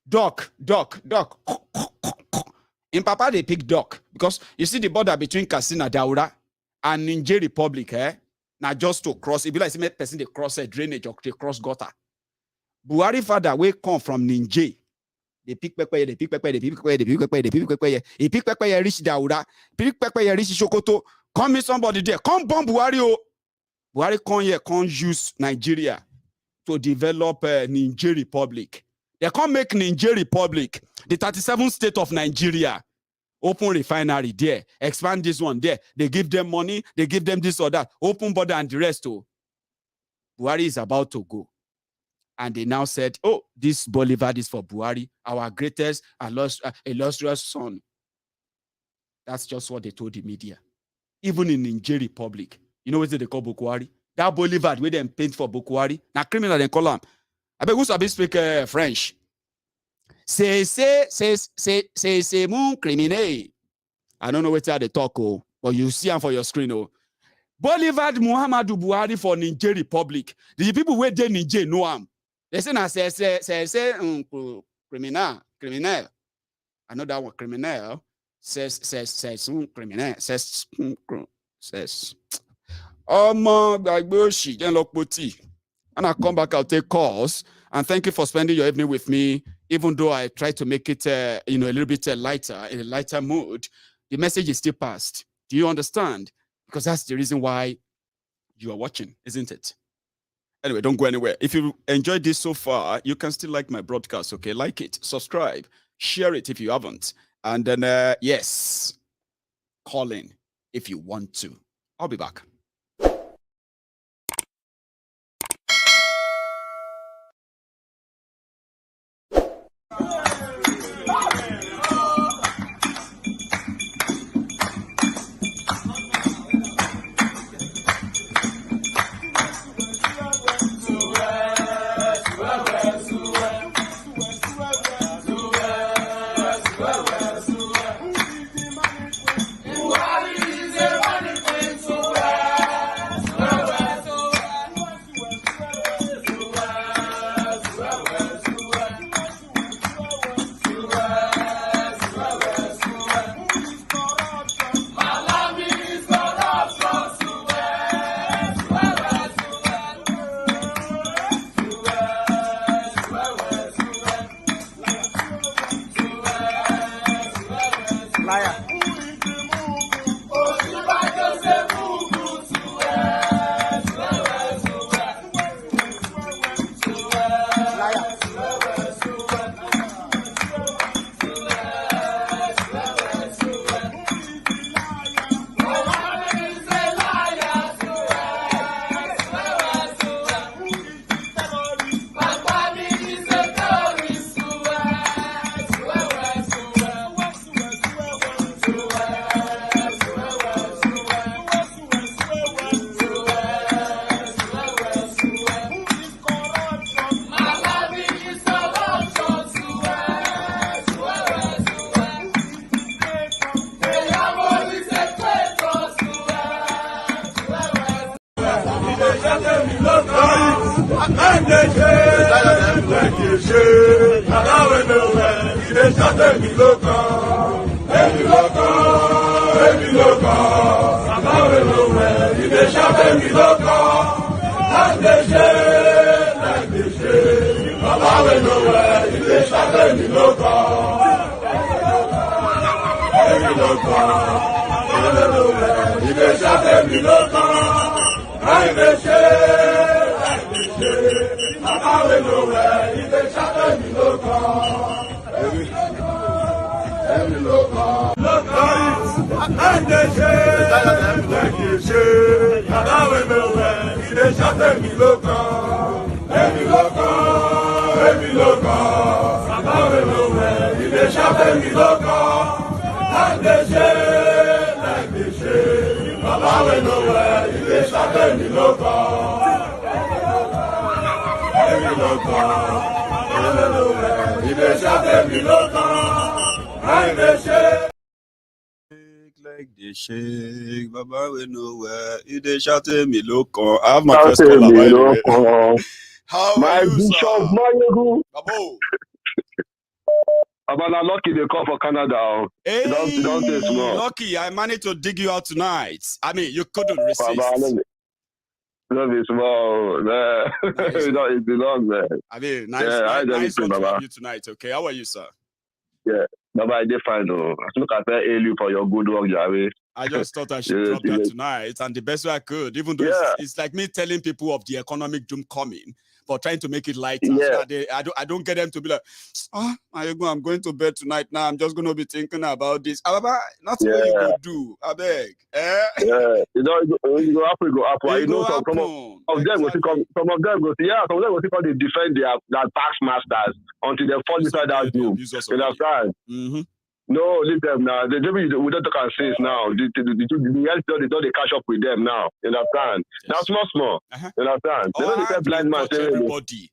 Duck. In Papa they pick duck because you see the border between Katsina, Daura, and Niger Republic, now just to cross, it be like some person they cross a drainage or they cross gutter. Buhari father will come from Niger. They pick Pekpeye, they pick Pekpeye. He pick Pekpeye reach Daura, pick Pekpeye reach Sokoto. Come me somebody there, come bomb Buhari. Buhari come here, come use Nigeria to develop Niger Republic. They can't make Niger Republic, the 37th state of Nigeria. Open refinery there, expand this one there. They give them money, they give them this or that. Open border and the rest. Buhari is about to go. And they now said, oh, this boulevard is for Buhari, our greatest illustrious son. That's just what they told the media. Even in Niger Republic, you know what they call Buhari? That boulevard where they paint for Buhari. Now criminal they call them. I bet who speak French. C'est mon criminel. I don't know what they talk, but you see them for your screen. Boulevard Muhammadu Buhari for Niger Republic. The people where they Niger know him. They say, criminal. I know that one, criminal. Says, criminal. Says. Oh, my God, and I come back, I'll take calls. And thank you for spending your evening with me. Even though I try to make it, a little bit lighter, in a lighter mood, the message is still passed. Do you understand? Because that's the reason why you are watching, isn't it? Anyway, don't go anywhere. If you enjoyed this so far, you can still like my broadcast, okay? Like it, subscribe, share it if you haven't. And then, yes, call in if you want to. I'll be back. Like they shake, Baba we nowhere. If they shout at me, look on. I have my first caller, by the way. How are you, sir? Babo. About Lucky, they come for Canada. Hey, don't take small. Lucky, I managed to dig you out tonight. I mean, you couldn't resist. Love is small. It belongs, man. I mean, nice one to have you tonight. Okay, how are you, sir? Yeah. Baba, I did fine though. I look at you for your good work, Javi. I just thought I should drop that tonight, and the best way I could, even though it's like me telling people of the economic doom coming, but trying to make it lighter. So that I don't get them to be like, I'm going to bed tonight now. I'm just going to be thinking about this. Baba, not what you go do. I beg. You go up. You know, some of them will come. Some of them will they defend their tax masters until they fall inside that doom. You understand? Mm-hmm. No, leave them now. We don't talk and say now. The health they don't catch up with them now. You understand? Now small. You understand? They don't say blind man say everybody.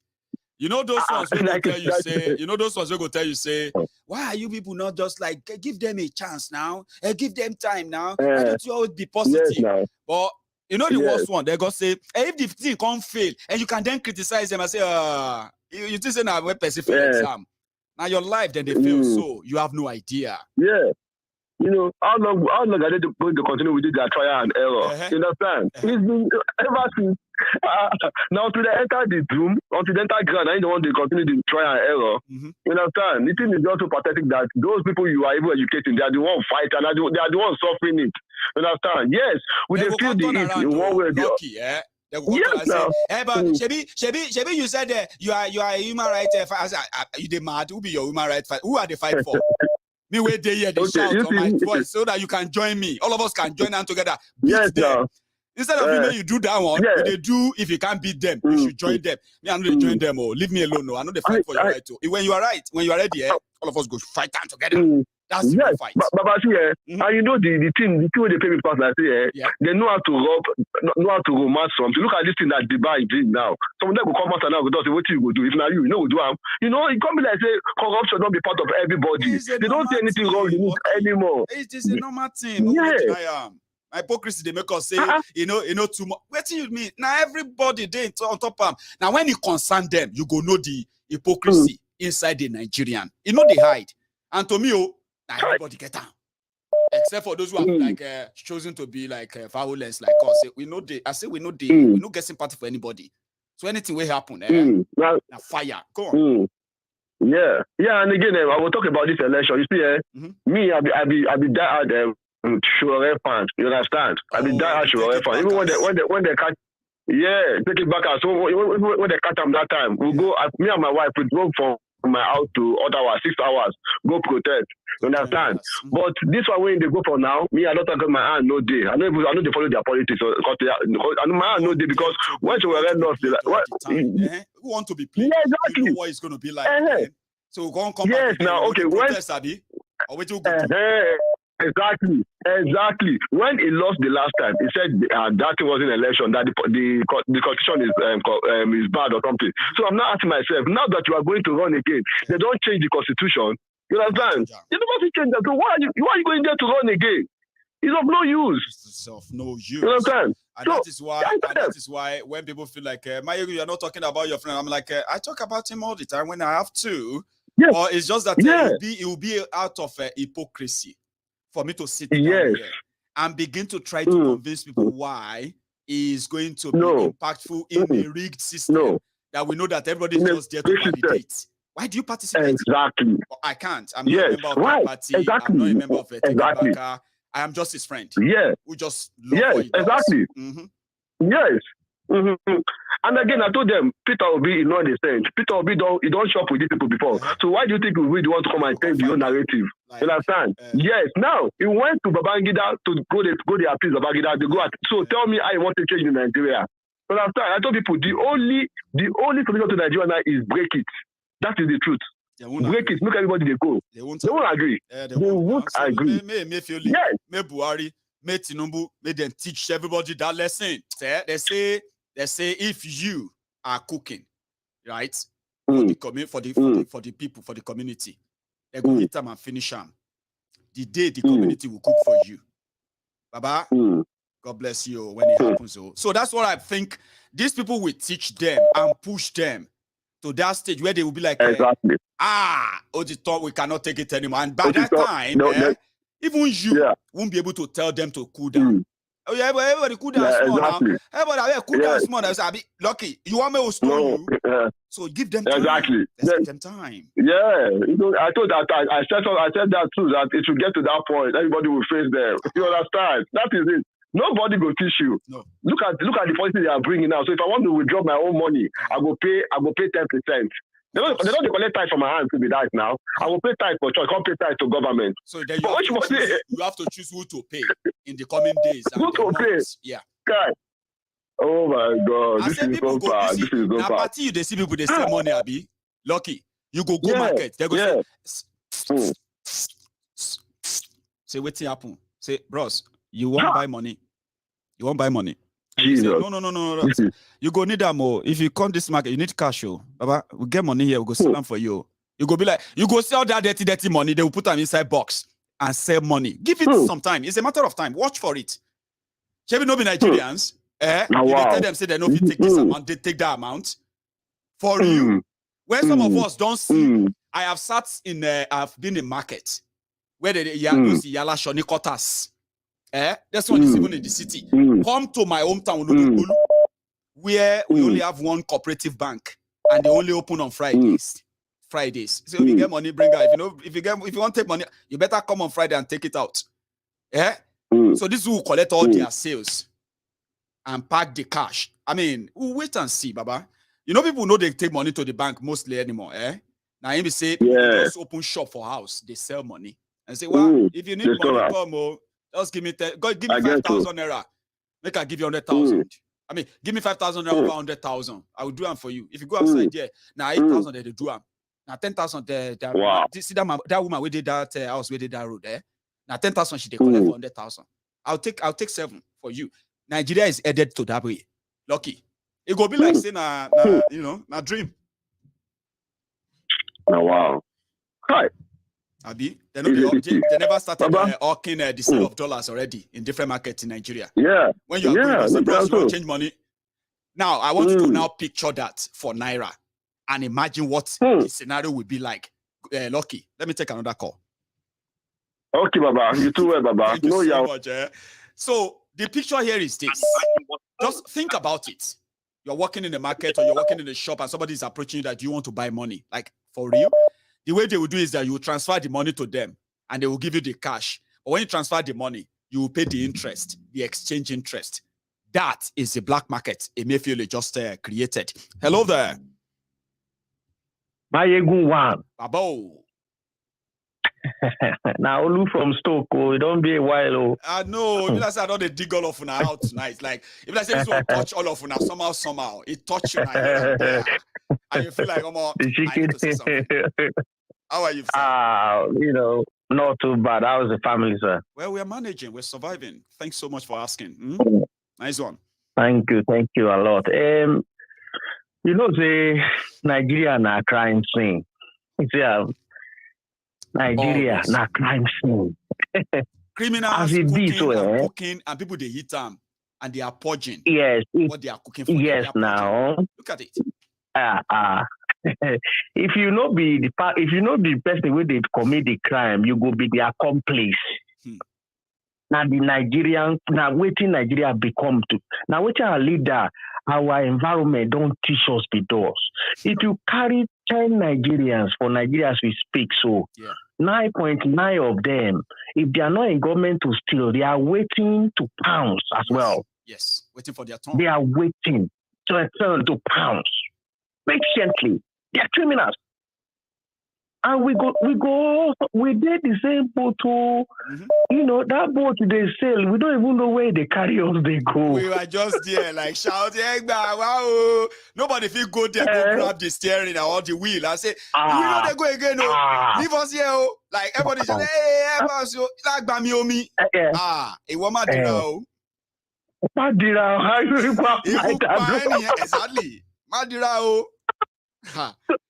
You know those ones who go tell you say. You know those ones who go tell you say. Why are you people not just like give them a chance now? Give them time now. Why don't you always be positive? Yes, but you know the worst one. They go say, if the thing can't fail, and you can then criticize them and say, you just say now we passive exam. Now your life, then they fail, so you have no idea. Yeah. You know, how long are they going to continue with their trial and error? You understand? It's been ever since. Now, until they enter the doom, until they enter ground, I don't want to continue the trial and error. You understand? The thing is also pathetic that those people you are even educating, they are the ones fighting, and they are the ones suffering it. You understand? Yes, we they feel the heat in one way or the other. Yes, but Shebi, you said you are a human rights fighter. You the mad? Who be your human rights fighter? Who are the fight for? Me wait there hear the shout on my voice so that you can join me. All of us can join hand together. Beat them. Instead of you do that one, they do if you can't beat them, you should join them. Me, I know they join them or leave me alone. No, I know they fight for your right too. When you are right, when you are ready, all of us go fight hand together. That's the fight. But see, and you know the thing where they pay me pass like they know how to romance something. Look at this thing that Dubai is doing now. Some of them will come out and now go say, what you go do? If now you know do you know, it can't be like say corruption don't be part of everybody. They don't say anything wrong in it anymore. It is a normal thing. Yeah. Hypocrisy, they make us say, you know too much. What do you mean? Now everybody they on top of them. Now when you concern them, you go know the hypocrisy inside the Nigerian. You know they hide. And to me, now everybody get down. Except for those who have like chosen to be like violence like us. We know we no get sympathy for anybody. So anything will happen. Now fire. Go on. Yeah, and again, I will talk about this election. You see, me, I be that Shure fans. You understand? I be that Shure fans. Even when they catch, take it back. So when they catch them that time, we go. Me and my wife we drove from my house to Ottawa 6 hours. Go protest. You understand? But this one when they go for now, me I don't talk my hand no day. I know they follow their politics. I know my hand no day because when you were lost, who want to be played? Yeah, exactly. You know what it's going to be like. So go and come back. Yes, now okay. Protest, Abi, or what you go Exactly. When he lost the last time, he said that it was an election, that the constitution is bad or something. So I'm not asking myself, now that you are going to run again, they don't change the constitution. You understand? They don't change that. So why are you going there to run again? It's of no use. It's of no use. You understand? And that is why when people feel like, Mayegu, you're not talking about your friend, I'm like, I talk about him all the time when I have to. Yes. Or it's just that it will be out of hypocrisy for me to sit down here and begin to try to convince people why is going to be impactful in a rigged system that we know that everybody is just there to validate. Why do you participate? Exactly. I can't. I'm not a member of the party. Exactly. I'm not a member of a Tekabaka. I am just his friend. Yeah. Who just love what he does. Exactly. Yes. And again, I told them, Peter Obi is not the same. Peter Obi don't shop with these people before. So why do you think we really want to come and change your narrative? You understand? Yes. Now, he went to Babangida to go the appease Babangida. So tell me how you want to change in Nigeria. You understand? I told people, the only solution to Nigeria now is break it. That is the truth. Break it, make everybody they go. They won't agree. They won't agree. May Emefiole, may Buhari, may Tinubu, may them teach everybody that lesson. They say if you are cooking, right, for the people, for the community, they go hit them and finish them. The day the community will cook for you. Baba, God bless you when it happens. So that's what I think. These people will teach them and push them to that stage where they will be like, exactly. We cannot take it anymore. And by that time, even you won't be able to tell them to cool down. Oh yeah, but everybody cool down small now. Everybody cool down small now. I'll be lucky. You want me to stone you? So give them time. Exactly. Give them time. Yeah. I told that I said that too, that it should get to that point. Everybody will face them. You understand? That is it. Nobody will teach you. No. Look at the policy they are bringing now. So if I want to withdraw my own money, I will pay 10%. They don't collect tax from my hands to be that now. I will pay tax for choice. I can't pay tax to government. So then you have to choose who to pay in the coming days. Who to pay? Yeah. God. Oh my God. This is so bad. This is so bad. Party they see people they sell money, Abi. Lucky. You go market. They go say what's happen? Say, bros, you won't buy money. You won't buy money. You say, no. You go need that more. If you come this market, you need cash. Baba, we get money here. We go sell them for you. You go be like, you go sell that dirty money. They will put them inside box and sell money. Give it some time. It's a matter of time. Watch for it. Shall we not be Nigerians? They tell them say they know if you take this amount, they take that amount for you. When some of us don't see, I have sat in. I've been in market where they see yala shoni kotas. This one is even in the city. Come to my hometown, where we only have one cooperative bank, and they only open on Fridays. So if you get money, bring out. If you want to take money, you better come on Friday and take it out. So this will collect all their sales and pack the cash. I mean, we'll wait and see, Baba. People know they take money to the bank mostly anymore. Now, if you say just open shop for house, they sell money and say, well, if you need money, come. Just give me 5,000 naira. Make I give you 100,000. I mean, give me 5,000 naira over 100,000. I will do them for you. If you go outside there, now 8,000 they do them. Now 10,000 see that woman we did that house, we did that road there. Now 10,000 she collect for 100,000. I'll take 7 for you. Nigeria is headed to that way. Lucky. It go be like saying na dream. Oh, wow. Hi. Abi, they never started hawking the sale of dollars already in different markets in Nigeria. Yeah. When you are going to change money. Now, I want you to now picture that for Naira and imagine what the scenario would be like. Lucky, let me take another call. Okay, Baba. You too well, Baba. Thank you so much. So, the picture here is this. Just think about it. You're working in the market or you're working in the shop and somebody is approaching you that you want to buy money. Like, for real? The way they will do is that you will transfer the money to them and they will give you the cash. But when you transfer the money, you will pay the interest, the exchange interest. That is the black market Emefiole just created. Hello there. Mayegun one. Babo. Now Olu from Stoke, it don't be a while. I know. If I say I don't dig all of una out tonight, like if I say this one touch all of una somehow, it touch you now. And you feel like, I need to say something. How are you, sir? Not too bad. How's the family, sir? Well, we're managing. We're surviving. Thanks so much for asking. Nice one. Thank you a lot. The Nigeria na crime scene. Nigeria na crime scene. Criminals cooking and people they hit them. and they are purging. Yes. What they are cooking for. Yes, now. Look at it. If you know the person where they commit the crime, you go be the accomplice. Now the Nigerian, now waiting Nigeria become to. Now which our leader, our environment don't teach us the doors. If you carry 10 Nigerians for Nigeria as we speak, so 9.9 of them, if they are not in government to steal, they are waiting to pounce as well. Yes, waiting for their turn. They are waiting to return to pounce patiently. They are criminals. And we did the same boat. You know, that boat they sail, we don't even know where they carry us, they go. We were just there, like shouting, wow. Nobody feel go there, go grab the steering or the wheel. I say, we know they go again, leave us here, like everybody just, hey, help us, like Bamiomi. A woman dira. Madira, how you exactly. Madira.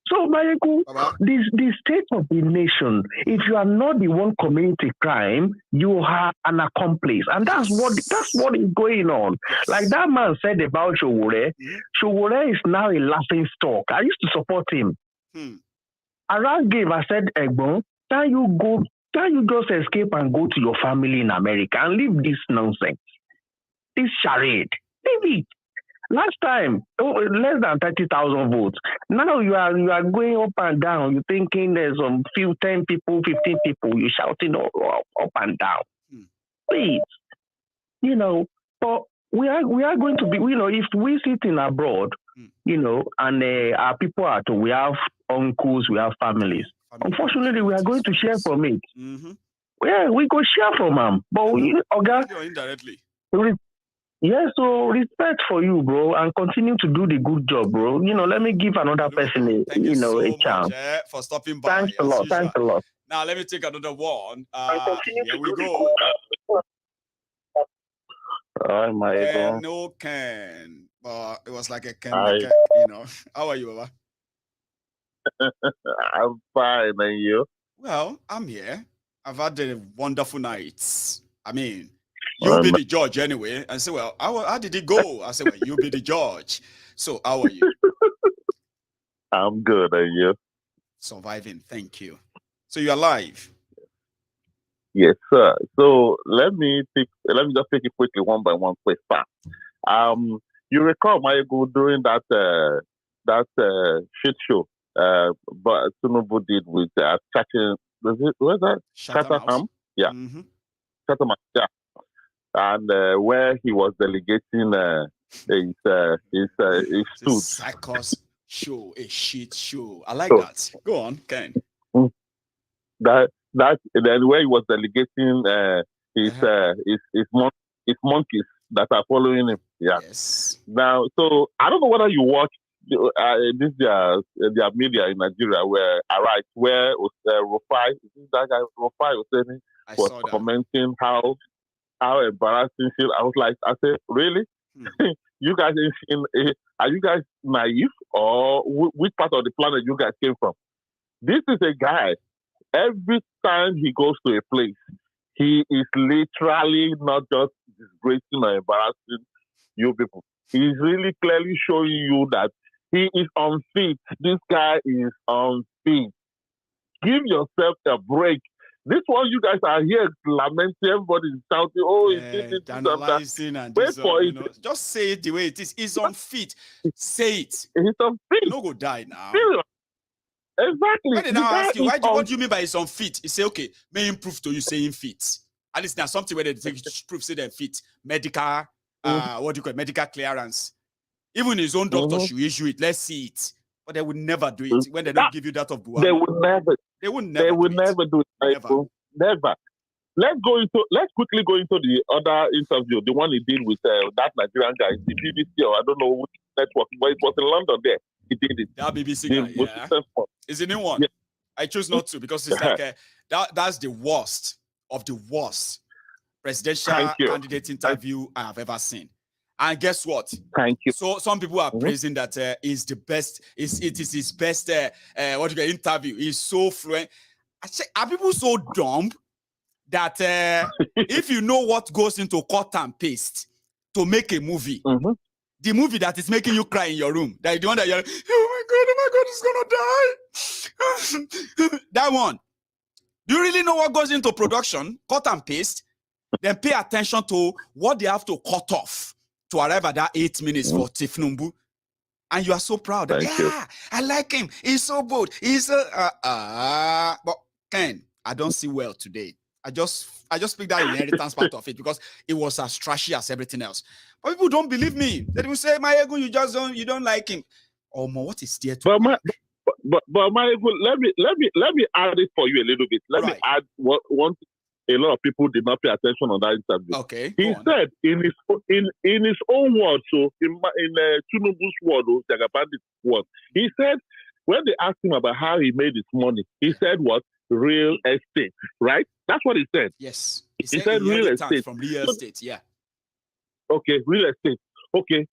So, Mayeko, the state of the nation, if you are not the one committing crime, you are an accomplice. And that's what is going on. Like that man said about Showore. Showore is now a laughing stock. I used to support him. Around gave, I said, Egbon, can you just escape and go to your family in America and leave this nonsense? This charade. Leave it. Last time, less than 30,000 votes. Now you are going up and down. You're thinking there's some 10 people, 15 people. You're shouting up and down. Please, you know. But we are going to be. You know, if we sit in abroad, you know, and our people are. We have uncles, we have families. Unfortunately, we are going to share from it. Yeah, we go share from them. But indirectly. Yeah, so respect for you, bro, and continue to do the good job, bro. You know, let me give another person a chance. For stopping by. Thanks a lot. Thanks a lot. Now let me take another one. Here we go. Hi, my no Ken, but it was like a Ken. You know, how are you, Baba? I'm fine, and you? Well, I'm here. I've had a wonderful night. I mean. You'll be the judge anyway. And say, well, how did it go? I said, well, you'll be the judge. So how are you? I'm good, and you? Surviving, thank you. So you're alive? Yes, sir. So let me just take it quickly one by one question. You recall Mayego during that shit show but Tinubu did with Chatham, where's that? Chatham? Yeah. Chatham, yeah. And where he was delegating his suits. Circus show, a shit show. I like that. Go on, Ken. That then where he was delegating his monkeys that are following him. Yeah. Yes. Now, so I don't know whether you watched this their media in Nigeria where Rufai, that guy Rufai was commenting how embarrassing shit. I said, really? You guys are you guys naive, or which part of the planet you guys came from? This is a guy, every time he goes to a place, he is literally not just disgracing or embarrassing you people. He's really clearly showing you that he is unfit. This guy is unfit. Give yourself a break. This one, you guys are here lamenting, everybody is shouting, analyzing and wait for it. Know, just say it the way it is. It's unfit. Say it. He's unfit. You don't go die now. Exactly. When they now ask you, what do you mean by it's unfit? You say, okay, may improve to you saying fit. At least there's something where they take proof, say they're fit. Medical, what do you call it? Medical clearance. Even his own doctor should issue it. Let's see it. But they would never do it when they don't give you that of Buhari. They would never. They would never. They would never do it. Never. Let's quickly go into the other interview, the one he did with that Nigerian guy, the BBC, or I don't know which network, but it was in London. There, he did it. That BBC guy, yeah. It's a new one. Yeah. I chose not to because it's like that's the worst of the worst presidential candidate interview I have ever seen. And guess what? Thank you. So some people are praising that is the best. It is his best. Interview? He's so fluent. Are people so dumb that if you know what goes into cut and paste, to make a movie. The movie that is making you cry in your room. That is the one that you're like, oh my God, it's gonna die. That one. Do you really know what goes into production? Cut and paste. Then pay attention to what they have to cut off to arrive at that 8 minutes for Tinubu. And you are so proud. Thank you. I like him. He's so bold. He's but Ken, I don't see well today. I just picked that inheritance part of it because it was as trashy as everything else. But people don't believe me. They will say, my ego, you don't like him. Oh, what is there to but my ego, let me add it for you a little bit. Let me add one a lot of people did not pay attention on that interview. Okay. He said in his own words, so in Tinubu's word, or Jagabandi's word, he said when they asked him about how he made his money, he said what? Real estate, right? That's what he said. Yes. He said real estate. From real estate, yeah. Okay, real estate. Okay.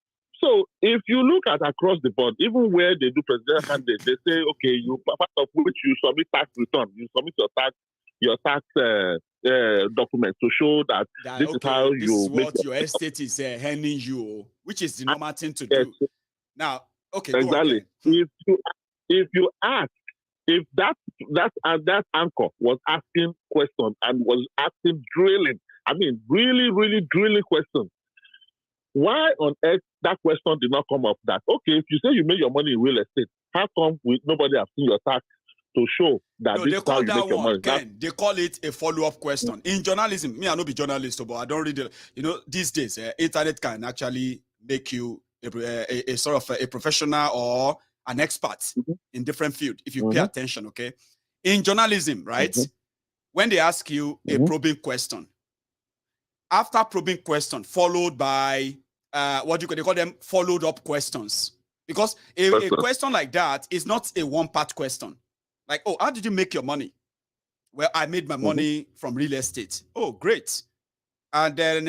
So if you look at across the board, even where they do presidential candidates, they say, okay, you part of which you submit tax return, you submit your tax document to show that this is how this you is what your estate is handing you, which is the normal thing to do. Now, okay, exactly. If you ask, if that anchor was asking questions and was asking drilling, I mean really drilling questions, why on earth that question did not come up? That okay, if you say you made your money in real estate, how come nobody have seen your tax to show that this is how you make your money? Ken, they call it a follow-up question. In journalism, me, I don't be journalist, but I don't read it. You know, these days, internet can actually make you a sort of a professional or an expert in different field if you pay attention, okay? In journalism, right? When they ask you a probing question, after probing question, followed by, they call them followed-up questions. Because a question like that is not a one-part question. Like, oh, how did you make your money? Well, I made my money from real estate. Oh, great. And then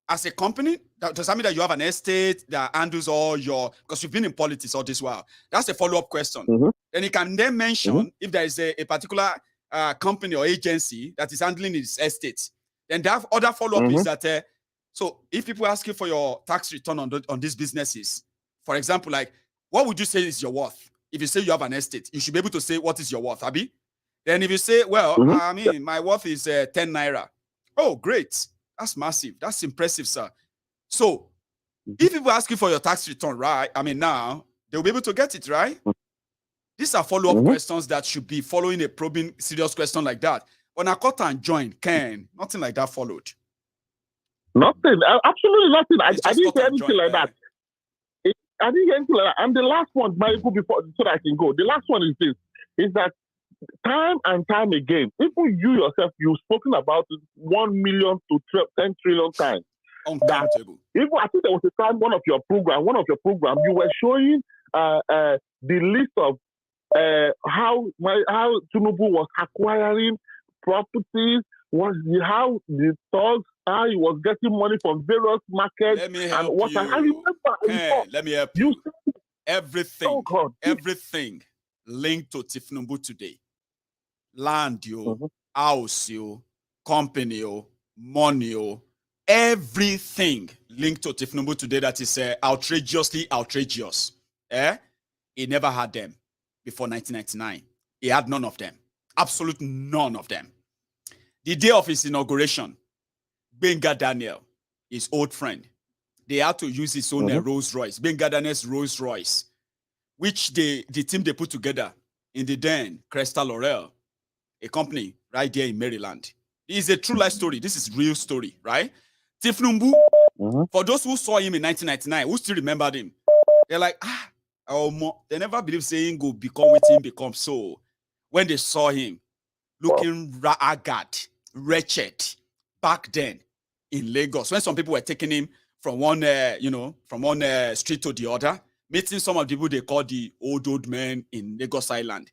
as a company, does that mean that you have an estate that handles all your, because you've been in politics all this while. That's a follow-up question. Then you can then mention if there is a particular company or agency that is handling its estate. Then they have other follow-up is that, so if people ask you for your tax return on these businesses, for example, like, what would you say is your worth? If you say you have an estate, you should be able to say what is your worth, Abi? Then if you say, well, I mean, my worth is 10 naira. Oh, great. That's massive. That's impressive, sir. So if people ask you for your tax return, right? I mean, now they'll be able to get it, right? These are follow-up questions that should be following a probing serious question like that. When I cut and join, Ken, nothing like that followed. Nothing. Absolutely nothing. I didn't hear anything like that. I didn't hear anything like that. And the last one, before so that I can go. The last one is this: is that time and time again, even you yourself, you've spoken about it 1 million to 10 trillion times. Uncountable. Even I think there was a time one of your program, you were showing the list of how Tinubu was acquiring properties, how the thugs, how he was getting money from various markets. Let me help and what you. I remember. Let me help you. Everything linked to Tinubu today. Land, house, company, money, everything linked to Tinubu today that is outrageously outrageous. He never had them before 1999. He had none of them. Absolute none of them. The day of his inauguration, Benga Daniel, his old friend, they had to use his own Rolls Royce, Benga Daniel's Rolls Royce, which the team they put together in the den, Cresta Laurel, a company right there in Maryland. It's a true life story. This is real story, right? Tinubu, for those who saw him in 1999, who still remembered him, they're like, they never believed saying go become with him become so. When they saw him looking ragged, wretched, back then in Lagos, when some people were taking him from one, street to the other, meeting some of the people they call the old men in Lagos Island.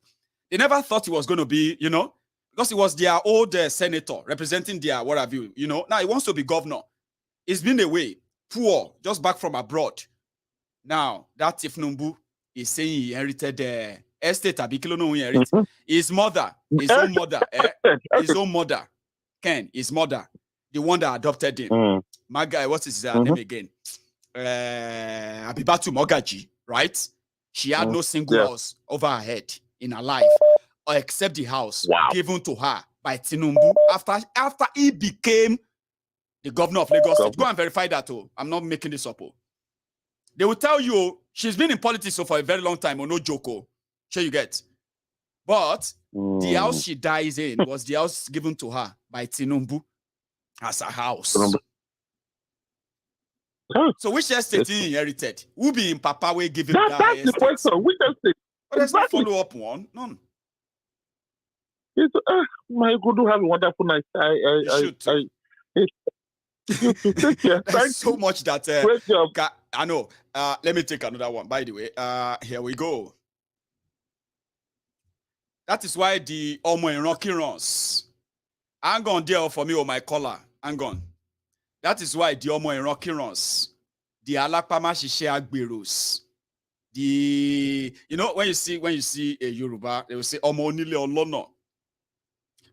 They never thought he was going to be, because he was their old senator representing their what have you, Now he wants to be governor. He's been away, poor, just back from abroad. Now that Tinubu is saying he inherited the estate. Abikilo no inherit. His mother, his own mother, Ken, his mother, the one that adopted him. my guy, what is his name again? Abibatu Mogaji, right? She had no single house over her head in her life, except the house given to her by Tinubu after he became the governor of Lagos State. Go and verify that. I'm not making this up. They will tell you she's been in politics for a very long time. No joke. Sure you get. But the house she dies in was the house given to her by Tinubu as a house. So which estate he inherited? Who be in Papa way giving that? That's the question. Which estate? But there's no follow-up one. None. My God, do have a wonderful night. Take care. There's so much that great job. I know. Let me take another one. By the way, here we go. That is why the Omo in Rocky runs. Hang on there for me or my collar. Hang on. That is why the Omo in Rocky runs. The Alakpama Shishe Agberos. The when you see a Yoruba, they will say Omo Onile Olono.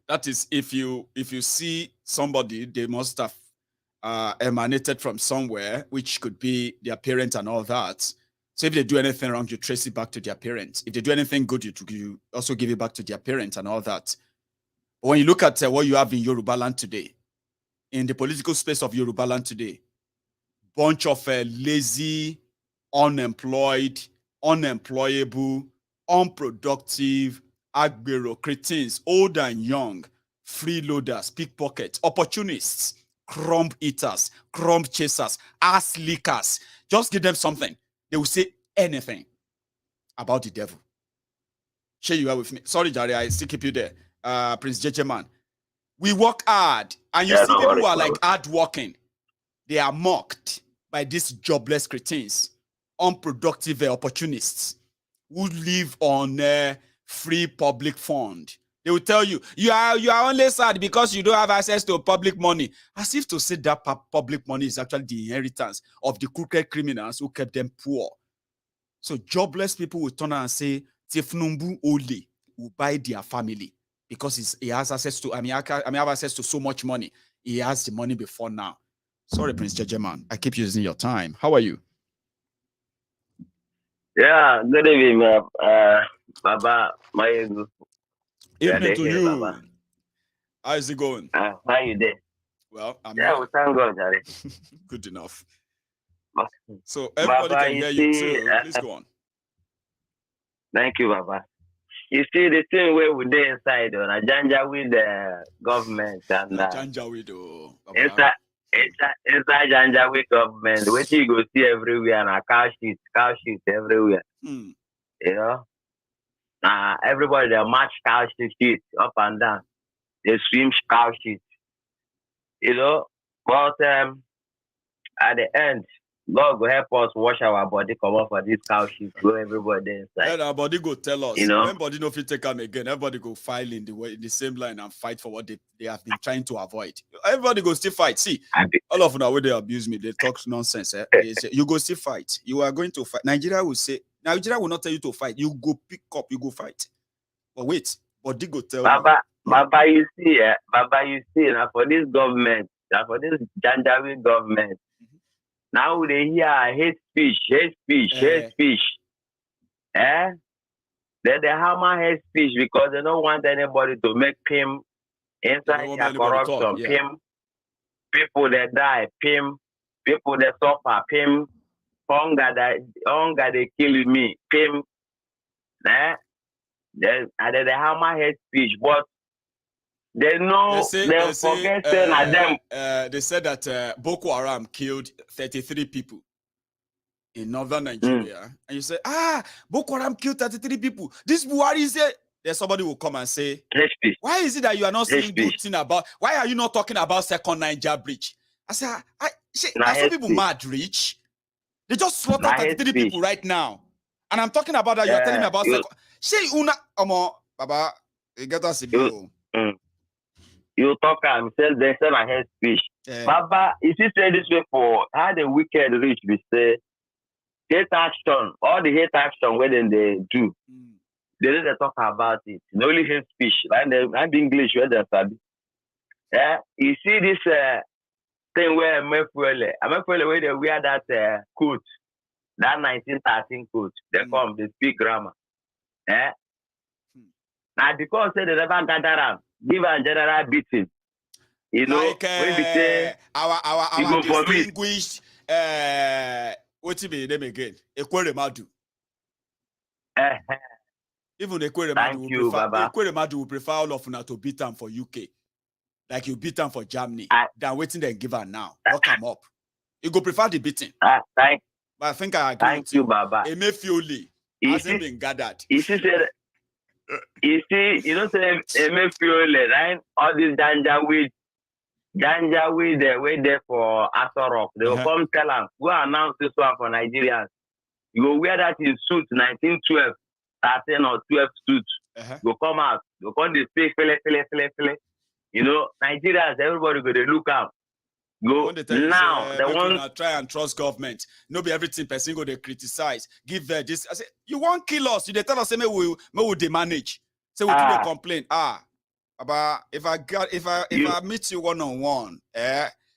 That is if you see somebody, they must have emanated from somewhere, which could be their parent and all that. So if they do anything wrong, you trace it back to their parents. If they do anything good, you also give it back to their parents and all that. But when you look at what you have in Yoruba land today, in the political space of Yoruba land today, bunch of lazy, unemployed, unemployable, unproductive, agbero, cretins, old and young, freeloaders, pickpockets, opportunists, crumb eaters, crumb chasers, ass lickers. Just give them something. They will say anything about the devil. Share you are with me. Sorry, Jari, I still keep you there. Prince JJ Man. We work hard, and you see people who are like hard working. They are mocked by these jobless cretins, unproductive opportunists who live on free public fund. They will tell you, you are only sad because you don't have access to public money. As if to say that public money is actually the inheritance of the crooked criminals who kept them poor. So jobless people will turn around and say, Tifnumbu Ole will buy their family because he has access to, I have access to so much money. He has the money before now. Sorry, Prince Jejeman. I keep using your time. How are you? Yeah, good evening, Baba. Evening to you. Baba. How is it going? How you doing? Well, we thank God, Jerry. Good enough. So everybody Baba, can hear you too. Please go on. Thank you, Baba. You see the thing where we dey inside on a janja with the government and janja with inside janja with government. What you go see everywhere and a cow shit everywhere. You know. Everybody they match cow shit up and down. They swim cow shit. You know, but at the end, God will help us wash our body, come up for this cow shit, go everybody inside. And our body go tell us. You know, when body no fit take them again, everybody go file in the same line and fight for what they have been trying to avoid. Everybody go still fight. See, all of them when they abuse me, they talk nonsense. They say, you go still fight. You are going to fight. Nigeria will not tell you to fight. You go pick up, you go fight. But wait, body go tell Baba, you see, now for this government, now for this Janjaweed government, now they hear hate speech. Then they hammer hate speech because they don't want anybody to make him inside their corruption. Him, people that die, him, people that suffer, him, hunger they kill me, him. Then they hammer hate speech, but they know they forget them. They said that Boko Haram killed 33 people in northern Nigeria. And you say, Boko Haram killed 33 people. This Buhari said, then somebody will come and say, why is it that you are not saying good thing about, why are you not talking about second Niger bridge? I say, are some people mad rich? They just slaughtered 33 people right now. And I'm talking about that, you're telling me about second. Baba, you get us You talk and they sell a head speech. Baba, if you say this way for how the wicked rich, we say hate action, all the hate action when they do, they don't talk about it. The only hate speech, and the English where they study. Yeah, you see this thing where Emefiole where they wear that coat, that 1913 coat. They come, they speak grammar. Eh? Now because they never gather around, give a general beating. You know, like when we say our distinguished what's his name again? Ekweremadu. Even Ekweremadu will prefer all of them to beat them for UK. Like you beat them for Germany. Than waiting then give her now. Lock them up. You go prefer the beating. But I think I agree with you. Baba. Emefiole hasn't been gathered. You see, you know, say Emefiole, right? All these ganja weed they wait there for Asorok. They will come tell them, go announce this one for Nigerians. You go wear that in suit 1912, 13 or 12 suit. Go come out. Go come they speak fele. You know, Nigerians, everybody go they look up. Go now. They want try and trust government. No be everything person go they criticize. Give this. I say you won't kill us. You they tell us say me we they manage. Say we do the complain. But if I meet you one-on-one,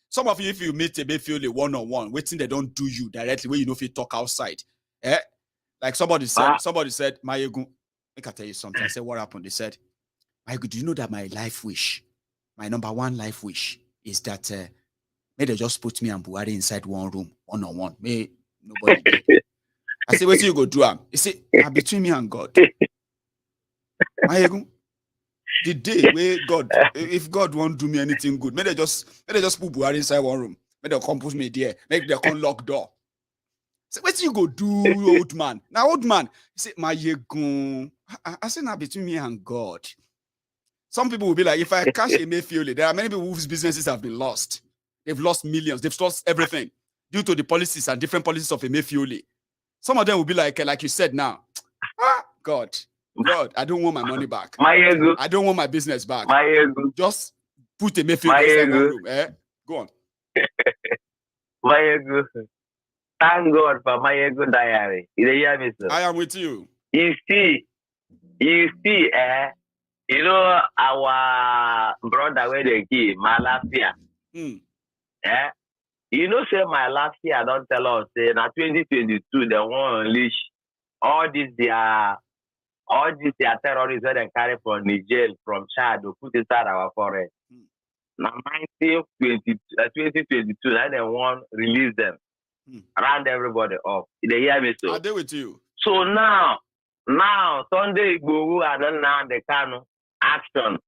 some of you, if you meet Emefiole one-on-one, waiting they don't do you directly where you know if you talk outside. Like somebody said, Mayegu, I can tell you something. I said, what happened? They said, Mayegu, do you know that my life wish, my number one life wish is that may they just put me and Buhari inside one room, one-on-one. May nobody. I said, what you go do? He said, between me and God. Mayegu, the day where God, if God won't do me anything good, may they just put Buhari inside one room. May they come put me there. Make they come lock door. So what you go do, old man? Now, old man, he said, my yegun. I said, now between me and God. Some people will be like, if I cash Emefiole, there are many people whose businesses have been lost. They've lost millions. They've lost everything due to the policies and different policies of Emefiole. Some of them will be like you said now, God, I don't want my money back. I don't want my business back. Just put Emefiole inside one room. Go on. Thank God for my ego diary. You hear me, sir? I am with you. You see, you know our brother where they give Malafia. You know, say Malafia don't tell us say now 2022 they want to unleash all these their terrorists that they carry from Niger, from Chad, to put inside our forest. Now 2022, now they want to release them. Round everybody up. They hear me, so? I deal with you. So now Sunday Igboho and then now the kind of action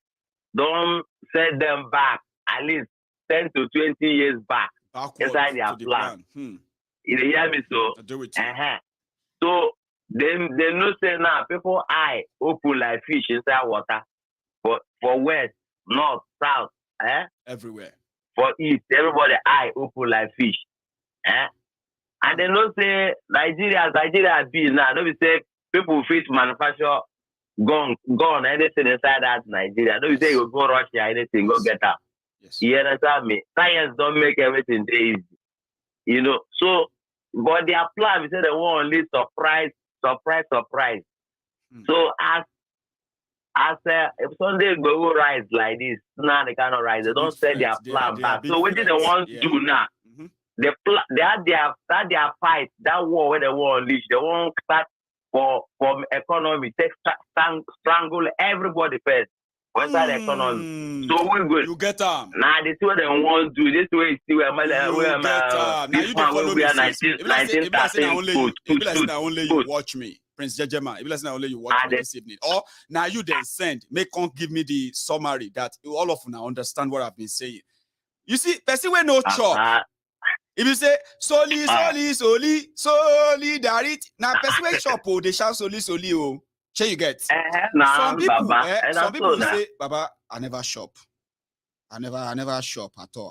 don't set them back at least 10 to 20 years back inside their plan. You hear me, so? I deal with you. So they know say now people eye open like fish inside water. For west, north, south, everywhere. For east, everybody eye open like fish. And they know say Nigeria be now. Don't be say people fit manufacture gun anything inside that Nigeria. Don't be say you go Russia anything go get up. Yes. You understand me? Science don't make everything easy. You know. So, but their plan is say they want only surprise. So if Sunday go rise like this, now they cannot rise. They don't set their plan back. So what do they want to do now? They have their fight, that war where they want to unleash. They want to start for economy, strangle everybody first. What's that economy? So we good. You get them. Now this is what they want to do. This way is still this one will be 1913. If only you watch me, Prince Jejema. If only you watch me this evening. Or now you then send. Can't give me the summary that all of you now understand what I've been saying. You see, person with no chop. If you say solidarity, now person with chop, they shout solidarity. Sure you get. Some people say, Baba, I never shop. I never shop at all.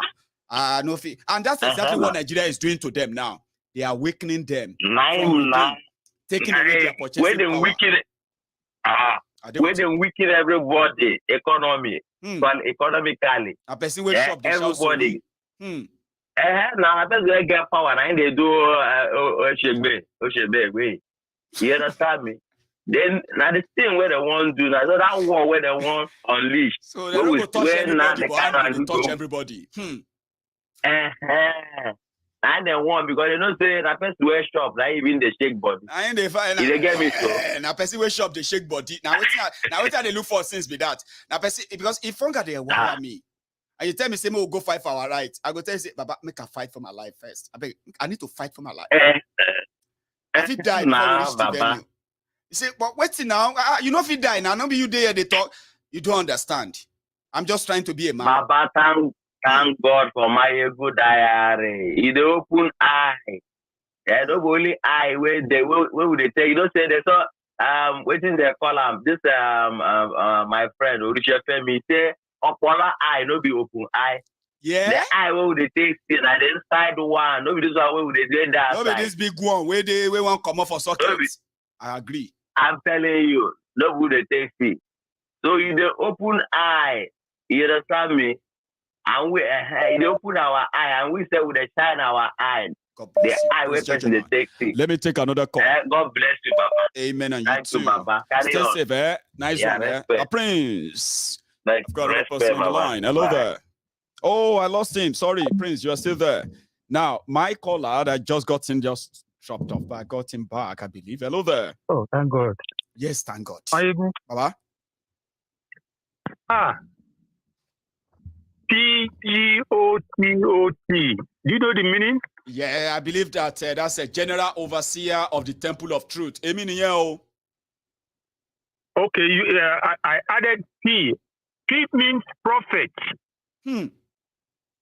No fee. And that's exactly what Nigeria is doing to them now. They are weakening them. Taking away their purchasing power. When they weaken everybody, economically. A person will shop, everybody. Now I think they get power and they do Oshebe. You understand me? Then now the thing where they want to do now, so that war where they want to unleash. So they don't go touch everybody, but they touch everybody. And then one because they don't say that person wear shop, like even they shake body. I ain't they find. They get me so. Now person wear shop, they shake body. Now what they look for since be that. Now person because if Funga they wire me. And you tell me, say, we'll go fight for our rights. I go tell you, say, Baba, make a fight for my life first. I need to fight for my life. If you die before we reach the venue. You say, but wait now. You know if you die now, be you there, they talk. You don't understand. I'm just trying to be a man. Baba, thank God for my good diary. He open eye. Yeah, the only eye where would they take? You don't say they saw waiting their column. This my friend Orisha Femi say Opola eye no be open eye. Yeah. The eye where would they take still and the inside one. No be this one where would they do that. No be this big one where they want come up for sockets. I agree. I'm telling you, no would they take still. So in the open eye, you understand me? And we they open our eye and we say we they shine our eye. The eye where person they take still. Let me take another call. God bless you, Baba. Amen. And thank you too. Baba. Stay safe, eh? Nice one, eh? A Prince. I've got a person on the line. Hello there. Oh, I lost him. Sorry, Prince, you are still there. Now, my caller that just got in just dropped off, but I got him back, I believe. Hello there. Oh, thank God. Yes, thank God. Baba? P-E-O-T-O-T. Do you know the meaning? Yeah, I believe that that's a general overseer of the Temple of Truth. Amen. Okay, I added P. P means prophet.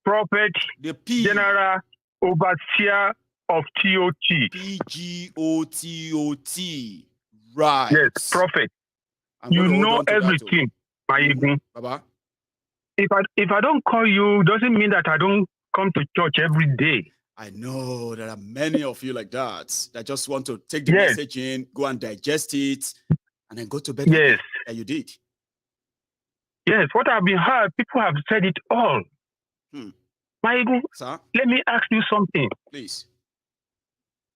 Prophet, the P. General Overseer of T-O-T. P-G-O-T-O-T. Right. Yes, prophet. You know everything, my evening. Baba? If I don't call you, doesn't mean that I don't come to church every day. I know there are many of you like that just want to take the message in, go and digest it, and then go to bed. Yes. And you did. Yes, what I've been heard, people have said it all. Sir? Let me ask you something. Please.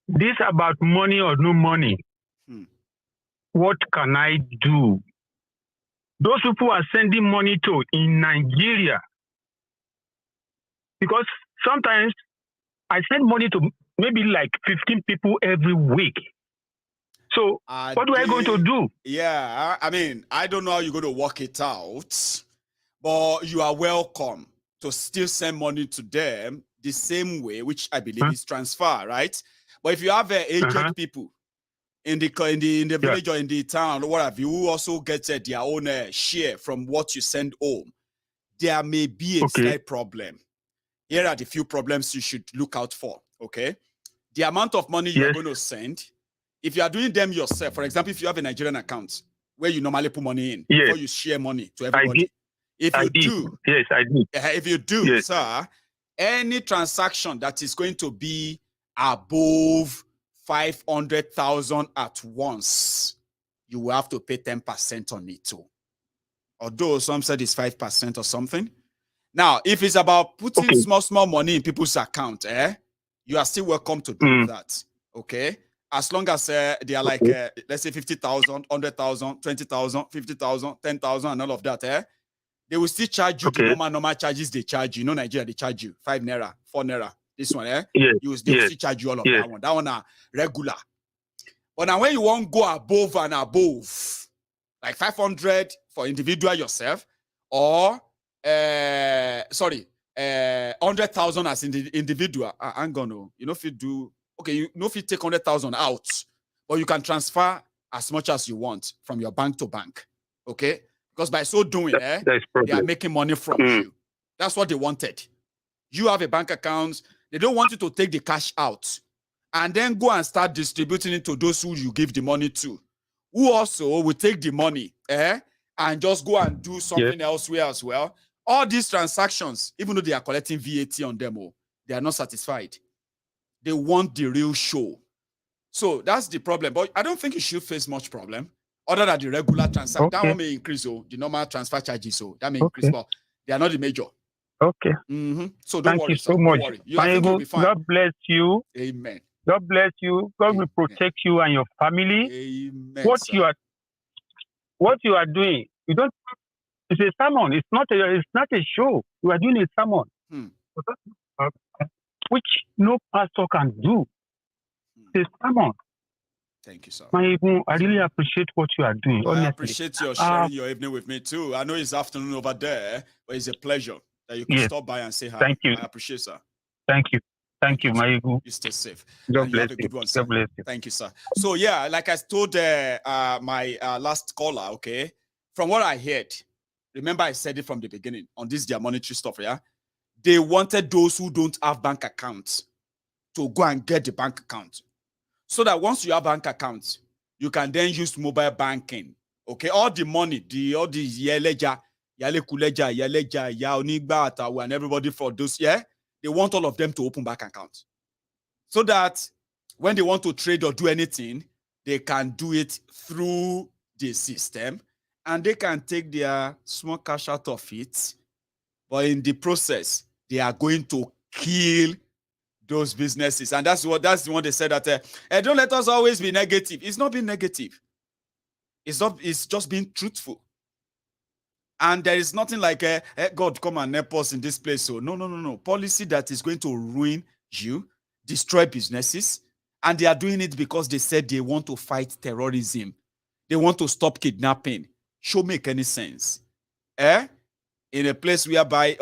This about money or no money. What can I do? Those people are sending money to in Nigeria. Because sometimes I send money to maybe like 15 people every week. So what do I going to do? Yeah, I mean, I don't know how you're going to work it out, but you are welcome to still send money to them the same way, which I believe is transfer, right? But if you have aged people in the village or in the town or what have you, who also get their own share from what you send home, there may be a slight problem. Here are the few problems you should look out for, okay? The amount of money you're going to send, if you are doing them yourself, for example, if you have a Nigerian account where you normally put money in before you share money to everybody. If you do, if you do, sir, any transaction that is going to be above 500,000 at once, you will have to pay 10% on it too. Although some said it's 5% or something. Now, if it's about putting small money in people's account, you are still welcome to do that. Okay. As long as they are like, let's say 50,000, 100,000, 20,000, 50,000, 10,000, and all of that, they will still charge you the normal charges they charge you. You know, Nigeria, they charge you 5 naira, 4 naira. This one, they will still charge you all of that one. That one are regular. But now when you want to go above and above, like 500 for individual yourself, or 100,000 as individual, I'm gonna, you know, if you do, you know, if you take 100,000 out, or you can transfer as much as you want from your bank to bank, okay? Because by so doing, they are making money from you. That's what they wanted. You have a bank account. They don't want you to take the cash out and then go and start distributing it to those who you give the money to, who also will take the money and just go and do something elsewhere as well. All these transactions, even though they are collecting VAT on them, they are not satisfied. They want the real show. So that's the problem. But I don't think you should face much problem other than the regular transaction. That one may increase, the normal transfer charges, that may increase, but they are not the major. Okay. So don't worry. Thank you so much. You'll be fine. God bless you. Amen. God bless you. God will protect you and your family. Amen. What you are doing, you don't. It's a sermon. It's not a show. You are doing a sermon. which no pastor can do. It's common. Thank you, sir. I really appreciate what you are doing. Honestly. I appreciate your sharing your evening with me too. I know it's afternoon over there, but it's a pleasure that you can stop by and say hi. Thank you. I appreciate, sir. Thank you. Thank you, Maigu. You stay safe. God bless have a good one, sir. God bless you. Thank you, sir. So yeah, like I told my last caller, okay, from what I heard, remember I said it from the beginning on this their monetary stuff, yeah? They wanted those who don't have bank accounts to go and get the bank account. So that once you have bank accounts, you can then use mobile banking. Okay, all the money, all the yeleja, yalekuleja, yeleja, yaonigba, atawa, and everybody for those, yeah, they want all of them to open bank accounts. So that when they want to trade or do anything, they can do it through the system and they can take their small cash out of it. But in the process, they are going to kill those businesses. And that's the one they said that don't let us always be negative. It's not being negative. It's just being truthful. And there is nothing like God come and help us in this place. So no. Policy that is going to ruin you, destroy businesses. And they are doing it because they said they want to fight terrorism. They want to stop kidnapping. Should make any sense. In a place whereby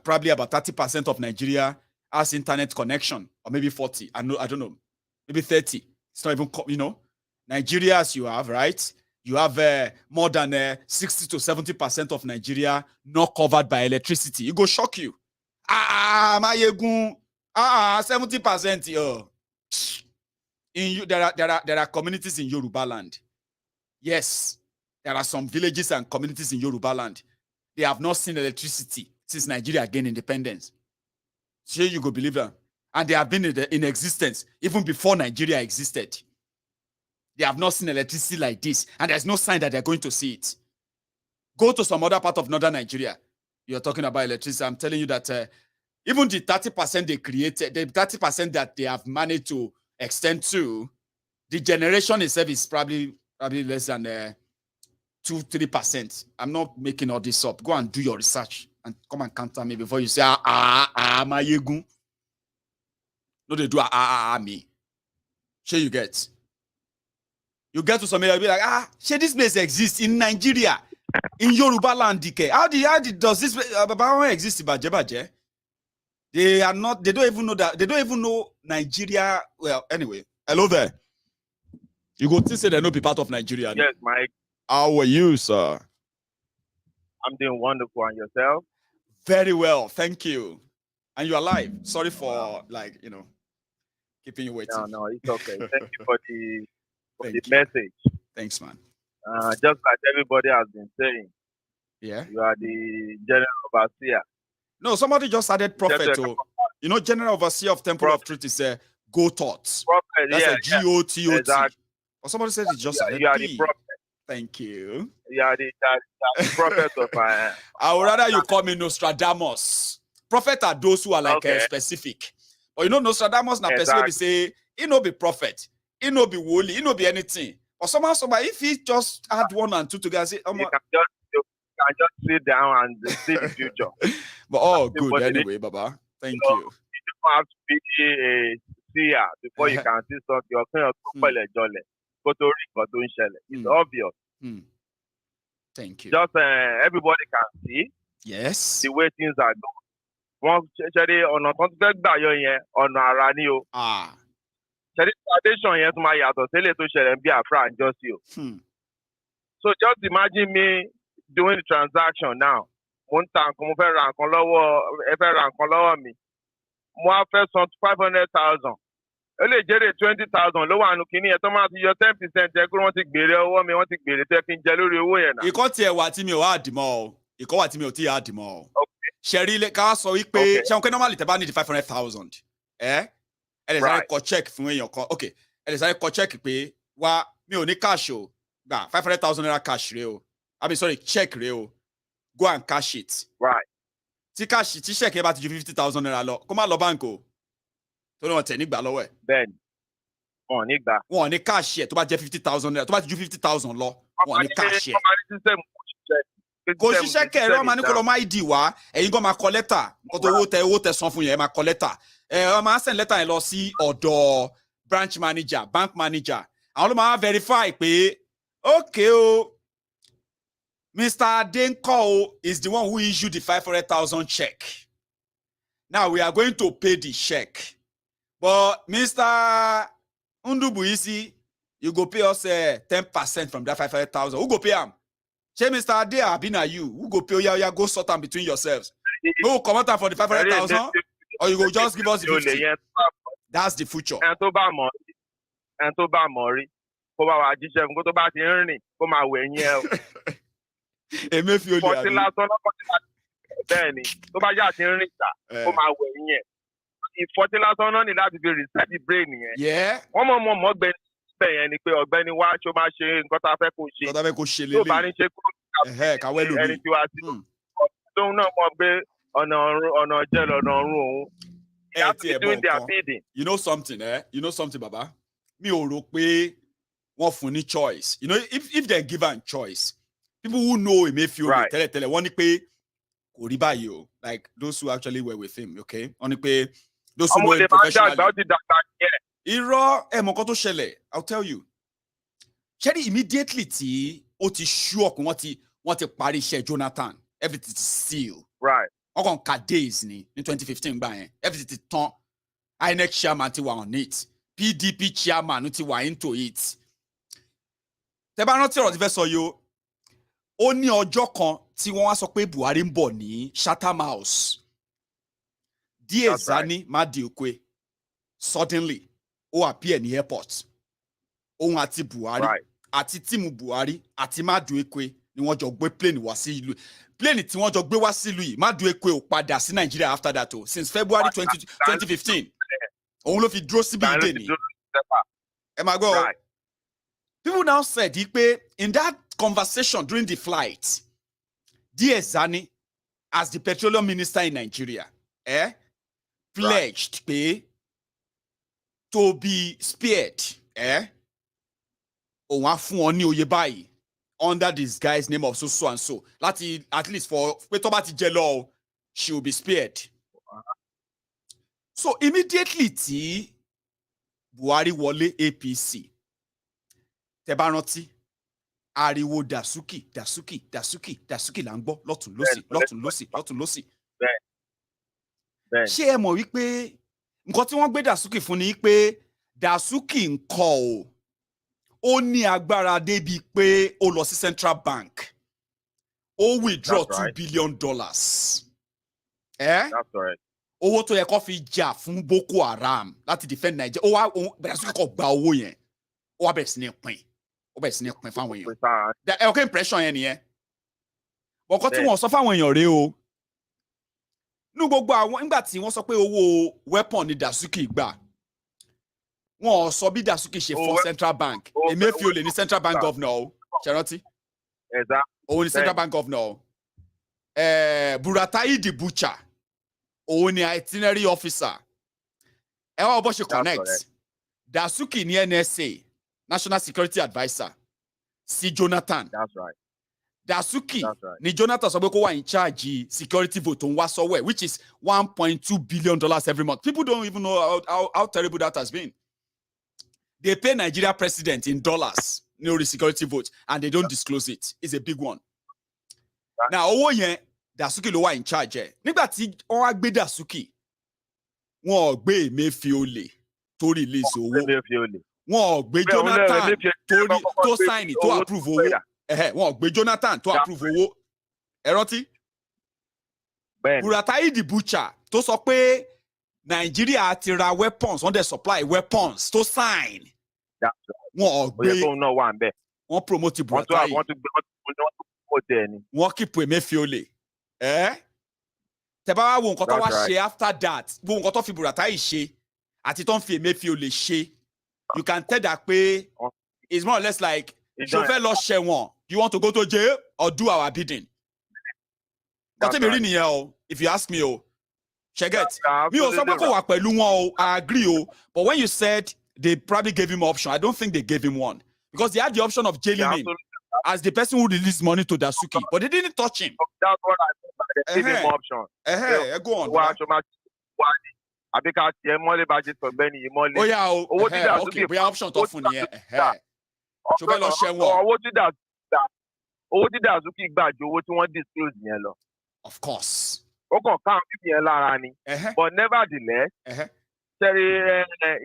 probably about 30% of Nigeria has internet connection, or maybe 40. I don't know. Maybe 30. It's not even, Nigeria as you have, right? You have more than 60 to 70% of Nigeria not covered by electricity. It go shock you. 70%. There are communities in Yoruba land. Yes, there are some villages and communities in Yoruba land. They have not seen electricity since Nigeria gained independence. Sure, you go believe that. And they have been in existence even before Nigeria existed. They have not seen electricity like this. And there's no sign that they're going to see it. Go to some other part of northern Nigeria. You're talking about electricity. I'm telling you that even the 30% they created, the 30% that they have managed to extend to, the generation itself is probably less than 2-3%. I'm not making all this up. Go and do your research and come and counter me before you say my yegun. No, they do me. Sure, you get. You get to some area, be like, sure, this place exists in Nigeria, in Yoruba land. How does this place exist in Baje? They are not. They don't even know that. They don't even know Nigeria. Well, anyway, hello there. You go to say they no be part of Nigeria. Yes, Mike. How are you, sir? I'm doing wonderful. And yourself? Very well, thank you. And you're alive. Sorry for keeping you waiting. No, it's okay. Thank you for the message. Thanks, man. Just like everybody has been saying. Yeah. You are the general overseer. No, somebody just added prophet. General overseer of Temple of Truth is Go Thoughts. Prophet, that's a G-O-T-O-T. Exactly. Or somebody said it's just you are the prophet. Thank you. You are the prophet of I would rather you call me Nostradamus. Prophet are those who are like specific. But Nostradamus na person will say, he no be prophet, he no be holy, he no be anything. Or somehow, if he just add 1 and 2 together, say, you can just sit down and see the future. But good anyway, Baba. Thank you. You don't have to be a seer before you can see something. You're kind of it's obvious. Thank you. Just everybody can see. Yes. The way things are going. One on a contact on Aranio. Tradition yet my yato tele to share and be a friend just you. So just imagine me doing the transaction now. One time come over rank on lower ever rank on lower me. More first on 500,000. Only get 20,000 low and looking at your 10%. They're going to be there. Want to be taking Jaluri away. You can't tell what you are the mall. You can't what you are the mall. Sherry Leka so we pay. She can normally need 500,000. And there's a check from when you're okay. And there's a check pay. Wa me only cash you. 500,000 cash real. I mean sorry, check real. Go and cash it. Right. Cash it. Check about you 50,000 naira. Come on, banko. Don't know what any ballow. Ben. One cash yet to buy 50,000 naira. To buy 50,000 law. One cash yet. kò ṣiṣẹ́ kẹ́ ẹ̀rọ máa ní kó lọ máa ìdí wá ẹ̀yin gan máa kọ lẹ́tà kó tó owó tẹ san fún yẹn máa kọ lẹ́tà ẹ̀ máa send lẹ́tà yẹn lọ sí ọ̀dọ̀ branch manager bank manager àwọn ló máa verify pé okay o Mr. Adenko is the one who issued the 500,000 check. Now we are going to pay the check. But Mr. Ndubuisi, you go pay us 10% from that 500,000. Who go pay him? Say Mr. Ade Abina you. Who go pay you? Go sort them between yourselves. Who come out for the 500,000? Or you go just give us the 50? That's the future. And to ba mori. Ko ba wa jise ko to ba ti rin ko ma we yin e. Emefiole abi. Bẹ́ẹ̀ni, tó bá yá ti rìn ta, ó máa wẹ̀ yẹn. Ìfọ́tí lásán náà ní láti fi reset the brain yẹn. Wọ́n mọ̀ ọ̀gbẹ́ni bẹ́ẹ̀ yẹn ni pé ọ̀gbẹ́ni wá ṣó máa ṣe nǹkan tá a fẹ́ kó ṣe. Nǹkan tá a fẹ́ kó ṣe lélẹ̀. Tó bá ní ṣe kúrò káwé lómi. Ẹni tí wàá sí. Tóun náà mọ̀ pé ọ̀nà jẹ́ lọ́nà ọ̀run òun. They have to be doing their feeding. You know something, You know something, Baba? Mi ò rò pé wọ́n fún ní choice. You know, if they're given choice, people who know Emefiole tẹ́lẹ̀tẹ́lẹ̀ wọ́n ní pé kò rí báyìí o. Like those who actually were with him, okay? Wọ́n ní pé those who know him professionally. Irọ́ ẹ̀ mọ̀ nǹkan tó ṣẹlẹ̀, I'll tell you. Ṣẹ́ni immediately tí ó ti shock wọ́n ti parí iṣẹ́ Jonathan, everything is sealed. Right. Wọ́n kàn ka days ní 2015 gbà yẹn, everything ti tán. INEC chairman ti wà on it. PDP chairman ti wà into it. Tẹ́ bá rántí ọ̀rọ̀ tí fẹ́ sọ yìí o. Ó ní ọjọ́ kan tí wọ́n wá sọ pé Buhari ń bọ̀ ní Chatham House. Díẹ̀ Zani Madiokwe suddenly ó appear ní airport. Òun àti Buhari àti tíìmù Buhari àti Madiokwe ni wọ́n jọ gbé plane wá sí ìlú. Plane tí wọ́n jọ gbé wá sí ìlú yìí, Madiokwe ò padà sí Nigeria after that o. Since February 2015. Òun ló fi dúró síbi ìdè ní. Ẹ máa gbọ́. People now said in that conversation during the flight, D.S. Zani, as the petroleum minister in Nigeria, pledged to be spared, under this guy's name of so and so. At least for she will be spared. So immediately, Buhari wọlé APC. Tebanoti. Ariwo Dasuki là ń gbọ́ lọ́tún lọ́sì. Ṣé ẹ mọ̀ wípé nǹkan tí wọ́n gbé Dasuki fún ni pé Dasuki ń kọ́ ó ní agbára débi pé ó lọ sí Central Bank ó withdraw $2 billion. Owó tó yẹ kó fi jà fún Boko Haram láti defend Nigeria Dasuki kó gba owó yẹn ó wá bẹ̀rẹ̀ sí ní pín. Ó bẹ̀rẹ̀ sí ní pín fáwọn èèyàn. Okay, impression yẹn nìyẹn. Ọkọ tí wọ́n sọ fáwọn èèyàn rèé o. Nú gbogbo àwọn nígbà tí wọ́n sọ pé owó weapon ni Dasuki gbà. Wọ́n sọ bí Dasuki ṣe fọ́ Central Bank. Emefiole ní Central Bank governor o. Ṣé rántí? Òun ní Central Bank governor o. Buratai the butcher. Òun ní itinerary officer. Ẹ wá bó ṣe connect. Dasuki ní NSA. National Security Advisor, sí Jonathan. That's right. Dasuki, ni Jonathan sọ pé kó wà in charge security vote on Wasowẹ̀, which is $1.2 billion every month. People don't even know how terrible that has been. They pay Nigeria president in dollars, the security vote, and they don't disclose it. It's a big one. Now, owó yẹn, Dasuki ló wà in charge. Nígbà tí wọ́n wá gbé Dasuki, wọ́n gbé Emefiole tó release owó. Wọ́n gbé Jonathan tó sign tó approve owó. Wọ́n gbé Jonathan tó approve owó. Ẹ rántí? Buratai the butcher tó sọ pé Nigeria ti ra weapons, wọ́n dẹ̀ supply weapons tó sign. Wọ́n gbé. Wọ́n promote Buratai. Wọ́n keep Emefiole. Tẹ́ bá wá wo nǹkan tó wá ṣe after that, wo nǹkan tó fi Buratai ṣe àti tó ń fi Emefiole ṣe. You can tell that pay is more or less like chauffeur lost share one. You want to go to jail or do our bidding? But if you ask me, check it. I agree. But when you said they probably gave him option, I don't think they gave him one because they had the option of jailing him. as the person who released money to Dasuki, but they didn't touch him. That's what I mean by the give him option. Go on. Oh yeah, okay. We have option to phone here. Owó tí Dasuki gbà ju owó tí wọ́n disclose yẹn lọ. Of course. Ó kàn káwọn bíbí yẹn lára ni. But nevertheless, ṣẹ́rí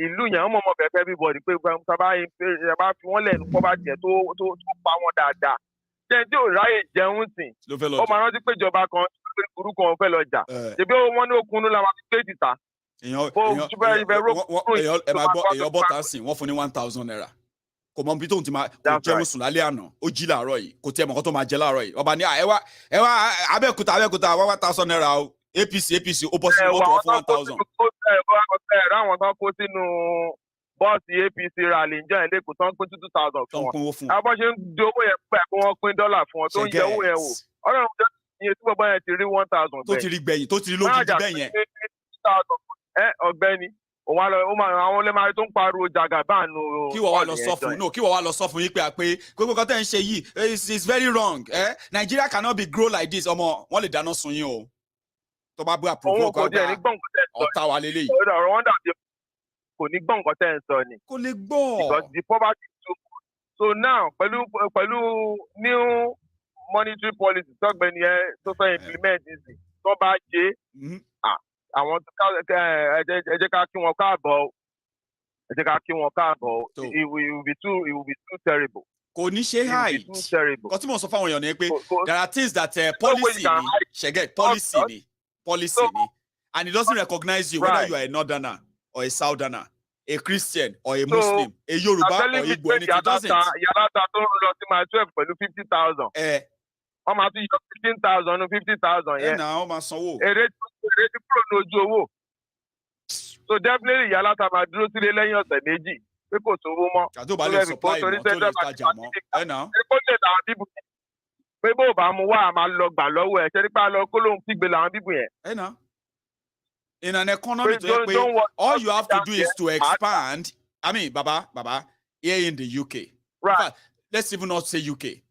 ìlú yẹn ọmọ bẹ̀rẹ̀ everybody pé bá fi wọ́n lẹ́nu kọ́ bá jẹ́ tó pa wọ́n dáadáa. Ṣé tí ò ráyè jẹun sìn? Ó máa rántí pé ìjọba kan burú kan fẹ́ lọ jà. Ṣèbí wọ́n ní okùnú la máa fi gbé ìta. Èèyàn bọ́ta sìn wọ́n fún ní 1,000 naira. Kò mọ bí tóun ti máa kò jẹun sùn lálẹ́ àná ó jí làárọ̀ yìí kò tiẹ̀ mọ̀ kó tó máa jẹ láàárọ̀ yìí ọba ní ẹ wá Abẹ́òkúta 1,000 naira o APC ó bọ́ sí wọ́n tó fún 1,000. Ráwọn tán kó sínú bọ́ọ̀sì APC rally ǹjẹ́ ẹ̀ lẹ́kọ̀ọ́ tán pín 2,000 fún wọn. Àbọ̀ ṣe ń di owó yẹn pẹ̀ kí wọ́n pín dọ́là fún wọn tó ń yẹ owó yẹn wò. Ọlọ́run jẹ́ iye tí bàbá yẹn ti rí 1,000 bẹ́ẹ̀. tó ti rí lójijì bẹ́ẹ̀ yẹn. Ọ̀gbẹ́ni àwọn olè máa tó ń pariwo jagabanu. Kí wọ́n wá lọ sọ fún yín pé gbogbo kan tẹ́ ń ṣe yìí is very wrong. Nigeria cannot be grow like this. Ọmọ wọn lè dáná sun yín o. Tó bá bú àpòrò kó gbà ọ̀tá wa lélẹ́yìí. Ọ̀rọ̀ wọn dàbí kò ní gbọ́ nǹkan tẹ́ ń sọ ni. Kò lè gbọ́. Because the poverty is too much. So now pẹ̀lú new monetary policy tọ́gbẹ́ni ẹ tó fẹ́ implement ìsìn tó bá ṣe àwọn ẹ jẹ́ ká kí wọn káàbọ̀ it will be too terrible. Kò ní ṣe hide. Kò tí mo sọ fáwọn èèyàn ni pé there are things that policy ni and it doesn't recognize you whether you are a northerner or a southerner, a Christian or a Muslim, a Yoruba or Igbo, and it doesn't. Yàrá tó ń lọ sí my 12 pẹ̀lú 50,000. Wọ́n máa tún yọ 15,000 50,000 yẹn. Wọ́n máa sanwó. Èrè tí kúrò lójú owó. So definitely yàrá tá a máa dúró sílé lẹ́yìn ọ̀sẹ̀ méjì pé kò sówó mọ́. Àdó bá lè supply mọ́ tó lè tajà mọ́. Ó lè làwọn bíbù yẹn. Pé bó bá mu wá a máa lọ gbà lọ́wọ́ ẹ̀ ṣe nípa lọ kó lóun kígbe làwọn bíbù yẹn. In an economy all you have to do is to expand. I mean, Baba, here in the UK. Right. In fact, let's even not say UK.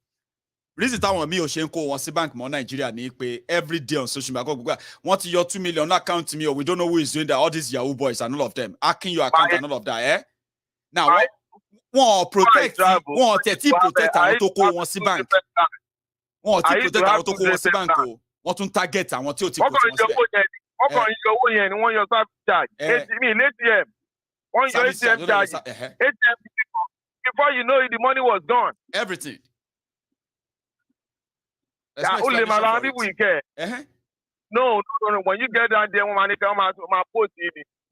Reason táwọn mi ò ṣe ń kó wọn sí bank mọ́ Nigeria ni pé every day on social media wọ́n ti yọ 2 million account me or we don't know who is doing that, all these Yahoo boys and all of them hacking your account and all of that. Now wọ́n protect wọ́n tẹ̀tí protect àwọn tó kó wọn sí bank. Wọ́n ti protect àwọn tó kó wọn sí bank o. Wọ́n tún target àwọn tí ò ti kó wọn síbẹ̀. Ọkàn yọ owó yẹn ni wọ́n yọ service charge. ATM. Wọ́n yọ ATM charge. ATM before you know it, the money was gone. Everything. Only my people you care. No. When you get down there, when my post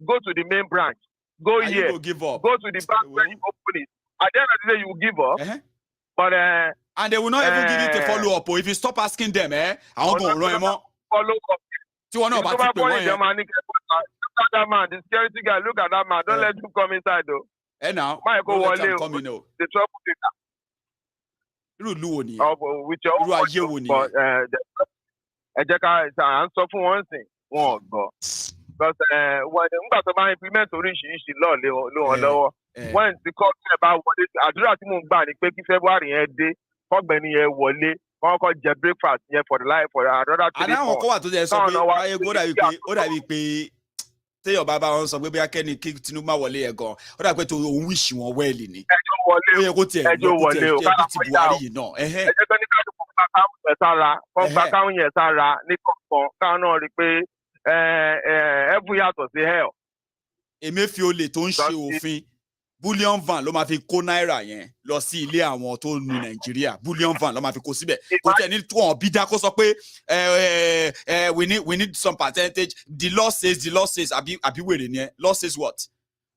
go to the main branch. Go here. You give up. Go to the bank where you open it. At the end of the day, you will give up. But and they will not even give you the follow up. Or if you stop asking them, I won't go run more. Follow up. Do you want to know about that man, the security guy, look at that man. Don't let him come inside though. Now, Michael the trouble maker. With your own but ẹ jẹ́ ká à ń sọ fún wọn sìn wọn ò gbọ́. Because nígbà tó bá implement oríṣiríṣi law lé wọn lọ́wọ́. When the court ẹ̀ bá wọlé, àdúrà tí mò ń gbà ni pé kí February yẹn dé, kọ́gbẹ́ni yẹn wọlé. Wọ́n kọ́ jẹ breakfast yẹn for another 3 months. Àná àwọn kan wà tó jẹ sọ pé báyé ó dàbí pé téèyàn bá wọn sọ pé bí akẹ́ni kí Tinubu máa wọlé ẹ̀ gan ó dàbí pé tó òun wíṣì wọn wẹ́ẹ̀lì ni. Ó yẹ kó tiẹ̀ jẹ́ bí ti Buhari yìí náà. Ẹjẹ́ tó ní ká ló kọ́ káwọn yẹn sára kọ́ gba káwọn yẹn sára ní kọ̀ọ̀kan káwọn náà rí i pé ẹ̀fún yàtọ̀ sí hell. Emefiole tó ń ṣe òfin bullion van ló máa fi kó náírà yẹn lọ sí ilé àwọn tó nu Nàìjíríà bullion van ló máa fi kó síbẹ̀ kò tẹ̀ ní wọn bí dá kó sọ pé we need some percentage the law says àbí wèrè ni law says what?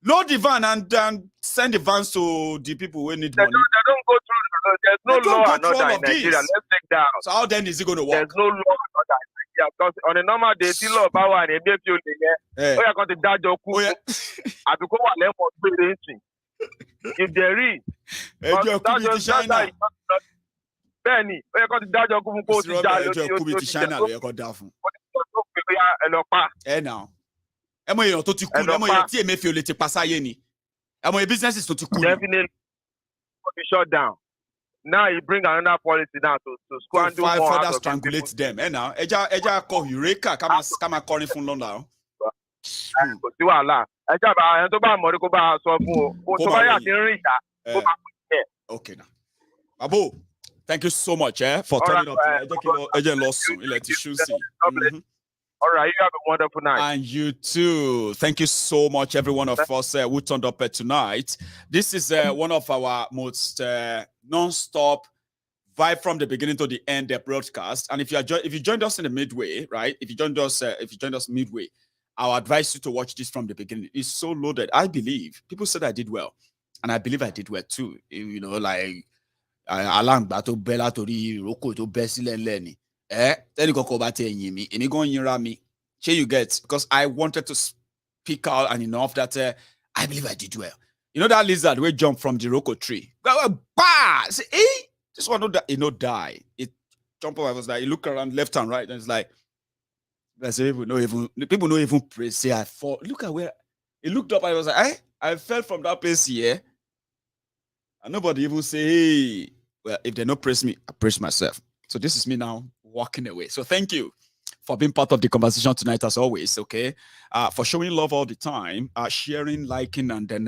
Load the van and send the vans to the people who need money. They don't go through. There's no law and order in Nigeria. Let's take that out. So how then is it going to work? There's no law and order in Nigeria because on a normal day, the law power and Emefiole yẹn. Ó yẹ kó ti dájọ́ kú. Àbí kó wà lẹ́wọ̀n gbére ńsìn. If there is. Ẹjọ́ kú bí ti China. Bẹ́ẹ̀ni, ó yẹ kó ti dájọ́ kú fún kó ti já lórí ẹjọ́ kú bí ti China ló yẹ kó dá fún. Ó ti tó pé ẹ lọ pa. Now. Ẹ mọ èèyàn tó ti kú, ẹ mọ èèyàn tí Emefiole ti pa sáyé ni. Ẹ mọ businesses tó ti kú. Definitely. Be shut down. now he bring another policy now to squander more. Further strangulate them. Now, Eja call Eureka. Come calling from London. Okay now. Abu, thank you so much for turning up. All right, you have a wonderful night. And you too. Thank you so much, every one of us who turned up tonight. This is one of our most non-stop vibe from the beginning to the end broadcast. And if you joined us in the midway, right? If you joined us midway, I'll advise you to watch this from the beginning. It's so loaded. I believe people said I did well, and I believe I did well too. You know, like Alang Bato Bella Tori Roko to Besile Lenny. Then you go back to me, and you go in me. You get, because I wanted to speak out and enough that I believe I did well. You know that lizard will jump from the Roko tree. Say, this one die. It jump up. I was like, you look around left and right, and it's like, people don't even praise. Say I fall. Look at where it looked up. I was like, I fell from that place here, and nobody even say, hey, well, if they don't praise me, I praise myself. So this is me now walking away. So thank you for being part of the conversation tonight, as always. Okay, for showing love all the time, sharing, liking, and then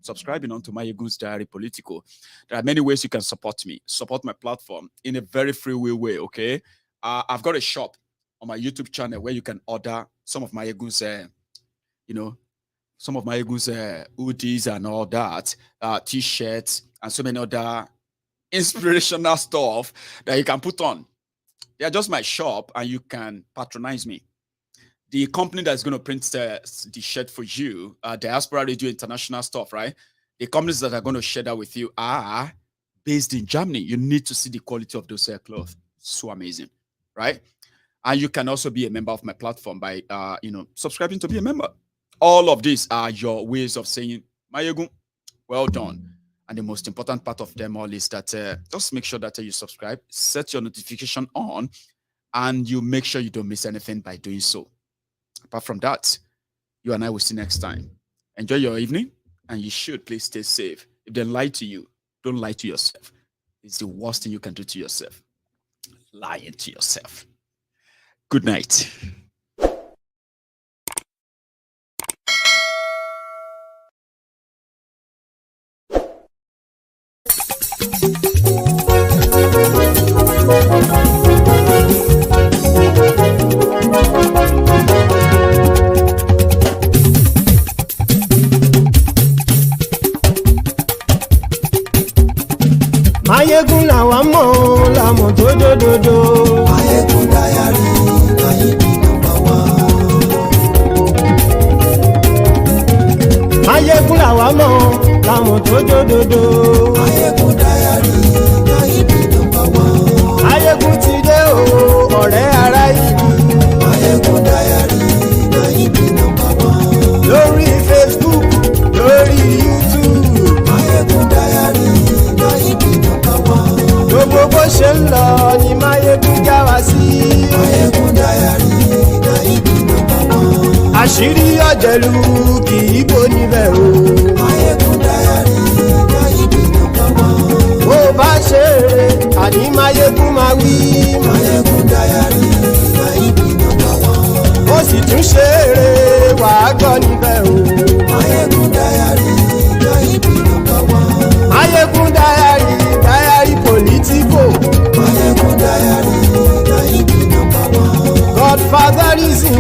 subscribing onto my Geopolitical. There are many ways you can support me, support my platform in a very free way. Okay, I've got a shop on my YouTube channel where you can order some of my some of my hoodies and all that, t-shirts and so many other inspirational stuff that you can put on. They're just my shop, and you can patronize me. The company that's going to print the shirt for you, Diaspora Radio International stuff, right? The companies that are going to share that with you are based in Germany. You need to see the quality of those clothes. So amazing, right? And you can also be a member of my platform by, subscribing to be a member. All of these are your ways of saying, Mayegun, well done. And the most important part of them all is that just make sure that you subscribe, set your notification on, and you make sure you don't miss anything by doing so. Apart from that, you and I will see next time. Enjoy your evening, and you should please stay safe. If they lie to you, don't lie to yourself. It's the worst thing you can do to yourself. Lying to yourself. Good night. Mayegun làwa mọ̀ làmọ̀ tó dòdòdò. Mayegun dayari Nayibi #1. Mayegun làwa mọ̀ làmọ̀ tó dòdòdò. Mayegun dayari Nayibi #1. Mayegun ti dé o ọ̀rẹ́ ara ìlú. Mayegun dayari Nayibi #1. Lórí Facebook, lórí YouTube. Mayegun dayari Nayibi #1. Gbogbo bó ṣe ń lọ ni Mayegun já wa sí. Mayegun dayari Nayibi #1. Àṣírí ọ̀jẹ̀lú kì í bò níbẹ̀ o. Mayegun dayari Nayibi #1. Bó bá ṣe eré àní Mayegun máa wí. Mayegun dayari Nayibi #1. Ó sì tún ṣe eré wàá gbọ́ níbẹ̀ o. Mayegun dayari Nayibi #1. Mayegun dayari Political. Mayegun dayari Nayibi #1. Godfatherism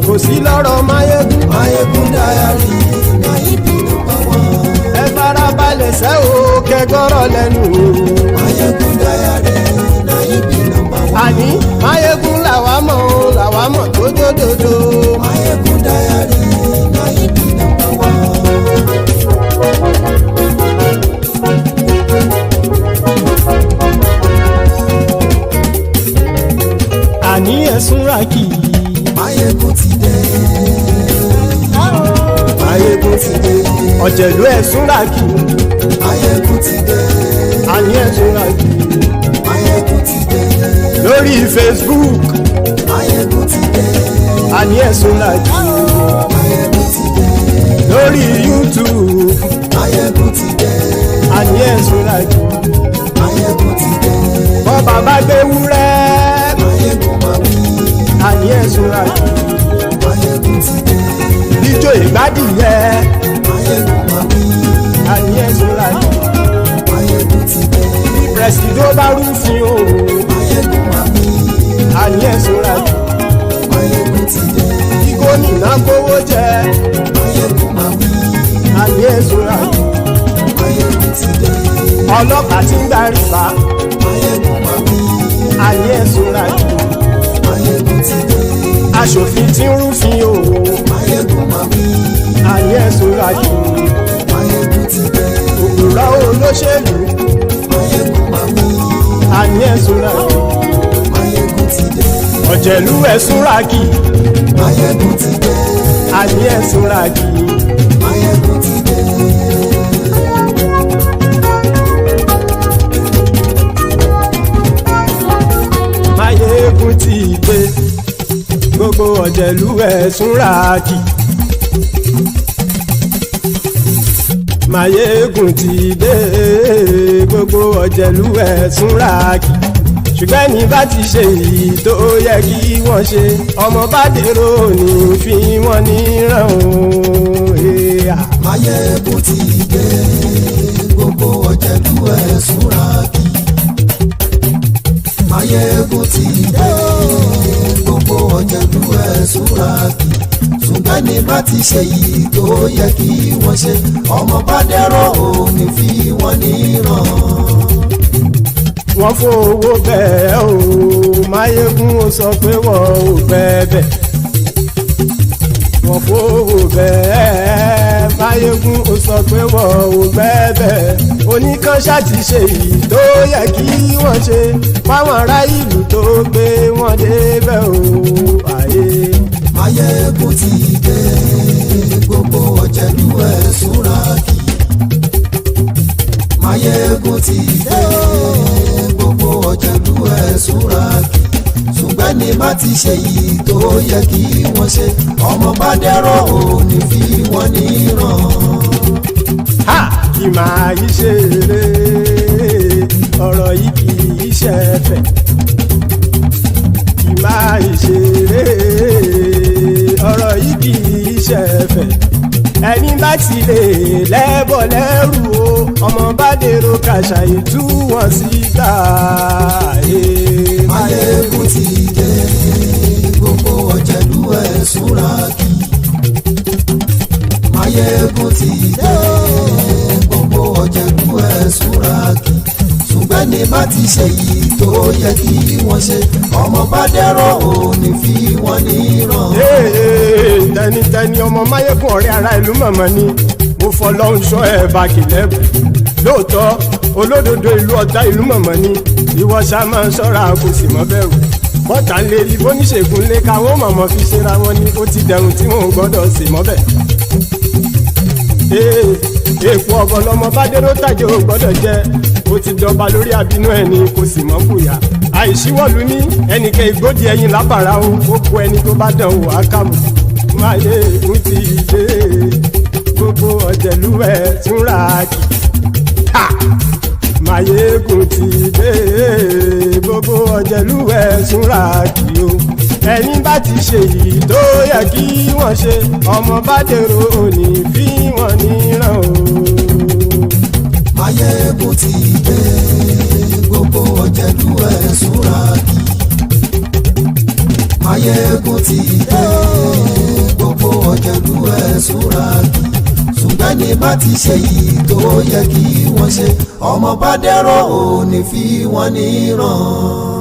kò sí lọ́rọ̀ Mayegun. Mayegun dayari Nayibi #1. Ẹ farabalẹ̀ sẹ́ o kẹgọ́rọ̀ lẹ́nu o. Mayegun dayari Nayibi #1. Àní Mayegun làwa mọ̀ tó dòdòdò. Mayegun dayari Nayibi #1. Àní ẹ̀sùn rákì. Mayegun ti dé. Mayegun ti dé. Ọ̀jẹ̀lú ẹ̀sùn rákì. Mayegun ti dé. Àní ẹ̀sùn rákì. Mayegun ti dé. Lórí Facebook. Mayegun ti dé. Àní ẹ̀sùn rákì. Mayegun ti dé. Lórí YouTube. Mayegun ti dé. Àní ẹ̀sùn rákì. Máyégún ti dé. Bọ́ba bá gbé wúrẹ́. Máyégún máa wí. Àní ẹ̀sùn àjò. Máyégún ti dé. Bíjó ìgbádìyẹ. Máyégún máa wí. Àní ẹ̀sùn àjò. Máyégún ti dé. Bí pẹ̀sìdó bá rúfin o. Máyégún máa wí. Àní ẹ̀sùn àjò. Máyégún ti dé. Bí gómìnà kówó jẹ. Máyégún máa wí. Àní ẹ̀sùn àjò. Máyégún ti dé. Ọlọ́pàá tí ń darí bá. Máyégún máa wí. Àní ẹ̀sùn àjò. Máyégún ti dé. Aṣòfin tí ń rúfin o. Máyégún máa wí. Àní ẹ̀sùn àjò. Máyégún ti dé. Òpùrọ́ olóṣèlú. Máyégún máa wí. Àní ẹ̀sùn àjò. Máyégún ti dé. Ọ̀jẹ̀lú ẹ̀sùn ràkì. Máyégún ti dé. Àní ẹ̀sùn ràkì. Máyégún ti dé. Máyégún ti dé. Gbogbo ọ̀jẹ̀lú ẹ̀sùn ràkì. Máyégún ti dé. Gbogbo ọ̀jẹ̀lú ẹ̀sùn ràkì. Ṣùgbọ́n ní bá ti ṣe èyí tó yẹ kí wọ́n ṣe, ọmọ bá dèrò ní fi wọ́n níran o. Máyégún ti dé. Gbogbo ọ̀jẹ̀lú ẹ̀sùn ràkì. Máyégún ti dé. Gbogbo ọ̀jẹ̀lú ẹ̀sùn ràkì. Ṣùgbọ́n ní bá ti ṣe èyí tó yẹ kí wọ́n ṣe, ọmọ bá dèrò ní fi wọ́n níran. Wọ́n fowó bẹ́ẹ̀ o, Máyégún ó sọ pé wọ́n ò bẹ́ẹ̀. Wọ́n fowó bẹ́ẹ̀, Máyégún ó sọ pé wọ́n ò bẹ́ẹ̀. Oníkanṣá ti ṣe èyí tó yẹ kí wọ́n ṣe, fáwọn ará ìlú tó gbé wọn débẹ̀ o. Máyégún ti dé. Gbogbo ọ̀jẹ̀lú ẹ̀sùn ràkì. Máyégún ti dé. Gbogbo ọ̀jẹ̀lú ẹ̀sùn ràkì. Ṣùgbọ́n ní má ti ṣe yìí tó yẹ kí wọ́n ṣe, ọmọ bá dẹ́rọ̀ ò ní fi wọ́n níran. Kì máa yí ṣe eré, ọ̀rọ̀ yìí kì í ṣe ẹ̀fẹ̀. Kì máa yí ṣe eré, ọ̀rọ̀ yìí kì í ṣe ẹ̀fẹ̀. Ẹni bá ti lè lẹ́bọ̀ lẹ́rù o, ọmọ bá dèrò kàṣàyè tú wọn síta. Máyégún ti dé. Gbogbo ọ̀jẹ̀lú ẹ̀sùn ràkì. Máyégún ti dé. Gbogbo ọ̀jẹ̀lú ẹ̀sùn ràkì. Ṣùgbọ́n ní bá ti ṣe yìí tó yẹ kí wọ́n ṣe, ọmọ bá dẹ́rọ̀ ò ní fi wọ́n níran. Tẹnitẹni ọmọ Máyégún ọ̀rẹ́ ara ìlú mọ̀mọ́ ni mo fọlọ́hún ṣọ́ ẹ̀ bá kìlẹ́bù. Lóòótọ́ olódodo ìlú ọ̀tá ìlú mọ̀mọ́ ni ìwọ ṣá máa ń ṣọ́ra kò sì mọ́ bẹ̀rù. Bọ́tà ń lè rí bóníṣègùn lé káwọn mọ̀mọ́ fi ṣera wọn ni ó ti dẹrùn tí wọn ò gbọ́dọ̀ sì mọ́ bẹ̀. Èèpo ọ̀bọ lọmọ bá dérò tàjẹ́ ò gbọ́dọ̀ jẹ́, ó ti dọba lórí àbínú ẹni kò sì mọ́ fòyà. Àìsíwọ́lu ní ẹnìkẹ́ ìgbódì ẹyin lábàrá o, ó kó ẹni tó bá dán o àkàmù. Máyégún ti dé. Gbogbo ọ̀jẹ̀lú ẹ̀sùn ràkì. Máyégún ti dé. Gbogbo ọ̀jẹ̀lú ẹ̀sùn ràkì o. Ẹni bá ti ṣe èyí tó yẹ kí wọ́n ṣe, ọmọ bá dèrò òní fi wọ́n níran o. Máyégún ti dé. Gbogbo ọ̀jẹ̀lú ẹ̀sùn ràkì. Máyégún ti dé. Gbogbo ọ̀jẹ̀lú ẹ̀sùn ràkì. Ṣùgbọ́n ní bá ti ṣe yìí tó yẹ kí wọ́n ṣe, ọmọ bá dẹ́rọ̀ ò ní fi wọ́n níran.